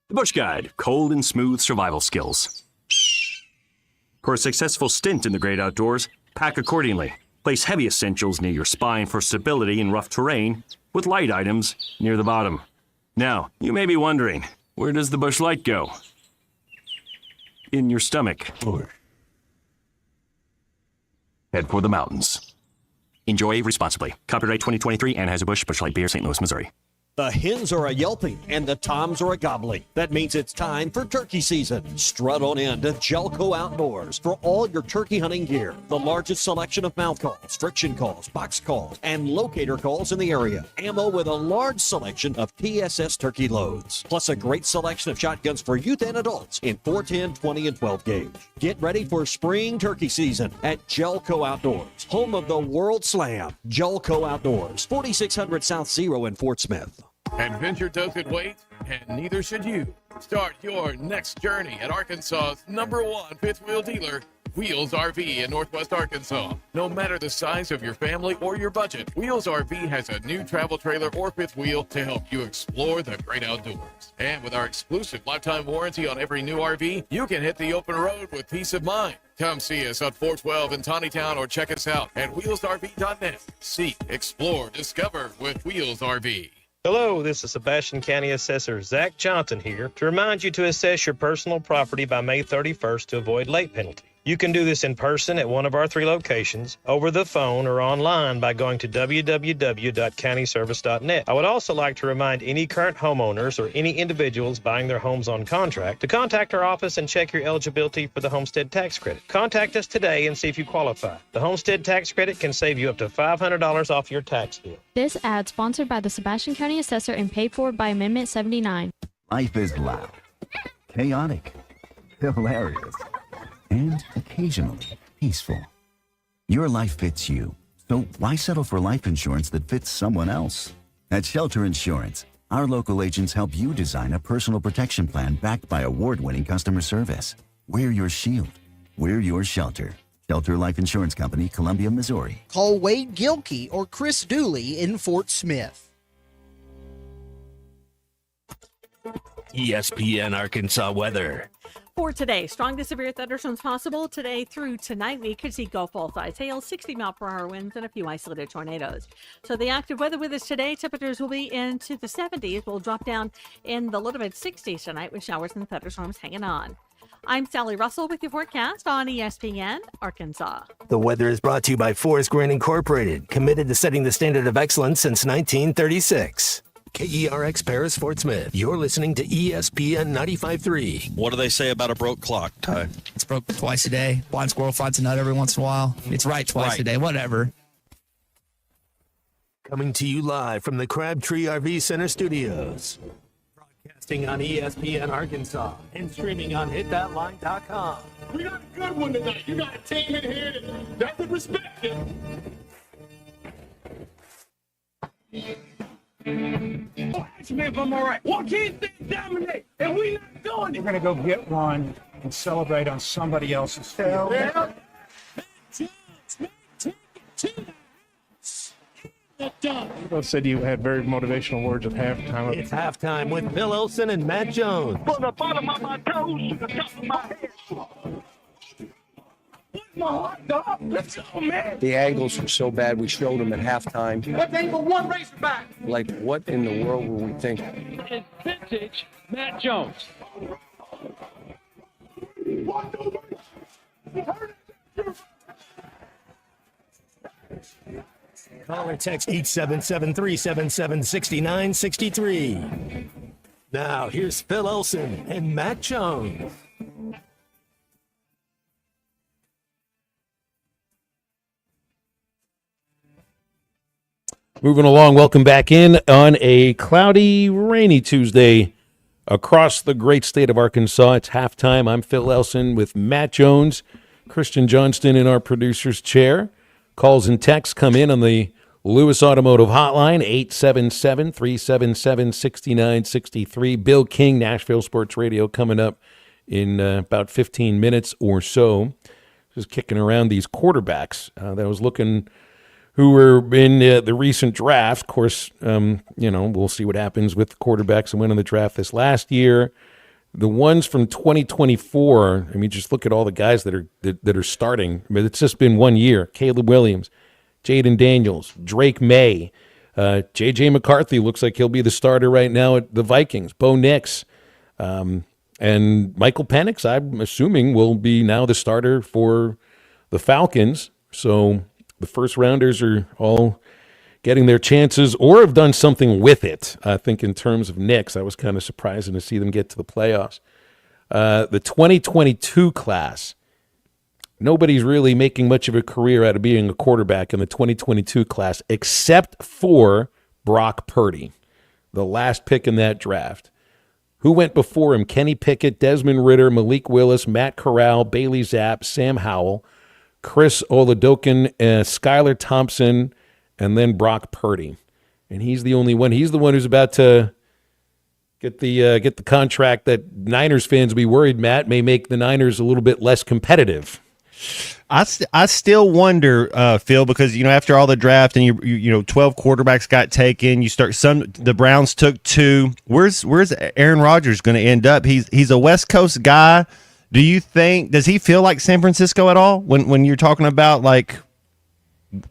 The Bush Guide, cold and smooth survival skills. For a successful stint in the great outdoors, pack accordingly. Place heavy essentials near your spine for stability in rough terrain, with light items near the bottom. Now, you may be wondering, where does the Bush Light go? In your stomach. Head for the mountains. Enjoy responsibly. Copyright 2023 Anheuser-Busch Busch Light Beer, St. Louis, Missouri. The hens are a yelping and the toms are a gobbling. That means it's time for turkey season. Strut on in to Jelco Outdoors for all your turkey hunting gear. The largest selection of mouth calls, friction calls, box calls, and locator calls in the area. Ammo with a large selection of TSS turkey loads. Plus a great selection of shotguns for youth and adults in 410, 20, and 12 gauge. Get ready for spring turkey season at Jelco Outdoors, home of the World Slam. Jelco Outdoors, 4600 South Zero in Fort Smith. Adventure doesn't wait, and neither should you. Start your next journey at Arkansas's #1 fifth wheel dealer, Wheels RV in Northwest Arkansas. No matter the size of your family or your budget, Wheels RV has a new travel trailer or fifth wheel to help you explore the great outdoors. And with our exclusive lifetime warranty on every new RV, you can hit the open road with peace of mind. Come see us on 412 in Tawnytown or check us out at wheelsrv.net. Seek, explore, discover with Wheels RV. Hello, this is Sebastian County Assessor Zach Johnson here to remind you to assess your personal property by May 31st to avoid late penalty. You can do this in person at one of our 3 locations, over the phone, or online by going to www.countyservice.net. I would also like to remind any current homeowners or any individuals buying their homes on contract to contact our office and check your eligibility for the homestead tax credit. Contact us today and see if you qualify. The homestead tax credit can save you up to $500 off your tax bill. This ad sponsored by the Sebastian County Assessor and paid for by Amendment 79. Life is loud, chaotic, hilarious, and occasionally peaceful. Your life fits you, so why settle for life insurance that fits someone else? At Shelter Insurance, our local agents help you design a personal protection plan backed by award-winning customer service. We're your shield. We're your shelter. Shelter Life Insurance Company, Columbia, Missouri. Call Wade Gilkey or Chris Dooley in Fort Smith. ESPN Arkansas weather. For today, strong to severe thunderstorms possible today through tonight. We could see gulf-sized hail, 60-mile-per-hour winds, and a few isolated tornadoes. So the active weather with us today, temperatures will be into the 70s. We'll drop down in the low to mid-60s tonight with showers and thunderstorms hanging on. I'm Sally Russell with your forecast on ESPN Arkansas. The weather is brought to you by Forest Green Incorporated, committed to setting the standard of excellence since 1936. KERX Paris Fort Smith. You're listening to ESPN 95.3. What do they say about a broke clock, Ty? It's broke twice a day. Blind squirrel finds a nut every once in a while. It's right twice a day. Whatever. Coming to you live from the Crabtree RV Center studios. Broadcasting on ESPN Arkansas and streaming on HitThatLine.com. We got a good one tonight. You got a team in here that doesn't respect it. Oh, ask me if I'm all right. Why can't they dominate? And we not doing it. We're going to go get one and celebrate on somebody else's field. Yeah. People said you had very motivational words at halftime. It's halftime with Bill Olson and Matt Jones. From the bottom of my toes to the top of my head. My heart, dog. Let's go, man. The angles were so bad, we showed them at halftime. What they for one Razorback? Like, what in the world were we thinking? It's vintage Matt Jones. Call or text 877-377-6963. Now, here's Phil Olson and Matt Jones. Moving along, welcome back in on a cloudy, rainy Tuesday across the great state of Arkansas. It's halftime. I'm Phil Elson with Matt Jones, Christian Johnston in our producer's chair. Calls and texts come in on the Lewis Automotive Hotline, 877-377-6963. Bill King, Nashville Sports Radio, coming up in about 15 minutes or so. just kicking around these quarterbacks that I was looking who were in the recent draft. Of course, we'll see what happens with the quarterbacks that went in the draft this last year. The ones from 2024, I mean, just look at all the guys that are starting. I mean, it's just been 1 year. Caleb Williams, Jaden Daniels, Drake May, J.J. McCarthy looks like he'll be the starter right now at the Vikings. Bo Nix, and Michael Penix, I'm assuming, will be now the starter for the Falcons. So the first rounders are all getting their chances or have done something with it. I think in terms of Knicks, I was kind of surprised to see them get to the playoffs. The 2022 class, nobody's really making much of a career out of being a quarterback in the 2022 class except for Brock Purdy, the last pick in that draft. Who went before him? Kenny Pickett, Desmond Ridder, Malik Willis, Matt Corral, Bailey Zapp, Sam Howell, Chris Oladokun, Skylar Thompson, and then Brock Purdy. And he's the only one. He's the one who's about to get the contract that Niners fans will be worried, Matt, may make the Niners a little bit less competitive. I still wonder, Phil, because after all the draft and you 12 quarterbacks got taken, the Browns took 2. Where's Aaron Rodgers going to end up? He's a West Coast guy. Does he feel like San Francisco at all when you're talking about like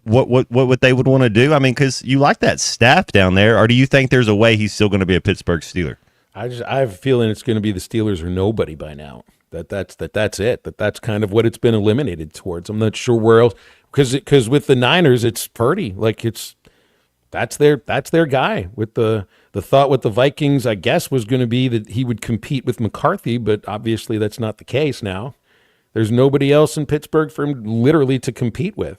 what they would want to do? I mean, because you like that staff down there, or do you think there's a way he's still going to be a Pittsburgh Steeler? I have a feeling it's going to be the Steelers or nobody by now. That's it. That's kind of what it's been eliminated towards. I'm not sure where else, because with the Niners it's Purdy. Like that's their guy. With the thought with the Vikings, I guess, was going to be that he would compete with McCarthy, but obviously that's not the case now. There's nobody else in Pittsburgh for him literally to compete with.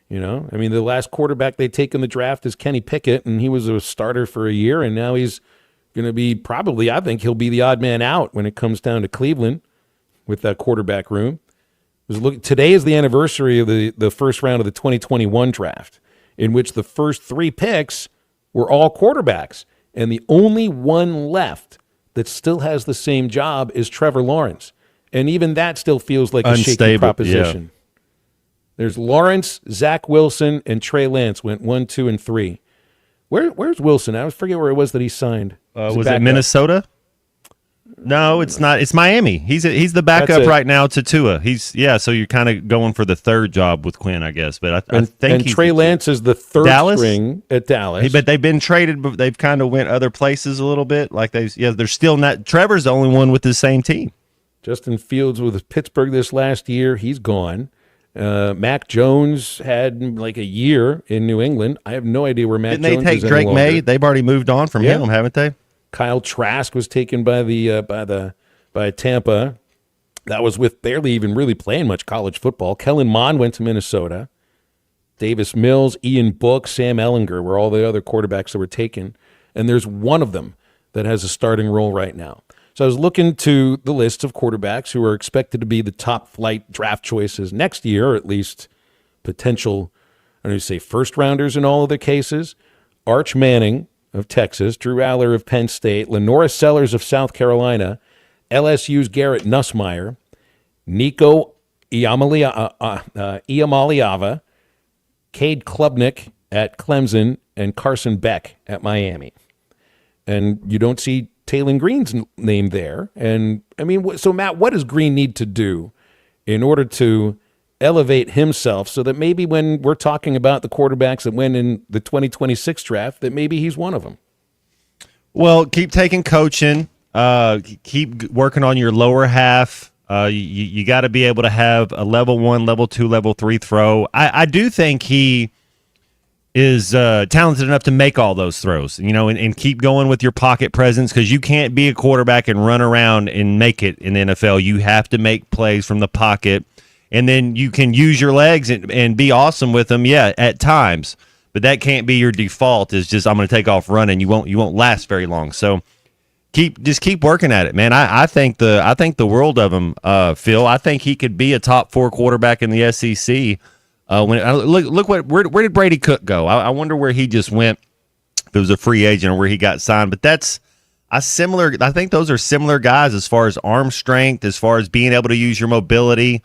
I mean, the last quarterback they take in the draft is Kenny Pickett, and he was a starter for a year, and now he's going to be I think he'll be the odd man out when it comes down to Cleveland with that quarterback room. Today is the anniversary of the first round of the 2021 draft, in which the first 3 picks were all quarterbacks, and the only one left that still has the same job is Trevor Lawrence, and even that still feels like a shaky proposition. Yeah. There's Lawrence, Zach Wilson, and Trey Lance went 1, 2, and 3. Where's Wilson? I forget where it was that he signed. Was it Minnesota? No, it's not. It's Miami. He's the backup right now to Tua. So you're kind of going for the third job with Quinn, I guess. But I think Trey Lance is the third string at Dallas. But they've been traded, but they've kind of went other places a little bit. Like they're still not. Trevor's the only one with the same team. Justin Fields with Pittsburgh this last year, he's gone. Mac Jones had like a year in New England. I have no idea where Mac Jones is. Didn't they take Drake May? They've already moved on from him, haven't they? Kyle Trask was taken by Tampa. That was with barely even really playing much college football. Kellen Mond went to Minnesota. Davis Mills, Ian Book, Sam Ehlinger were all the other quarterbacks that were taken. And there's one of them that has a starting role right now. So I was looking to the list of quarterbacks who are expected to be the top flight draft choices next year, or at least potential, first rounders in all of the cases. Arch Manning of Texas, Drew Aller of Penn State, Lenora Sellers of South Carolina, LSU's Garrett Nussmeier, Nico Iamaleava, Cade Klubnik at Clemson, and Carson Beck at Miami. And you don't see Taylon Green's name there. And, I mean, so, Matt, what does Green need to do in order to elevate himself so that maybe when we're talking about the quarterbacks that went in the 2026 draft, that maybe he's one of them? Well, keep taking coaching. Keep working on your lower half. You got to be able to have a level 1, level 2, level 3 throw. I do think he is talented enough to make all those throws, and keep going with your pocket presence, because you can't be a quarterback and run around and make it in the NFL. You have to make plays from the pocket, and then you can use your legs and be awesome with them, at times. But that can't be your default, is just I'm going to take off running. You won't last very long. So keep working at it, man. I think the world of him, Phil. I think he could be a top 4 quarterback in the SEC. Where did Brady Cook go? I wonder where he just went. If it was a free agent or where he got signed, but that's I think those are similar guys as far as arm strength, as far as being able to use your mobility.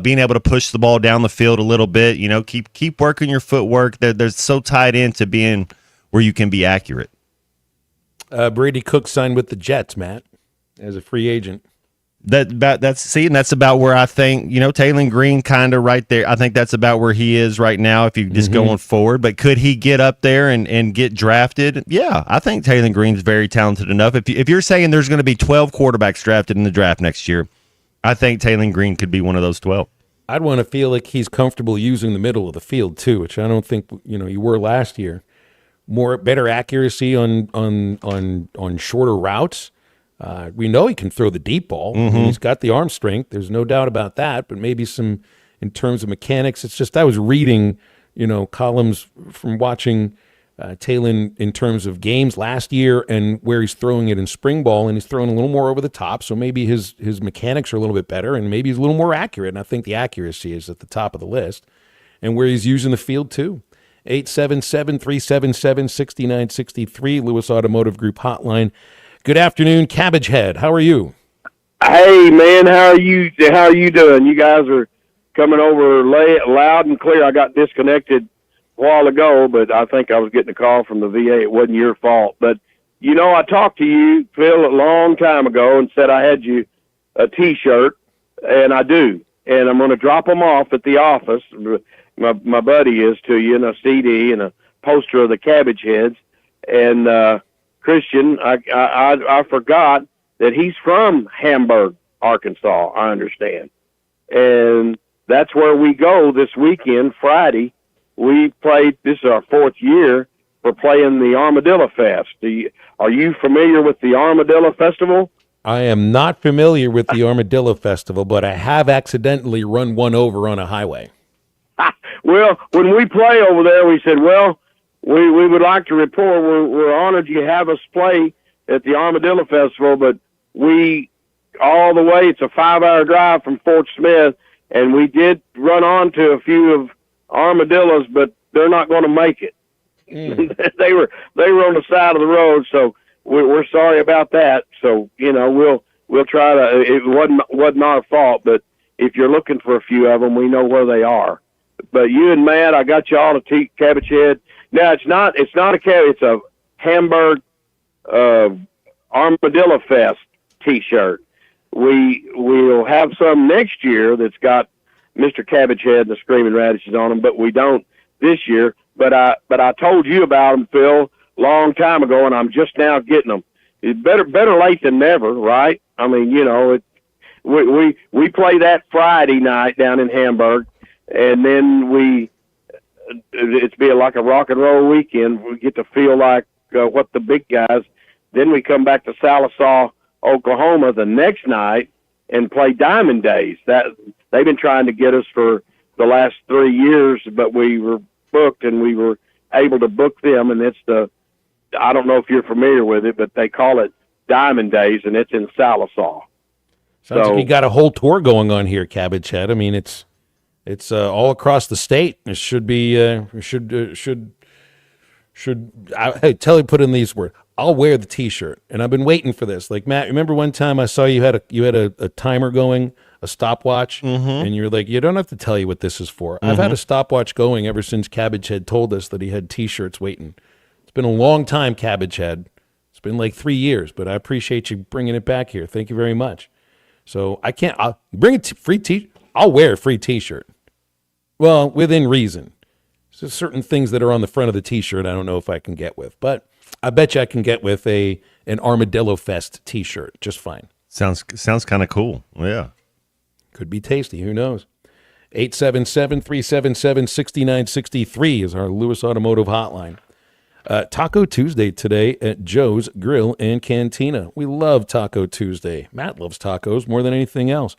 being able to push the ball down the field a little bit. Keep working your footwork. They're so tied into being where you can be accurate. Brady Cook signed with the Jets, Matt, as a free agent. That's about where I think, Taylor Green kind of right there. I think that's about where he is right now if you just going forward. But could he get up there and get drafted? Yeah, I think Taylor Green's very talented enough. If you're saying there's going to be 12 quarterbacks drafted in the draft next year, I think Taylor Green could be one of those 12. I'd want to feel like he's comfortable using the middle of the field too, which I don't think you were last year. Better accuracy on shorter routes. We know he can throw the deep ball. I mean, he's got the arm strength. There's no doubt about that. But maybe some in terms of mechanics. It's just I was reading, columns from watching Taylor in terms of games last year and where he's throwing it in spring ball, and he's throwing a little more over the top. So maybe his mechanics are a little bit better, and maybe he's a little more accurate. And I think the accuracy is at the top of the list, and where he's using the field too. 877-377-6963, Lewis Automotive Group hotline. Good afternoon, Cabbage Head. How are you? Hey, man, how are you doing? You guys are coming over loud and clear. I got disconnected a while ago, but I think I was getting a call from the VA. It wasn't your fault. But, I talked to you, Phil, a long time ago and said I had you a T-shirt, and I do. And I'm going to drop them off at the office. My buddy is to you, and a CD and a poster of the Cabbage Heads. And Christian, I forgot that he's from Hamburg, Arkansas, I understand. And that's where we go this weekend, Friday. We played, this is our 4th year, for playing the Armadillo Fest. Are you familiar with the Armadillo Festival? I am not familiar with the Armadillo Festival, but I have accidentally run one over on a highway. Well, when we play over there, we said, we would like to report we're honored you have us play at the Armadillo Festival, but all the way, it's a 5-hour drive from Fort Smith, and we did run onto a few of armadillos, but they're not going to make it. They were on the side of the road, so we're sorry about that. So we'll try to. It wasn't our fault, but if you're looking for a few of them, we know where they are. But you and Matt, I got you all a Cabbage Head. Now it's not a cabbage. It's a Hamburg Armadillo Fest T-shirt. We'll have some next year that's got Mr. Cabbage Head and the Screaming Radishes on them, but we don't this year. But I told you about them, Phil, long time ago, and I'm just now getting them. It's better late than never, right? I mean, we play that Friday night down in Hamburg, and then it's be like a rock and roll weekend. We get to feel like what the big guys. Then we come back to Sallisaw, Oklahoma the next night and play Diamond Days. That they've been trying to get us for the last 3 years, but we were booked and we were able to book them. And it's I don't know if you're familiar with it, but they call it Diamond Days, and it's in Sallisaw. Sounds like you got a whole tour going on here, Cabbage Head. I mean, it's all across the state. It should be I tell you, put in these words. I'll wear the T-shirt, and I've been waiting for this. Like Matt, remember one time I saw you had a timer going, a stopwatch, and you're like, you don't have to tell you what this is for. I've had a stopwatch going ever since Cabbage Head told us that he had T-shirts waiting. It's been a long time, Cabbage Head. It's been like 3 years, but I appreciate you bringing it back here. Thank you very much. So I'll bring a free T. I'll wear a free T-shirt. Well, within reason. So certain things that are on the front of the T-shirt I don't know if I can get with, but I bet you I can get with an Armadillo Fest T-shirt just fine. Sounds kind of cool. Yeah. Could be tasty. Who knows? 877-377-6963 is our Lewis Automotive hotline. Taco Tuesday today at Joe's Grill and Cantina. We love Taco Tuesday. Matt loves tacos more than anything else.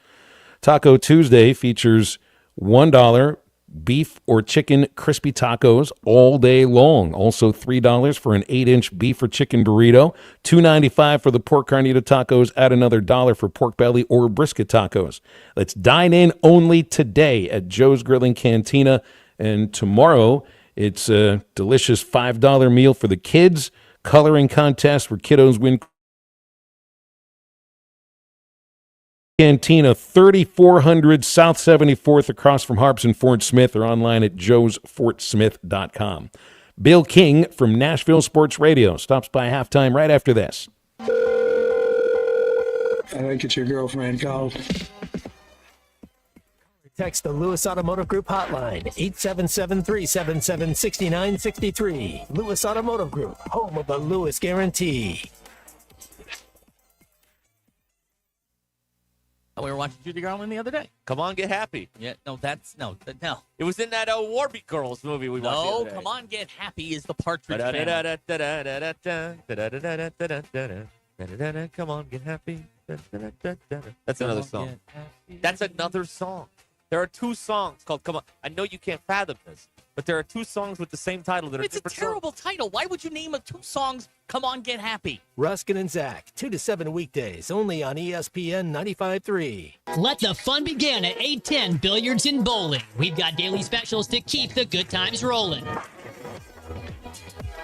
Taco Tuesday features $1 beef or chicken crispy tacos all day long. Also $3 for an 8-inch beef or chicken burrito. $2.95 for the pork carnita tacos. Add another $1 for pork belly or brisket tacos. Let's dine in only today at Joe's Grilling Cantina. And tomorrow, it's a delicious $5 meal for the kids. Coloring contest where kiddos win Cantina, 3400 South 74th, across from Harps and Fort Smith, or online at joesfortsmith.com. Bill King from Nashville Sports Radio stops by halftime right after this. I think it's your girlfriend called. Text the Lewis Automotive Group hotline, 877-377-6963. Lewis Automotive Group, home of the Lewis Guarantee. We were watching Judy Garland the other day. Come on, get happy. Yeah, no. It was in that Warby Girls movie we watched the other day. Come on, get happy is the Partridge Family. Come on, get happy. That's another song. That's another song. There are two songs called Come On. I know you can't fathom this, but there are two songs with the same title that are different songs. It's a terrible title. Why would you name two songs Come On, Get Happy? Ruskin and Zach, 2 to 7 weekdays, only on ESPN 95.3. Let the fun begin at 810 Billiards and Bowling. We've got daily specials to keep the good times rolling.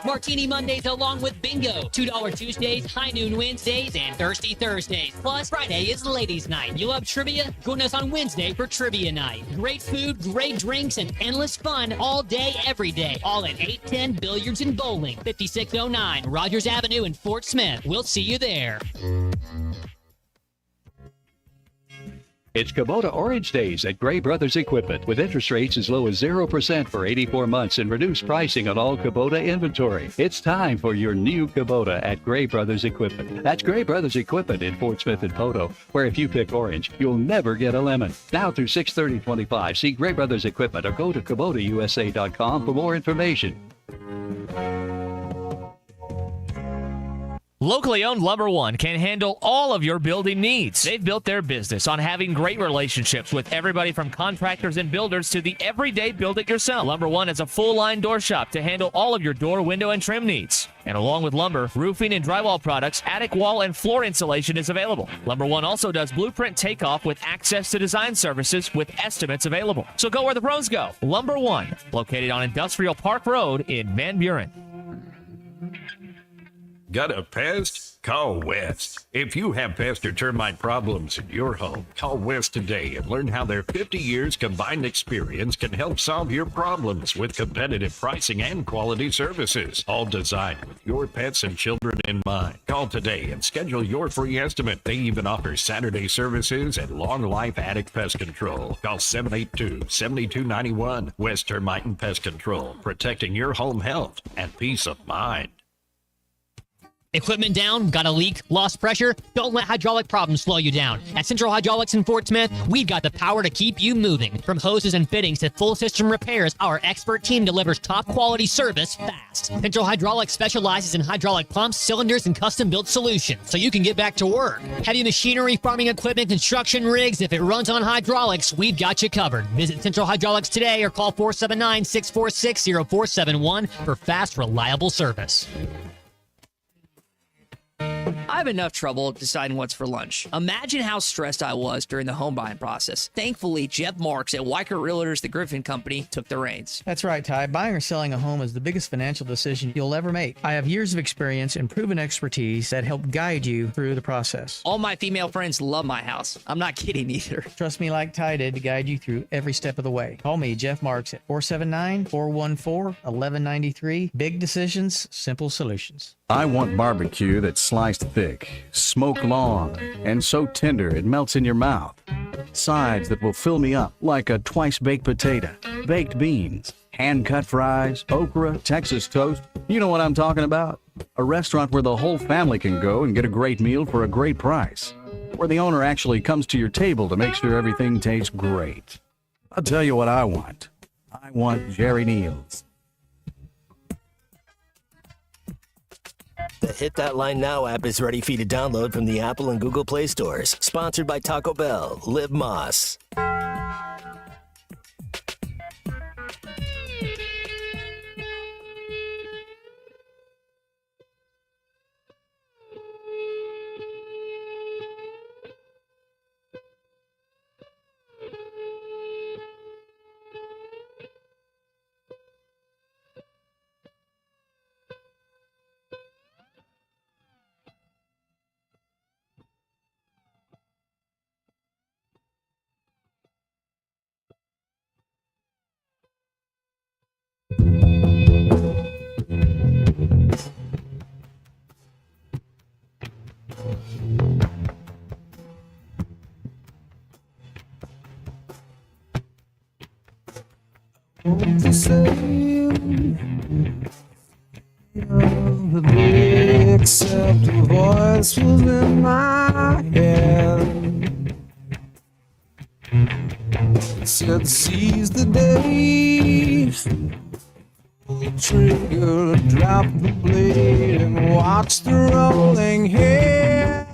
Martini Mondays along with bingo, $2 Tuesdays, high noon Wednesdays, and thirsty Thursdays. Plus, Friday is ladies' night. You love trivia? Join us on Wednesday for trivia night. Great food, great drinks, and endless fun all day, every day. All at 810 Billiards and Bowling, 5609 Rogers Avenue in Fort Smith. We'll see you there. It's Kubota Orange Days at Gray Brothers Equipment, with interest rates as low as 0% for 84 months and reduced pricing on all Kubota inventory. It's time for your new Kubota at Gray Brothers Equipment. That's Gray Brothers Equipment in Fort Smith and Poto, where if you pick orange, you'll never get a lemon. Now through 6/30/25, see Gray Brothers Equipment or go to KubotaUSA.com for more information. Locally owned Lumber One can handle all of your building needs. They've built their business on having great relationships with everybody from contractors and builders to the everyday build-it-yourself. Lumber One has a full-line door shop to handle all of your door, window, and trim needs. And along with lumber, roofing and drywall products, attic wall and floor insulation is available. Lumber One also does blueprint takeoff with access to design services with estimates available. So go where the pros go. Lumber One, located on Industrial Park Road in Van Buren. Got a pest? Call West. If you have pest or termite problems in your home, call West today and learn how their 50 years combined experience can help solve your problems with competitive pricing and quality services, all designed with your pets and children in mind. Call today and schedule your free estimate. They even offer Saturday services and long life attic pest control. Call 782-7291. West Termite and Pest Control, protecting your home health and peace of mind. Equipment down? Got a leak? Lost pressure? Don't let hydraulic problems slow you down. At Central Hydraulics in Fort Smith, we've got the power to keep you moving. From hoses and fittings to full system repairs, our expert team delivers top quality service fast. Central Hydraulics specializes in hydraulic pumps, cylinders, and custom-built solutions, so you can get back to work. Heavy machinery, farming equipment, construction rigs, if it runs on hydraulics, we've got you covered. Visit Central Hydraulics today or call 479-646-0471 for fast, reliable service. I have enough trouble deciding what's for lunch. Imagine how stressed I was during the home buying process. Thankfully, Jeff Marks at Weicker Realtors, the Griffin Company, took the reins. That's right, Ty. Buying or selling a home is the biggest financial decision you'll ever make. I have years of experience and proven expertise that help guide you through the process. All my female friends love my house. I'm not kidding either. Trust me like Ty did to guide you through every step of the way. Call me, Jeff Marks, at 479-414-1193. Big decisions, simple solutions. I want barbecue that's sliced thick, smoked long, and so tender it melts in your mouth. Sides that will fill me up like a twice-baked potato, baked beans, hand-cut fries, okra, Texas toast. You know what I'm talking about? A restaurant where the whole family can go and get a great meal for a great price. Where the owner actually comes to your table to make sure everything tastes great. I'll tell you what I want. I want Jerry Neal's. The Hit That Line Now app is ready for you to download from the Apple and Google Play stores. Sponsored by Taco Bell. Live Moss. to say except a voice was in my head. It said, seize the day, pull the trigger, drop the blade, and watch the rolling head.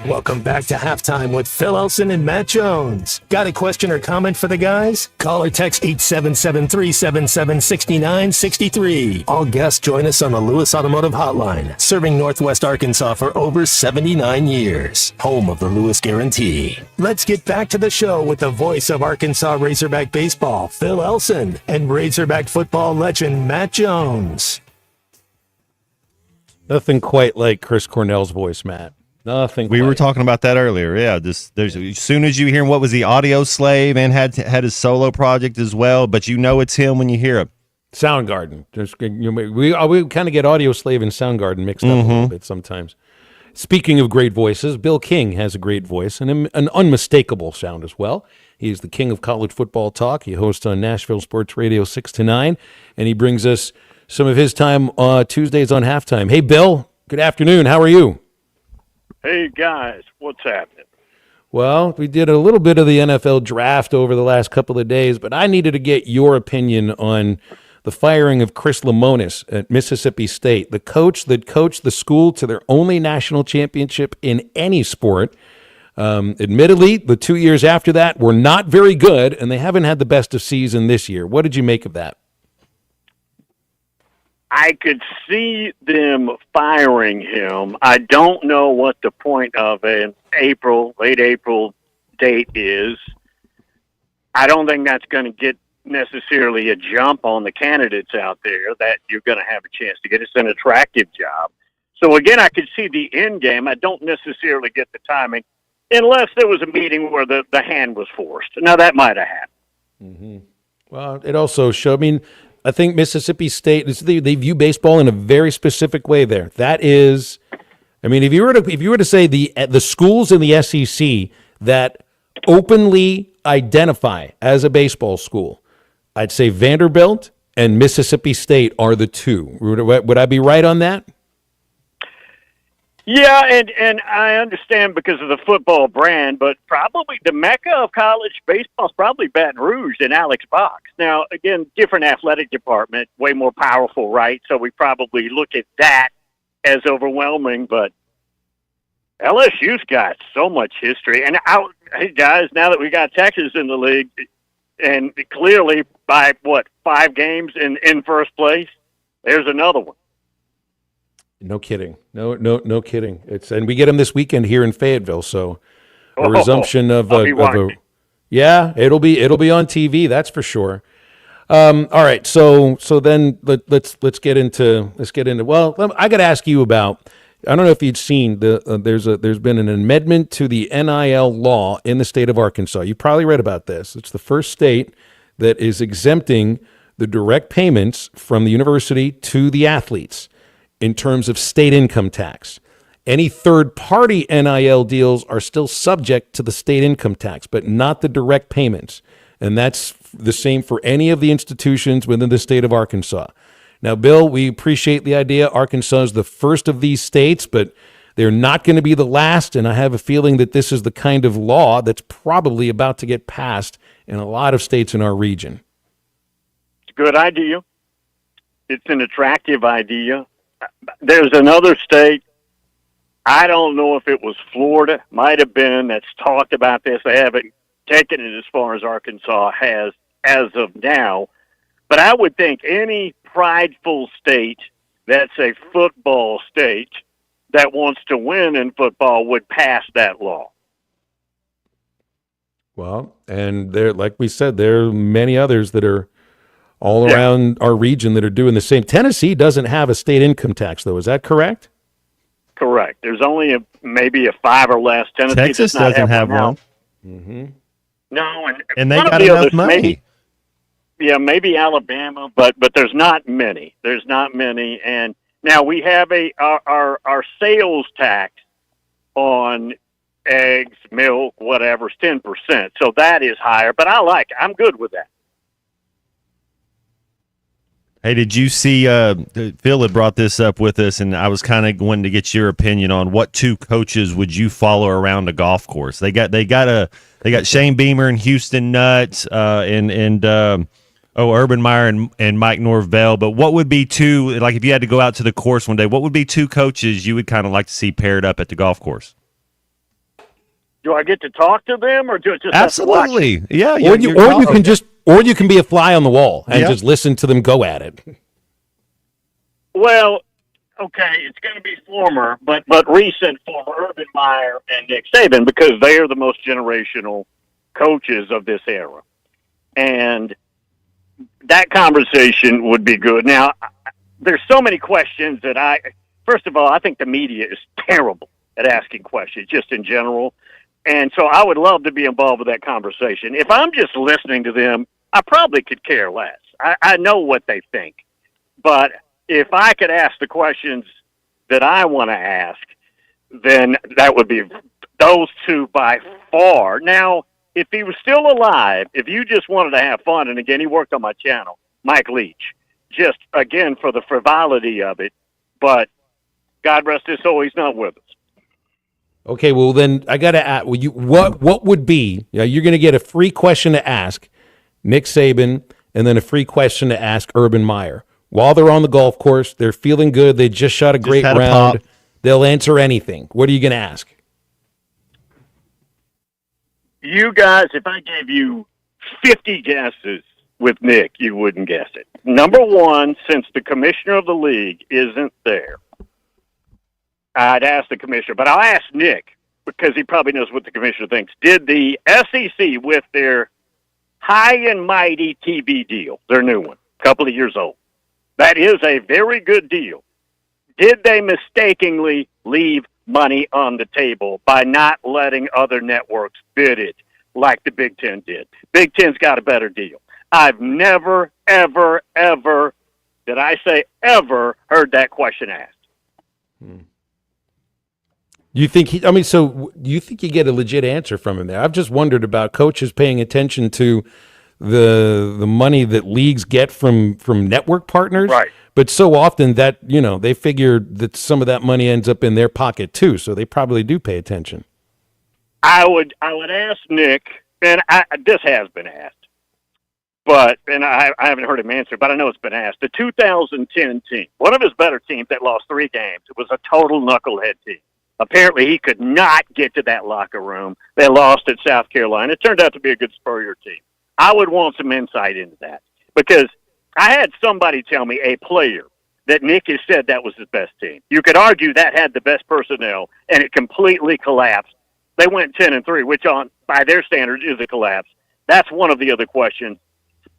Welcome back to Halftime with Phil Elson and Matt Jones. Got a question or comment for the guys? Call or text 877-377-6963. All guests join us on the Lewis Automotive Hotline, serving Northwest Arkansas for over 79 years. Home of the Lewis Guarantee. Let's get back to the show with the voice of Arkansas Razorback Baseball, Phil Elson, and Razorback football legend Matt Jones. Nothing quite like Chris Cornell's voice, Matt. Nothing. We were talking about that earlier. Yeah, there's as soon as you hear him, what was the Audio Slave and had his solo project as well, but you know it's him when you hear it. Soundgarden. We kind of get Audio Slave and Soundgarden mixed up a little bit sometimes. Speaking of great voices, Bill King has a great voice and an unmistakable sound as well. He's the king of college football talk. He hosts on Nashville Sports Radio 6 to 9, and he brings us some of his time Tuesdays on Halftime. Hey, Bill. Good afternoon. How are you? Hey, guys, what's happening? Well, we did a little bit of the NFL draft over the last couple of days, but I needed to get your opinion on the firing of Chris Lemonis at Mississippi State, the coach that coached the school to their only national championship in any sport. Admittedly, the 2 years after that were not very good, and they haven't had the best of season this year. What did you make of that? I could see them firing him. I don't know what the point of an late April date is. I don't think that's going to get necessarily a jump on the candidates out there that you're going to have a chance to get. It's an attractive job. So, again, I could see the end game. I don't necessarily get the timing unless there was a meeting where the hand was forced. Now, that might have happened. Mm-hmm. Well, it also showed, I think Mississippi State, they view baseball in a very specific way there. That is, if you were to say the schools in the SEC that openly identify as a baseball school, I'd say Vanderbilt and Mississippi State are the two. Would I be right on that? Yeah, and I understand because of the football brand, but probably the mecca of college baseball is probably Baton Rouge and Alex Box. Now, again, different athletic department, way more powerful, right? So we probably look at that as overwhelming, but LSU's got so much history. And, hey, guys, now that we got Texas in the league, and clearly by, 5 games in first place, there's another one. No kidding. No kidding. And we get them this weekend here in Fayetteville, so a resumption of yeah, it'll be on TV, that's for sure. All right, so then let's get into well, I got to ask you about, I don't know if you'd seen there's been an amendment to the NIL law in the state of Arkansas. You probably read about this. It's the first state that is exempting the direct payments from the university to the athletes in terms of state income tax. Any third-party NIL deals are still subject to the state income tax, but not the direct payments. And that's the same for any of the institutions within the state of Arkansas. Now, Bill, we appreciate the idea. Arkansas is the first of these states, but they're not going to be the last, and I have a feeling that this is the kind of law that's probably about to get passed in a lot of states in our region. It's a good idea. It's an attractive idea. There's another state, I don't know if it was Florida, might have been, that's talked about this. They haven't taken it as far as Arkansas has as of now. But I would think any prideful state that's a football state that wants to win in football would pass that law. Well, and there, like we said, there are many others that are all around our region that are doing the same. Tennessee doesn't have a state income tax, though. Is that correct? Correct. There's only maybe a 5 or less. Tennessee Texas does not doesn't have one. Mm-hmm. No, And they one of got the enough others, money. maybe Alabama, but there's not many. There's not many. And now we have our sales tax on eggs, milk, whatever, is 10%. So that is higher, but I like it. I'm good with that. Hey, did you see Phil had brought this up with us, and I was kind of wanting to get your opinion on what 2 coaches would you follow around a golf course? They got Shane Beamer and Houston Nutt Urban Meyer and Mike Norvell. But what would be 2, like if you had to go out to the course one day, what would be 2 coaches you would kind of like to see paired up at the golf course? Do I get to talk to them, or do I just Absolutely, have to watch? yeah. Or you can be a fly on the wall and just listen to them go at it. Well, okay, it's going to be former, but recent former Urban Meyer and Nick Saban, because they are the most generational coaches of this era, and that conversation would be good. Now, there's so many questions that first of all, I think the media is terrible at asking questions, just in general. And so I would love to be involved with that conversation. If I'm just listening to them, I probably could care less. I know what they think. But if I could ask the questions that I want to ask, then that would be those 2 by far. Now, if he was still alive, if you just wanted to have fun, and again, he worked on my channel, Mike Leach, just, again, for the frivolity of it. But God rest his soul, he's not with us. Okay, well then I got to ask. What would be? You're going to get a free question to ask Nick Saban, and then a free question to ask Urban Meyer while they're on the golf course. They're feeling good. They just shot a great round. They'll answer anything. What are you going to ask? You guys, if I gave you 50 guesses with Nick, you wouldn't guess it. Number one, since the commissioner of the league isn't there, I'd ask the commissioner, but I'll ask Nick because he probably knows what the commissioner thinks. Did the SEC, with their high and mighty TV deal, their new one, a couple of years old, that is a very good deal, did they mistakenly leave money on the table by not letting other networks bid it like the Big Ten did? Big Ten's got a better deal. I've never, ever, ever, did I say ever, heard that question asked. You think so you think you get a legit answer from him there? I've just wondered about coaches paying attention to the money that leagues get from network partners. Right. But so often that, they figure that some of that money ends up in their pocket too, so they probably do pay attention. I would ask Nick, and this has been asked, and I haven't heard him answer, but I know it's been asked. The 2010 team, one of his better teams that lost 3 games, it was a total knucklehead team. Apparently, he could not get to that locker room. They lost at South Carolina. It turned out to be a good Spurrier team. I would want some insight into that because I had somebody tell me, a player, that Nick has said that was his best team. You could argue that had the best personnel, and it completely collapsed. They went 10-3, which by their standards is a collapse. That's one of the other questions.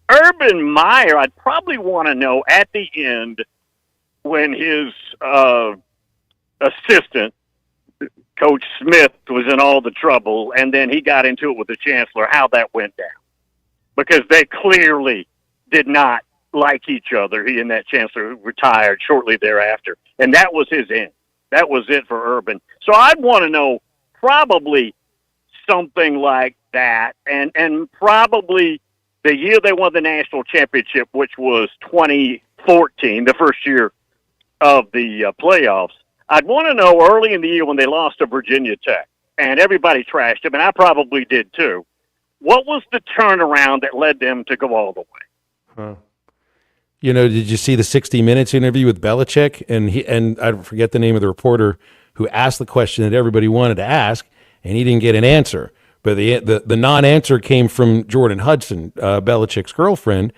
Urban Meyer, I'd probably want to know at the end when his assistant, Coach Smith, was in all the trouble, and then he got into it with the chancellor, how that went down. Because they clearly did not like each other. He and that chancellor retired shortly thereafter, and that was his end. That was it for Urban. So I'd want to know probably something like that, and probably the year they won the national championship, which was 2014, the first year of the playoffs. I'd want to know early in the year when they lost to Virginia Tech, and everybody trashed them, and I probably did too. What was the turnaround that led them to go all the way? Huh. Did you see the 60 Minutes interview with Belichick? And I forget the name of the reporter who asked the question that everybody wanted to ask, and he didn't get an answer. But the non-answer came from Jordan Hudson, Belichick's girlfriend.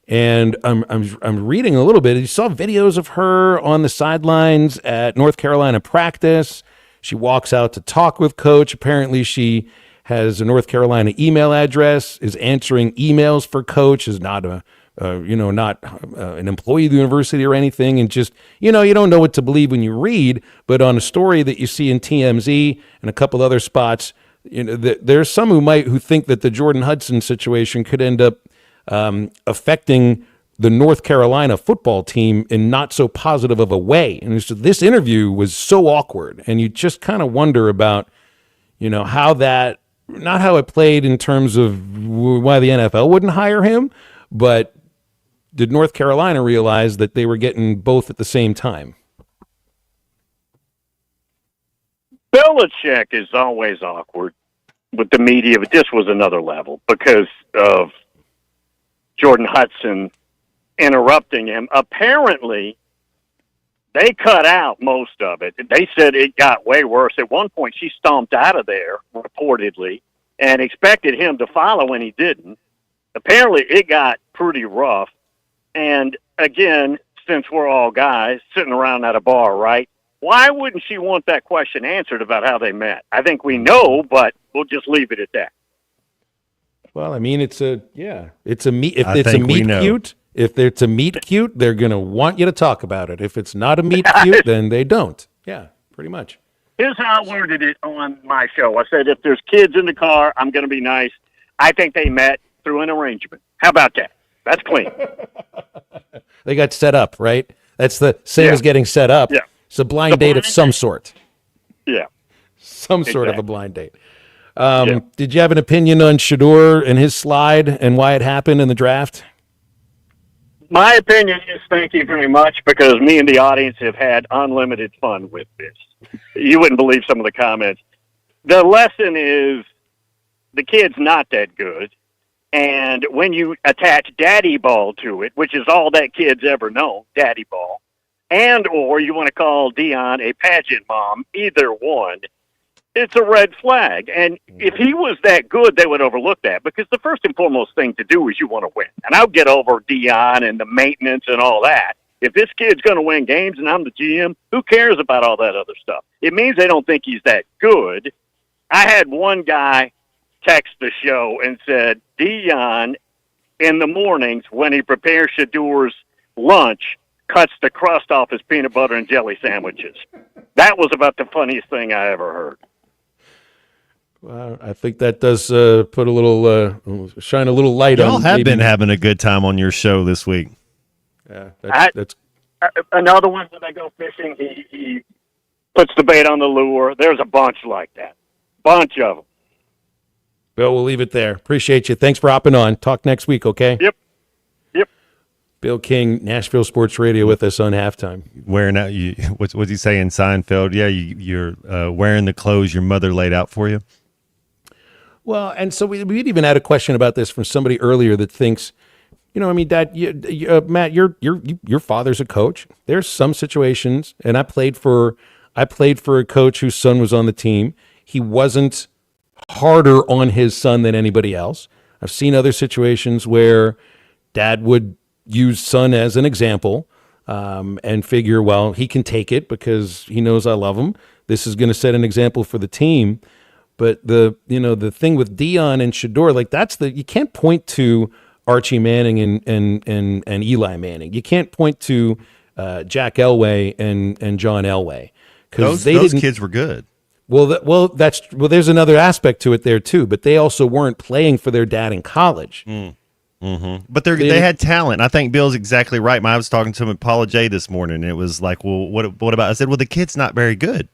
And I'm reading a little bit. You saw videos of her on the sidelines at North Carolina practice. She walks out to talk with Coach. Apparently, she has a North Carolina email address, is answering emails for Coach, is not a not an employee of the university or anything, and just, you don't know what to believe when you read, but on a story that you see in TMZ and a couple other spots, there's some who think that the Jordan Hudson situation could end up affecting the North Carolina football team in not so positive of a way. And this interview was so awkward, and you just kind of wonder about, how that, not how it played in terms of why the NFL wouldn't hire him, but did North Carolina realize that they were getting both at the same time? Belichick is always awkward with the media, but this was another level because of Jordan Hudson interrupting him. Apparently, they cut out most of it. They said it got way worse. At one point, she stomped out of there, reportedly, and expected him to follow, and he didn't. Apparently, it got pretty rough. And again, since we're all guys sitting around at a bar, right? Why wouldn't she want that question answered about how they met? I think we know, but we'll just leave it at that. Well, I mean, it's a meet. If it's a meet cute, if it's a meet cute, they're going to want you to talk about it. If it's not a meet cute, then they don't. Yeah, pretty much. Here's how I worded it on my show. I said, if there's kids in the car, I'm going to be nice. I think they met through an arrangement. How about that? That's clean. They got set up, right? That's the same as getting set up. Yeah. It's a blind date of some sort. Yeah. Some sort of a blind date. Did you have an opinion on Shedeur and his slide and why it happened in the draft? My opinion is thank you very much, because me and the audience have had unlimited fun with this. You wouldn't believe some of the comments. The lesson is the kid's not that good. And when you attach daddy ball to it, which is all that kid's ever known, daddy ball, and or you want to call Dion a pageant mom, either one, it's a red flag. And if he was that good, they would overlook that, because the first and foremost thing to do is you want to win. And I'll get over Dion and the maintenance and all that. If this kid's going to win games and I'm the GM, who cares about all that other stuff? It means they don't think he's that good. I had one guy text the show and said, Dion, in the mornings when he prepares Shedeur's lunch, cuts the crust off his peanut butter and jelly sandwiches. That was about the funniest thing I ever heard. Well, I think that does put a little, shine a little light on. Y'all have been having a good time on your show this week. Yeah, that's another one when they go fishing. He puts the bait on the lure. There's a bunch like that, bunch of them. Bill, we'll leave it there. Appreciate you. Thanks for hopping on. Talk next week, okay? Yep. Bill King, Nashville Sports Radio, with us on halftime. Wearing out, what's he saying, Seinfeld? Yeah, you're wearing the clothes your mother laid out for you. Well, and so we even had a question about this from somebody earlier that thinks, Dad, Matt, your father's a coach. There's some situations, and I played for a coach whose son was on the team. He wasn't harder on his son than anybody else. I've seen other situations where dad would use son as an example and figure, well, he can take it because he knows I love him. This is going to set an example for the team. But the thing with Dion and Shedeur, you can't point to Archie Manning and Eli Manning. You can't point to Jack Elway and John Elway, because those kids were good. Well, there's another aspect to it there too. But they also weren't playing for their dad in college. Mm-hmm. But they had talent. I think Bill's exactly right. I was talking to him at Paula J this morning, and it was like, well, what about? I said, well, the kid's not very good.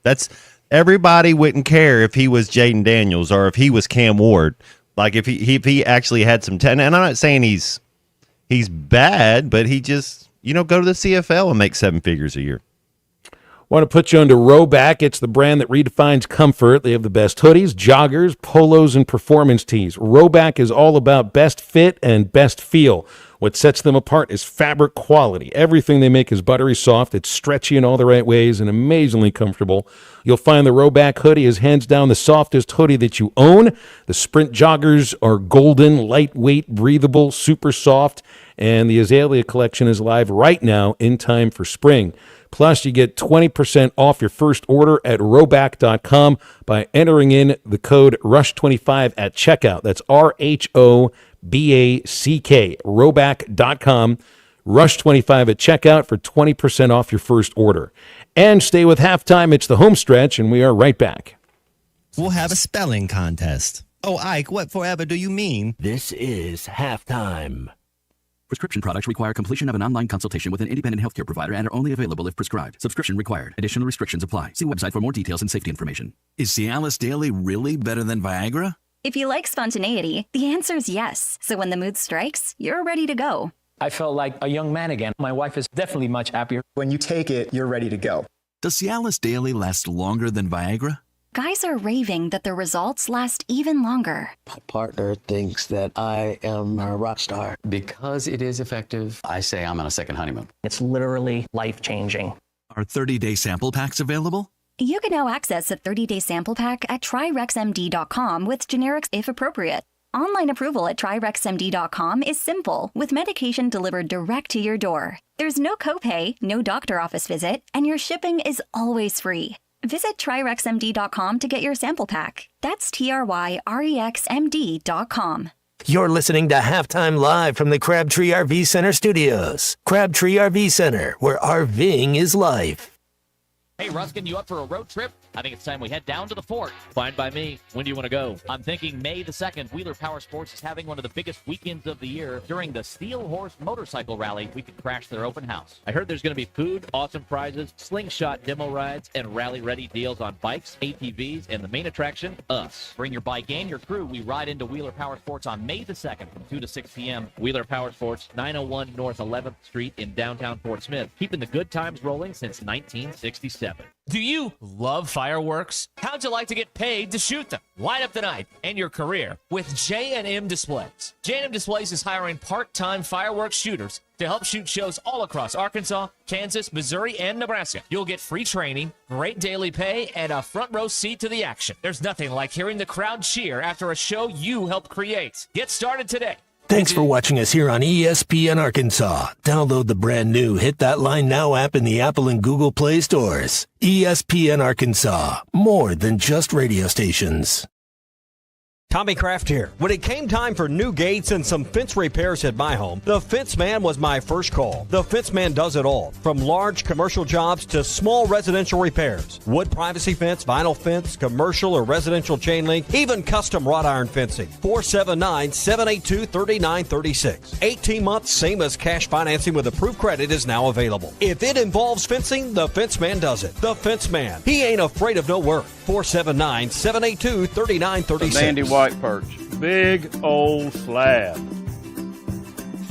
Everybody wouldn't care if he was Jaden Daniels or if he was Cam Ward. Like if he actually had some talent. And I'm not saying he's bad, but he just go to the CFL and make 7 figures a year. Want to put you onto Rowback. It's the brand that redefines comfort. They have the best hoodies, joggers, polos, and performance tees. Rowback is all about best fit and best feel. What sets them apart is fabric quality. Everything they make is buttery soft. It's stretchy in all the right ways and amazingly comfortable. You'll find the Rowback hoodie is hands down the softest hoodie that you own. The Sprint joggers are golden, lightweight, breathable, super soft. And the Azalea collection is live right now in time for spring. Plus, you get 20% off your first order at Roback.com by entering in the code RUSH25 at checkout. That's RHOBACK, Roback.com. Rush25 at checkout for 20% off your first order. And stay with Halftime. It's the home stretch, and we are right back. We'll have a spelling contest. Oh, Ike, what forever do you mean? This is Halftime. Prescription products require completion of an online consultation with an independent healthcare provider and are only available if prescribed. Subscription required. Additional restrictions apply. See website for more details and safety information. Is Cialis Daily really better than Viagra? If you like spontaneity, the answer is yes. So when the mood strikes, you're ready to go. I felt like a young man again. My wife is definitely much happier. When you take it, you're ready to go. Does Cialis Daily last longer than Viagra? Guys are raving that the results last even longer. My partner thinks that I am a rock star. Because it is effective. I say I'm on a second honeymoon. It's literally life-changing. Are 30-day sample packs available? You can now access a 30-day sample pack at TryRexMD.com with generics if appropriate. Online approval at TryRexMD.com is simple, with medication delivered direct to your door. There's no copay, no doctor office visit, and your shipping is always free. Visit TryRexMD.com to get your sample pack. That's TryRexMD.com. You're listening to Halftime Live from the Crabtree RV Center studios. Crabtree RV Center, where RVing is life. Hey, Ruskin, you up for a road trip? I think it's time we head down to the fort. Fine by me. When do you want to go? I'm thinking May the 2nd. Wheeler Power Sports is having one of the biggest weekends of the year. During the Steel Horse Motorcycle Rally, we can crash their open house. I heard there's going to be food, awesome prizes, slingshot demo rides, and rally-ready deals on bikes, ATVs, and the main attraction, us. Bring your bike and your crew. We ride into Wheeler Power Sports on May the 2nd from 2 to 6 p.m. Wheeler Power Sports, 901 North 11th Street in downtown Fort Smith. Keeping the good times rolling since 1967. Do you love fireworks? How'd you like to get paid to shoot them? Light up the night and your career with J&M Displays. J&M Displays is hiring part-time fireworks shooters to help shoot shows all across Arkansas, Kansas, Missouri, and Nebraska. You'll get free training, great daily pay, and a front row seat to the action. There's nothing like hearing the crowd cheer after a show you helped create. Get started today. Thanks for watching us here on ESPN Arkansas. Download the brand new Hit That Line Now app in the Apple and Google Play stores. ESPN Arkansas, more than just radio stations. Tommy Kraft here. When it came time for new gates and some fence repairs at my home, the Fence Man was my first call. The Fence Man does it all, from large commercial jobs to small residential repairs. Wood privacy fence, vinyl fence, commercial or residential chain link, even custom wrought iron fencing. 479-782-3936. 18 months, same as cash financing with approved credit is now available. If it involves fencing, the Fence Man does it. The Fence Man. He ain't afraid of no work. 479-782-3936. Sandy White perch. Big old slab.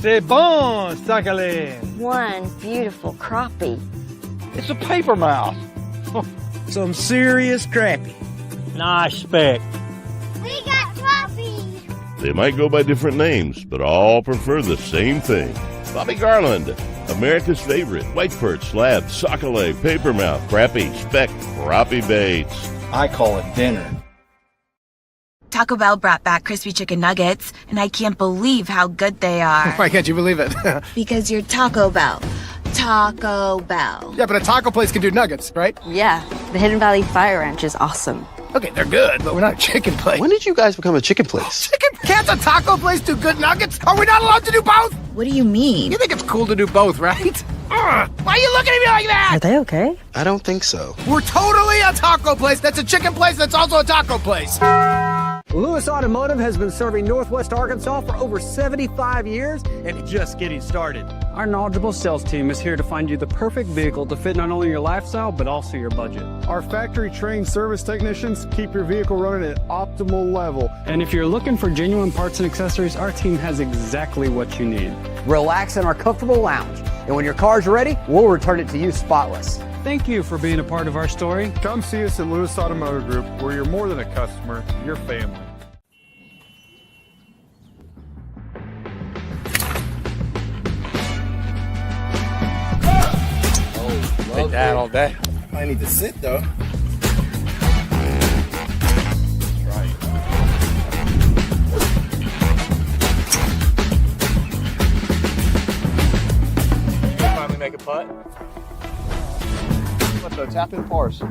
C'est bon, sacalé. One beautiful crappie. It's a paper mouth. Some serious crappie. Nice speck. We got crappie. They might go by different names, but all prefer the same thing. Bobby Garland, America's favorite white perch, slab, sacalé, paper mouth, crappie, speck, crappie baits. I call it dinner. Taco Bell brought back crispy chicken nuggets, and I can't believe how good they are. Why can't you believe it? Because you're Taco Bell. Taco Bell. Yeah, but a taco place can do nuggets, right? Yeah, the Hidden Valley Fire Ranch is awesome. Okay, they're good, but we're not a chicken place. When did you guys become a chicken place? Chicken? Can't a taco place do good nuggets? Are we not allowed to do both? What do you mean? You think it's cool to do both, right? Why are you looking at me like that? Are they okay? I don't think so. We're totally a taco place that's a chicken place that's also a taco place. Lewis Automotive has been serving Northwest Arkansas for over 75 years and just getting started. Our knowledgeable sales team is here to find you the perfect vehicle to fit not only your lifestyle, but also your budget. Our factory-trained service technicians keep your vehicle running at optimal level. And if you're looking for genuine parts and accessories, our team has exactly what you need. Relax in our comfortable lounge, and when your car's ready, we'll return it to you spotless. Thank you for being a part of our story. Come see us at Lewis Automotive Group, where you're more than a customer, you're family. Take that all day. I need to sit though. Right. Finally make a putt. up, though. Tap in Pars.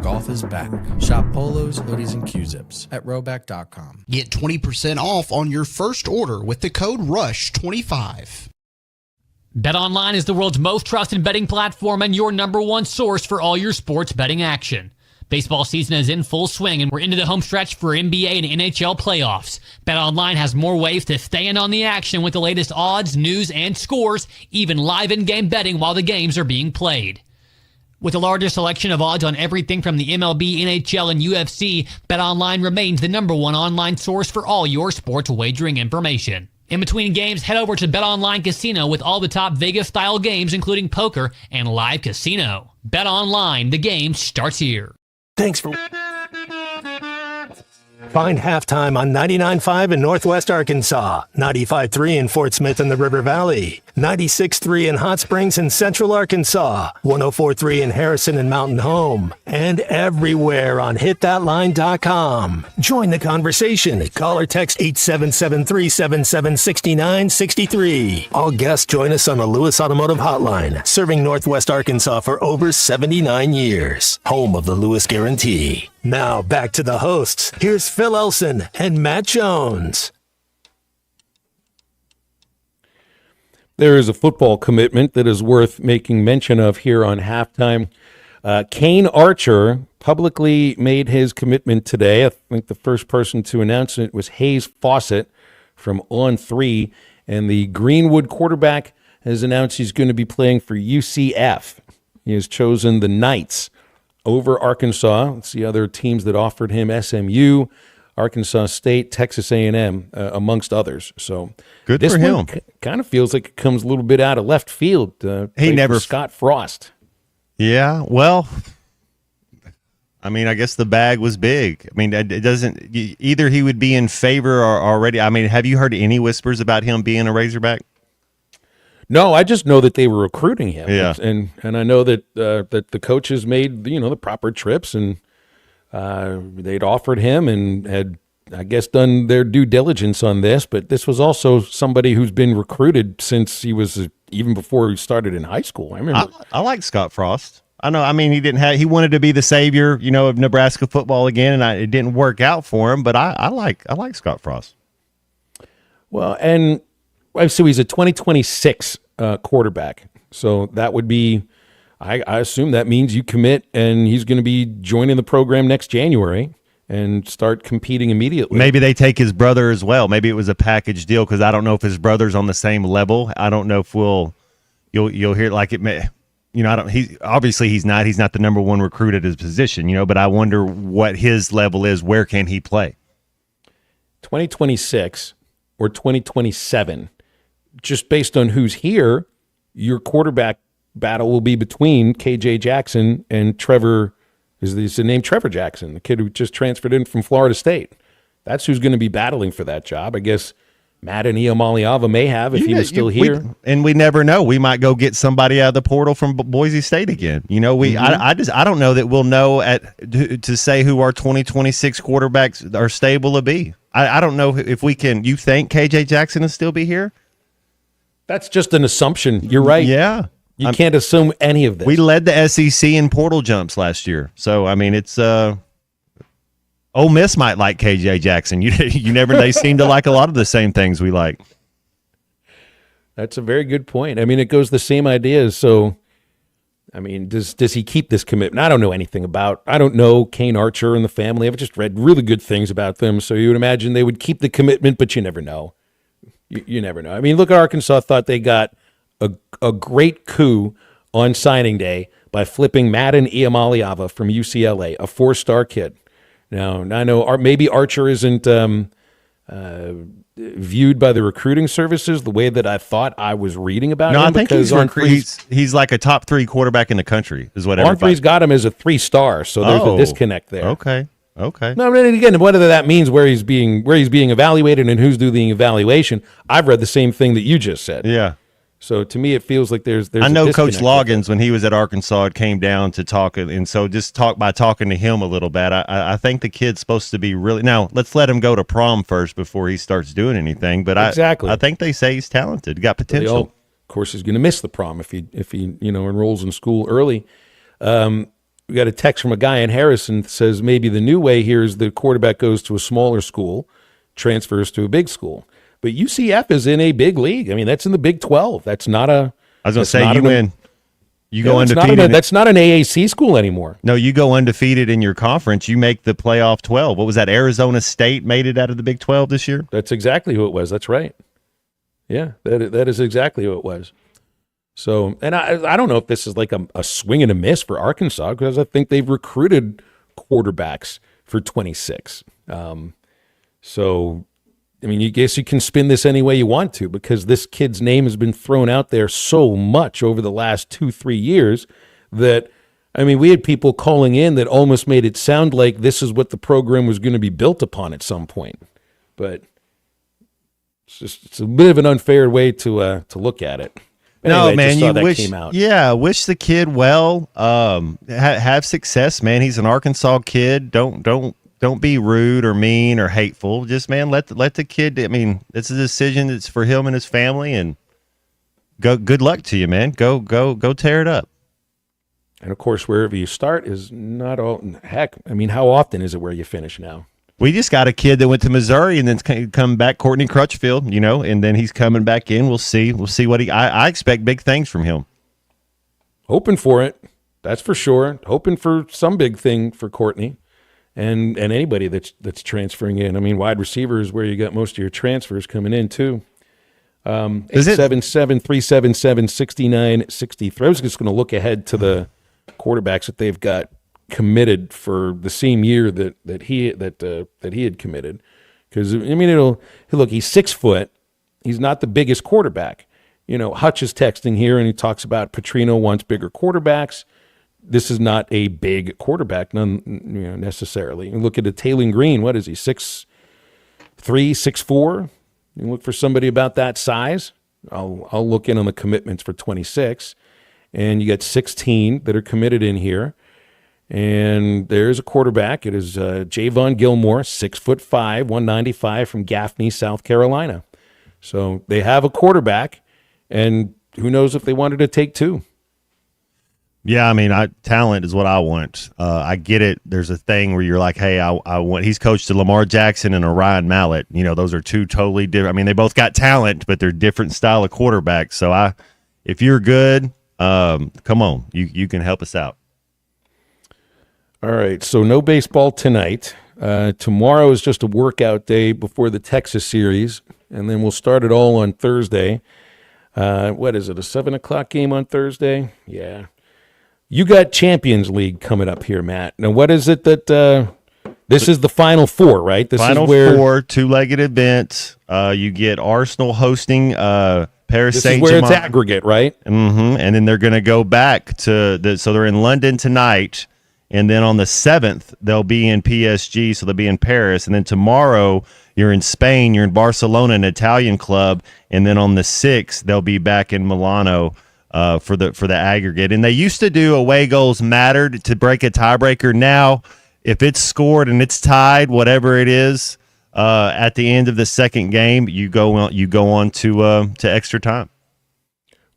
Golf is back. Shop polos, hoodies, and Q-zips at rowback.com. Get 20% off on your first order with the code RUSH25. BetOnline is the world's most trusted betting platform and your number one source for all your sports betting action. Baseball season is in full swing, and we're into the home stretch for NBA and NHL playoffs. BetOnline has more ways to stay in on the action with the latest odds, news, and scores, even live in-game betting while the games are being played. With the largest selection of odds on everything from the MLB, NHL, and UFC, BetOnline remains the number one online source for all your sports wagering information. In between games, head over to BetOnline Casino with all the top Vegas-style games, including poker and live casino. BetOnline, the game starts here. Thanks for... Find Halftime on 99.5 in Northwest Arkansas, 95.3 in Fort Smith and the River Valley, 96.3 in Hot Springs and Central Arkansas, 104.3 in Harrison and Mountain Home, and everywhere on hitthatline.com. Join the conversation. Call or text 877-377-6963. All guests join us on the Lewis Automotive Hotline, serving Northwest Arkansas for over 79 years. Home of the Lewis Guarantee. Now back to the hosts. Here's Phil Elson and Matt Jones. There is a football commitment that is worth making mention of here on Halftime. Kane Archer publicly made his commitment today. I think the first person to announce it was Hayes Fawcett from On3. And the Greenwood quarterback has announced he's going to be playing for UCF. He has chosen the Knights over Arkansas. It's the other teams that offered him: SMU, Arkansas State, Texas A&M, amongst others. So good this for him. Kind of feels like it comes a little bit out of left field. He never Scott Frost. Yeah, well, I mean, I guess the bag was big. I mean, it doesn't either. He would be in favor or already. I mean, have you heard any whispers about him being a Razorback? No, I just know that they were recruiting him. Yeah, and I know that that the coaches made the proper trips, and they'd offered him and had, I guess, done their due diligence on this. But this was also somebody who's been recruited since he was even before he started in high school. I remember. I like Scott Frost. I know. I mean, he wanted to be the savior, of Nebraska football again, and it didn't work out for him. But I like Scott Frost. Well, and so he's a 2026 quarterback. So that would be, I assume that means you commit, and he's going to be joining the program next January and start competing immediately. Maybe they take his brother as well. Maybe it was a package deal, because I don't know if his brother's on the same level. I don't know if you'll hear like it may. He's not the number one recruit at his position, but I wonder what his level is. Where can he play? 2026 or 2027, just based on who's here, your quarterback battle will be between KJ Jackson and Trevor. Is the name Trevor Jackson, the kid who just transferred in from Florida State? That's who's going to be battling for that job. I guess Matt and Iamaliava may have if he was still here. And we never know. We might go get somebody out of the portal from Boise State again. I don't know that we'll know to say who our 2026 quarterbacks are stable to be. I don't know if we can. You think KJ Jackson will still be here? That's just an assumption. You're right. Yeah. You can't assume any of this. We led the SEC in portal jumps last year. So, I mean, it's Ole Miss might like KJ Jackson. You never. They seem to like a lot of the same things we like. That's a very good point. I mean, it goes the same ideas. So, I mean, does he keep this commitment? I don't know anything about. I don't know Kane Archer and the family. I've just read really good things about them. So you would imagine they would keep the commitment, but you never know. You never know. I mean, look at Arkansas. Thought they got a great coup on signing day by flipping Madden Iamaliava from UCLA, a 4-star kid. Now, I know maybe Archer isn't viewed by the recruiting services the way that I thought I was reading about him. No, I think he's like a top 3 quarterback in the country, is what everybody's got him as a 3-star, so there's a disconnect there. Okay. No, and again, whether that means where he's being evaluated and who's doing the evaluation, I've read the same thing that you just said. Yeah. So to me, it feels like there's. I know Coach Loggins, when he was at Arkansas, it came down to talking, and so just by talking to him a little bit, I think the kid's supposed to be really. Now let's let him go to prom first before he starts doing anything. But exactly, I think they say he's talented, got potential. Of course, he's going to miss the prom if he enrolls in school early. we got a text from a guy in Harrison that says maybe the new way here is the quarterback goes to a smaller school, transfers to a big school. But UCF is in a big league. I mean, that's in the Big 12. That's not a. I was going to say you win. You go that's undefeated. That's not an AAC school anymore. No, you go undefeated in your conference. You make the playoff 12. What was that? Arizona State made it out of the Big 12 this year? That's exactly who it was. That's right. Yeah, that is exactly who it was. So, and I don't know if this is like a swing and a miss for Arkansas, because I think they've recruited quarterbacks for 26. So, I mean, you guess you can spin this any way you want to, because this kid's name has been thrown out there so much over the last 2-3 years that, I mean, we had people calling in that almost made it sound like this is what the program was going to be built upon at some point. But it's a bit of an unfair way to look at it. Anyway, No, man, you wish. Came out. Yeah, wish the kid well. Have success, man. He's an Arkansas kid. Don't be rude or mean or hateful. Just, man, let the kid. I mean, it's a decision that's for him and his family. And good luck to you, man. Go tear it up. And of course, wherever you start is not all. Heck, I mean, how often is it where you finish now? We just got a kid that went to Missouri and then come back, Courtney Crutchfield, and then he's coming back in. We'll see what I expect big things from him. Hoping for it, that's for sure. Hoping for some big thing for Courtney and anybody that's transferring in. I mean, wide receiver is where you got most of your transfers coming in too. 877-377-6963. I was just going to look ahead to the quarterbacks that they've got committed for the same year that he had committed, because I mean look, he's 6 foot, he's not the biggest quarterback. Hutch is texting here and he talks about Petrino wants bigger quarterbacks. This is not a big quarterback, necessarily. You look at a Taylor Green, what is he, 6'3", 6'4"? You look for somebody about that size. I'll look in on the commitments for 26, and you got 16 that are committed in here. And there's a quarterback. It is Javon Gilmore, 6'5", 195 from Gaffney, South Carolina. So they have a quarterback, and who knows if they wanted to take two. Yeah, I mean, talent is what I want. I get it. There's a thing where you're like, hey, I want. He's coached to Lamar Jackson and Ryan Mallett. Those are two totally different. I mean, they both got talent, but they're different style of quarterbacks. So if you're good, come on, you can help us out. All right, so no baseball tonight. Tomorrow is just a workout day before the Texas series, and then we'll start it all on Thursday. What is it, a 7 o'clock game on Thursday? Yeah. You got Champions League coming up here, Matt. Now, what is it that this is the Final Four, right? This Final is where, Four, two-legged event. You get Arsenal hosting Paris Saint-Germain. This is where it's aggregate, right? Mm-hmm. And then they're going to go back so they're in London tonight. And then on the 7th, they'll be in PSG, so they'll be in Paris. And then tomorrow, you're in Spain, you're in Barcelona, an Italian club. And then on the 6th, they'll be back in Milano for the aggregate. And they used to do away goals mattered to break a tiebreaker. Now, if it's scored and it's tied, whatever it is, at the end of the second game, you go on to extra time.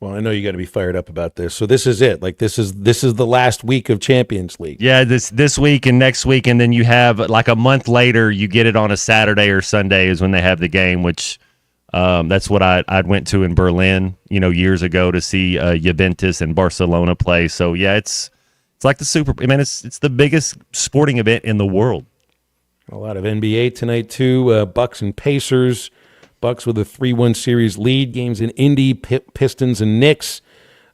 Well, I know you got to be fired up about this. So this is it. Like this is the last week of Champions League. Yeah, this week and next week, and then you have like a month later, you get it on a Saturday or Sunday is when they have the game, which that's what I went to in Berlin, years ago to see Juventus and Barcelona play. So yeah, it's like the Super. I mean, it's the biggest sporting event in the world. A lot of NBA tonight too. Bucks and Pacers. Bucks with a 3-1 series lead. Games in Indy, Pistons and Knicks.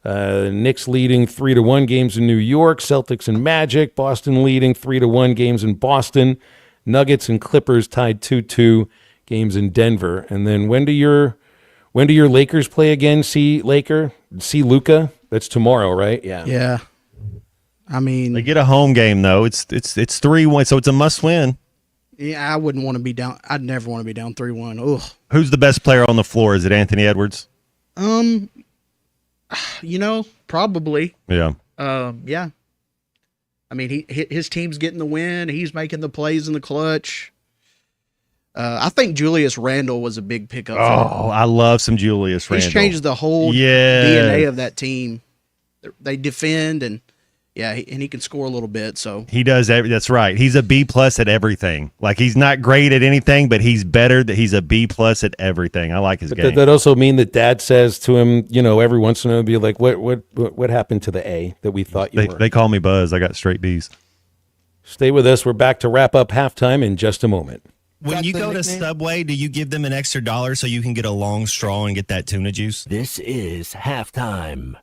Knicks leading 3-1 games in New York. Celtics and Magic. Boston leading 3-1 games in Boston. Nuggets and Clippers tied 2-2 games in Denver. And then when do your Lakers play again? See Luka? That's tomorrow, right? Yeah. Yeah. I mean, they get a home game though. It's 3-1, so it's a must win. Yeah, I wouldn't want to be down. I'd never want to be down 3-1. Ugh. Who's the best player on the floor? Is it Anthony Edwards? Probably. Yeah. Yeah. I mean, his team's getting the win. He's making the plays in the clutch. I think Julius Randle was a big pickup. Oh, I love some Julius Randle. He's changed the whole DNA of that team. They defend, and Yeah, and he can score a little bit. So He does. That's right. He's a B plus at everything. Like, he's not great at anything, but he's better. That he's a B plus at everything. I like his But game. that also mean that Dad says to him, every once in a while, be like, what happened to the A that we thought you were? They call me Buzz. I got straight B's. Stay with us. We're back to wrap up halftime in just a moment. When you go to Subway, do you give them an extra $1 so you can get a long straw and get that tuna juice? This is halftime.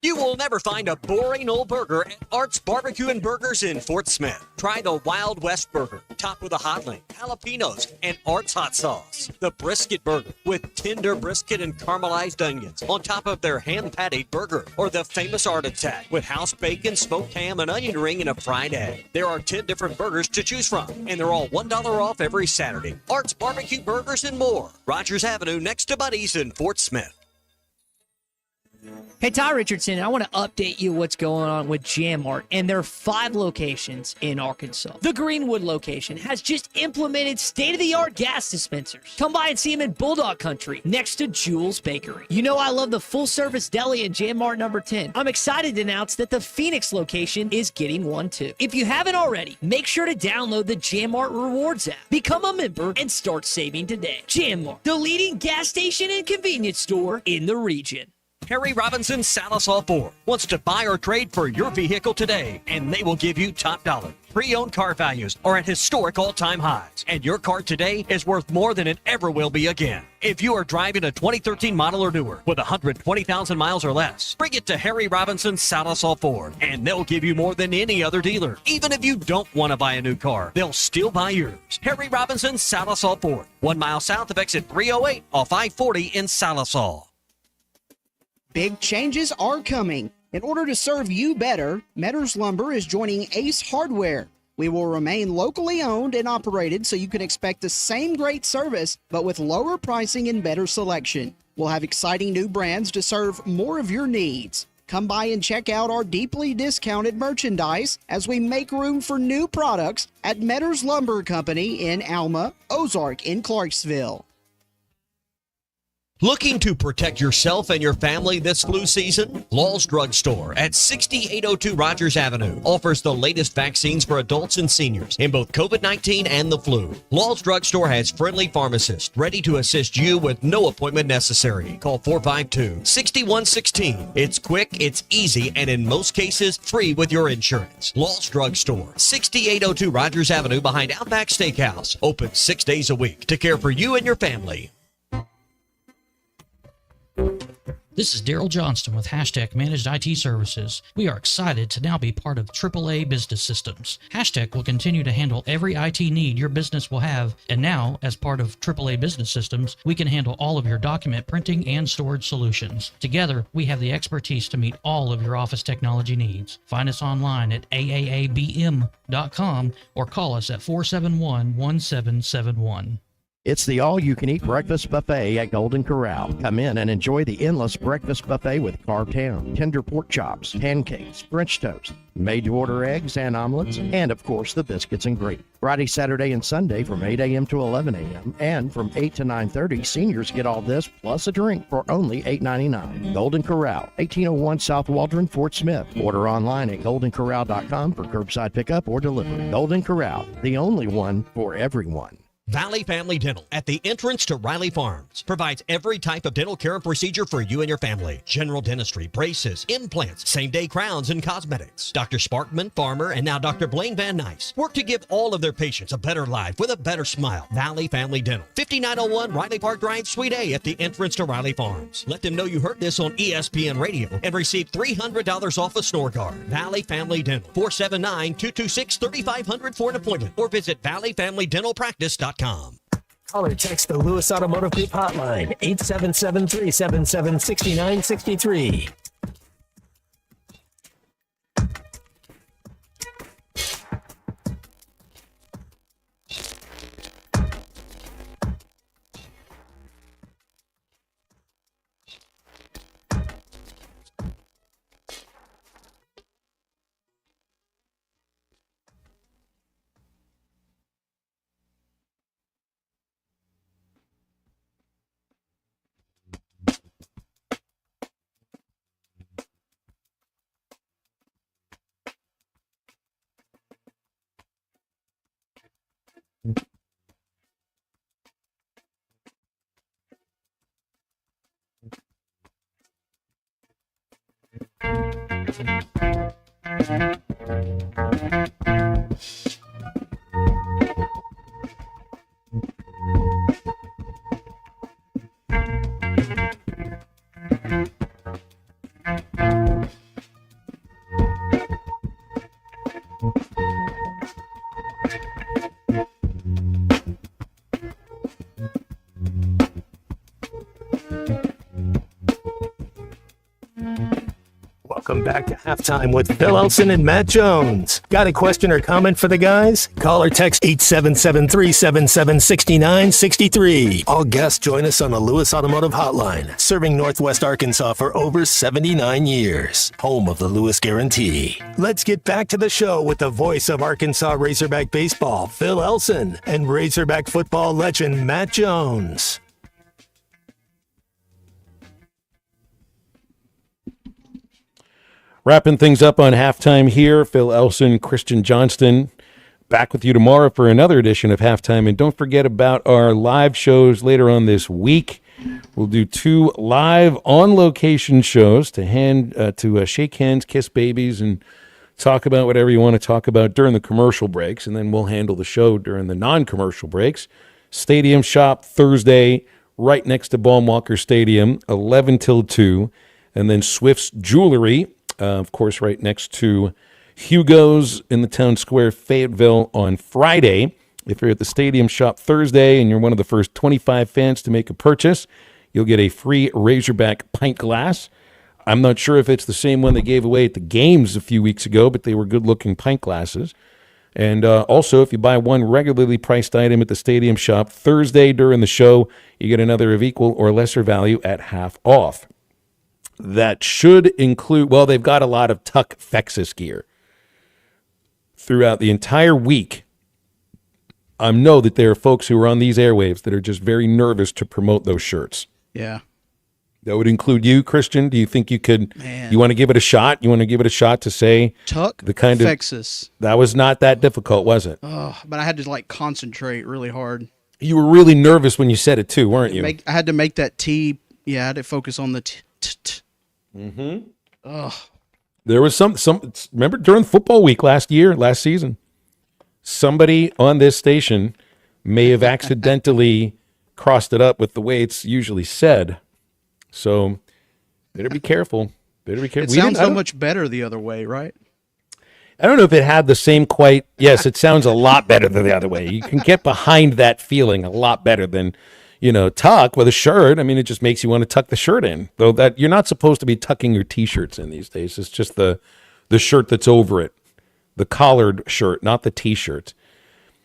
You will never find a boring old burger at Art's Barbecue and Burgers in Fort Smith. Try the Wild West Burger, topped with a HOTLINE, jalapenos, and Art's hot sauce. The Brisket Burger, with tender brisket and caramelized onions on top of their hand-patted burger. Or the famous Art Attack, with house bacon, smoked ham, an onion ring, and a fried egg. There are 10 different burgers to choose from, and they're all $1 off every Saturday. Art's Barbecue Burgers and more. Rogers Avenue, next to Buddy's in Fort Smith. Hey, Ty Richardson, I want to update you what's going on with Jammart, and there are 5 locations in Arkansas. The Greenwood location has just implemented state-of-the-art gas dispensers. Come by and see them in Bulldog Country, next to Jules Bakery. You know I love the full-service deli in Jammart number 10. I'm excited to announce that the Phoenix location is getting one too. If you haven't already, make sure to download the Jammart Rewards app. Become a member and start saving today. Jammart, the leading gas station and convenience store in the region. Harry Robinson Salisal Ford wants to buy or trade for your vehicle today, and they will give you top dollar. Pre-owned car values are at historic all-time highs, and your car today is worth more than it ever will be again. If you are driving a 2013 model or newer with 120,000 miles or less, bring it to Harry Robinson Salisal Ford, and they'll give you more than any other dealer. Even if you don't want to buy a new car, they'll still buy yours. Harry Robinson Salisal Ford, 1 mile south of exit 308 off I-40 in Salisal. Big changes are coming. In order to serve you better, Metters Lumber is joining Ace Hardware. We will remain locally owned and operated so you can expect the same great service, but with lower pricing and better selection. We'll have exciting new brands to serve more of your needs. Come by and check out our deeply discounted merchandise as we make room for new products at Metters Lumber Company in Alma, Ozark in Clarksville. Looking to protect yourself and your family this flu season? Law's Drug Store at 6802 Rogers Avenue offers the latest vaccines for adults and seniors in both COVID-19 and the flu. Law's Drug Store has friendly pharmacists ready to assist you with no appointment necessary. Call 452-6116. It's quick, it's easy, and in most cases, free with your insurance. Law's Drug Store, 6802 Rogers Avenue behind Outback Steakhouse. Open 6 days a week to care for you and your family. This is Daryl Johnston with Hashtag Managed IT Services. We are excited to now be part of AAA Business Systems. Hashtag will continue to handle every IT need your business will have, and now, as part of AAA Business Systems, we can handle all of your document printing and storage solutions. Together, we have the expertise to meet all of your office technology needs. Find us online at aaabm.com or call us at 471-1771. It's the all-you-can-eat breakfast buffet at Golden Corral. Come in and enjoy the endless breakfast buffet with carved ham, tender pork chops, pancakes, French toast, made-to-order eggs and omelets, and, of course, the biscuits and gravy. Friday, Saturday, and Sunday from 8 a.m. to 11 a.m. And from 8 to 9:30, seniors get all this plus a drink for only $8.99. Golden Corral, 1801 South Waldron, Fort Smith. Order online at goldencorral.com for curbside pickup or delivery. Golden Corral, the only one for everyone. Valley Family Dental at the entrance to Riley Farms provides every type of dental care and procedure for you and your family. General dentistry, braces, implants, same-day crowns, and cosmetics. Dr. Sparkman, Farmer, and now Dr. Blaine Van Nice work to give all of their patients a better life with a better smile. Valley Family Dental, 5901 Riley Park Drive, Suite A at the entrance to Riley Farms. Let them know you heard this on ESPN Radio and receive $300 off a snore guard. Valley Family Dental, 479-226-3500 for an appointment or visit valleyfamilydentalpractice.com. Call or text the Lewis Automotive Group hotline, 877-377-6963. Welcome back to Halftime with Phil Elson and Matt Jones. Got a question or comment for the guys? Call or text 877-377-6963. All guests join us on the Lewis Automotive Hotline, serving Northwest Arkansas for over 79 years. Home of the Lewis Guarantee. Let's get back to the show with the voice of Arkansas Razorback Baseball, Phil Elson, and Razorback football legend Matt Jones. Wrapping things up on halftime here, Phil Elson, Christian Johnston, back with you tomorrow for another edition of Halftime. And don't forget about our live shows later on this week. We'll do 2 live on-location shows to shake hands, kiss babies, and talk about whatever you want to talk about during the commercial breaks. And then we'll handle the show during the non-commercial breaks. Stadium Shop Thursday, right next to Baum-Walker Stadium, 11 till 2. And then Swift's Jewelry, of course, right next to Hugo's in the Town Square, Fayetteville, on Friday. If you're at the Stadium Shop Thursday and you're one of the first 25 fans to make a purchase, you'll get a free Razorback pint glass. I'm not sure if it's the same one they gave away at the games a few weeks ago, but they were good-looking pint glasses. And also, if you buy one regularly priced item at the Stadium Shop Thursday during the show, you get another of equal or lesser value at half off. That should include, well, they've got a lot of Tuck Fexus gear. Throughout the entire week, I know that there are folks who are on these airwaves that are just very nervous to promote those shirts. Yeah. That would include you, Christian. Do you think you could, you want to give it a shot? You want to give it a shot to say Tuck the kind of Fexus. That was not that difficult, was it? Oh, but I had to concentrate really hard. You were really nervous when you said it too, weren't you? I had to make that T. Yeah, I had to focus on the T. Mm-hmm. Ugh. There was some. Remember during football week last season, somebody on this station may have accidentally crossed it up with the way it's usually said. So better be careful. It sounds so much better the other way, right? I don't know if it had the same quite. Yes, it sounds a lot better than the other way. You can get behind that feeling a lot better than, tuck with a shirt. I mean, it just makes you want to tuck the shirt in. Though that you're not supposed to be tucking your T-shirts in these days. It's just the shirt that's over it, the collared shirt, not the T-shirt.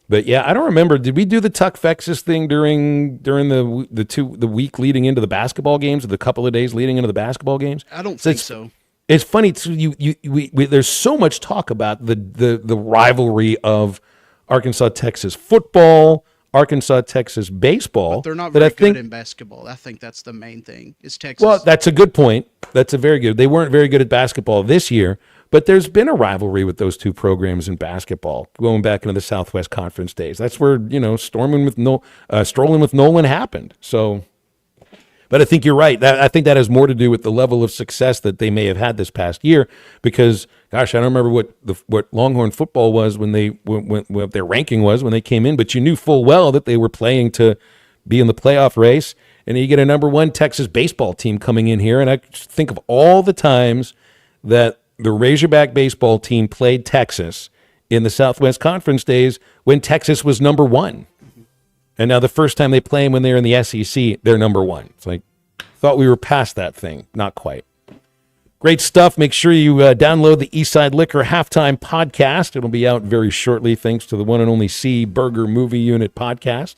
But yeah, I don't remember. Did we do the Tuck Fexus thing during the week leading into the basketball games, or the couple of days leading into the basketball games? I don't think so. It's funny too. There's so much talk about the rivalry of Arkansas-Texas football, Arkansas-Texas baseball. But they're not very good in basketball. I think that's the main thing. Is Texas? Well, that's a good point. That's a very good. They weren't very good at basketball this year, but there's been a rivalry with those two programs in basketball going back into the Southwest Conference days. That's where strolling with Nolan happened. So. But I think you're right. I think that has more to do with the level of success that they may have had this past year. Because, gosh, I don't remember what Longhorn football was when what their ranking was when they came in. But you knew full well that they were playing to be in the playoff race. And you get a number one Texas baseball team coming in here. And I think of all the times that the Razorback baseball team played Texas in the Southwest Conference days when Texas was number one. And now the first time they play them when they're in the SEC, they're number one. It's like, thought we were past that thing. Not quite. Great stuff. Make sure you download the Eastside Liquor Halftime Podcast. It'll be out very shortly, thanks to the one and only C Burger Movie Unit Podcast.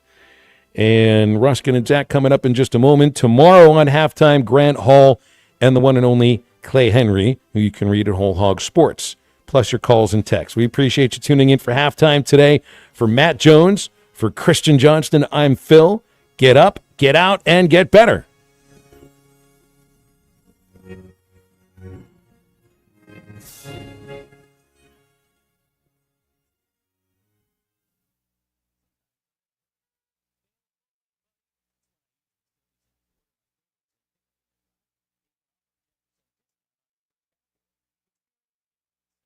And Ruskin and Zach coming up in just a moment. Tomorrow on Halftime, Grant Hall and the one and only Clay Henry, who you can read at Whole Hog Sports, plus your calls and texts. We appreciate you tuning in for Halftime today. For Matt Jones, for Christian Johnston, I'm Phil. Get up, get out, and get better.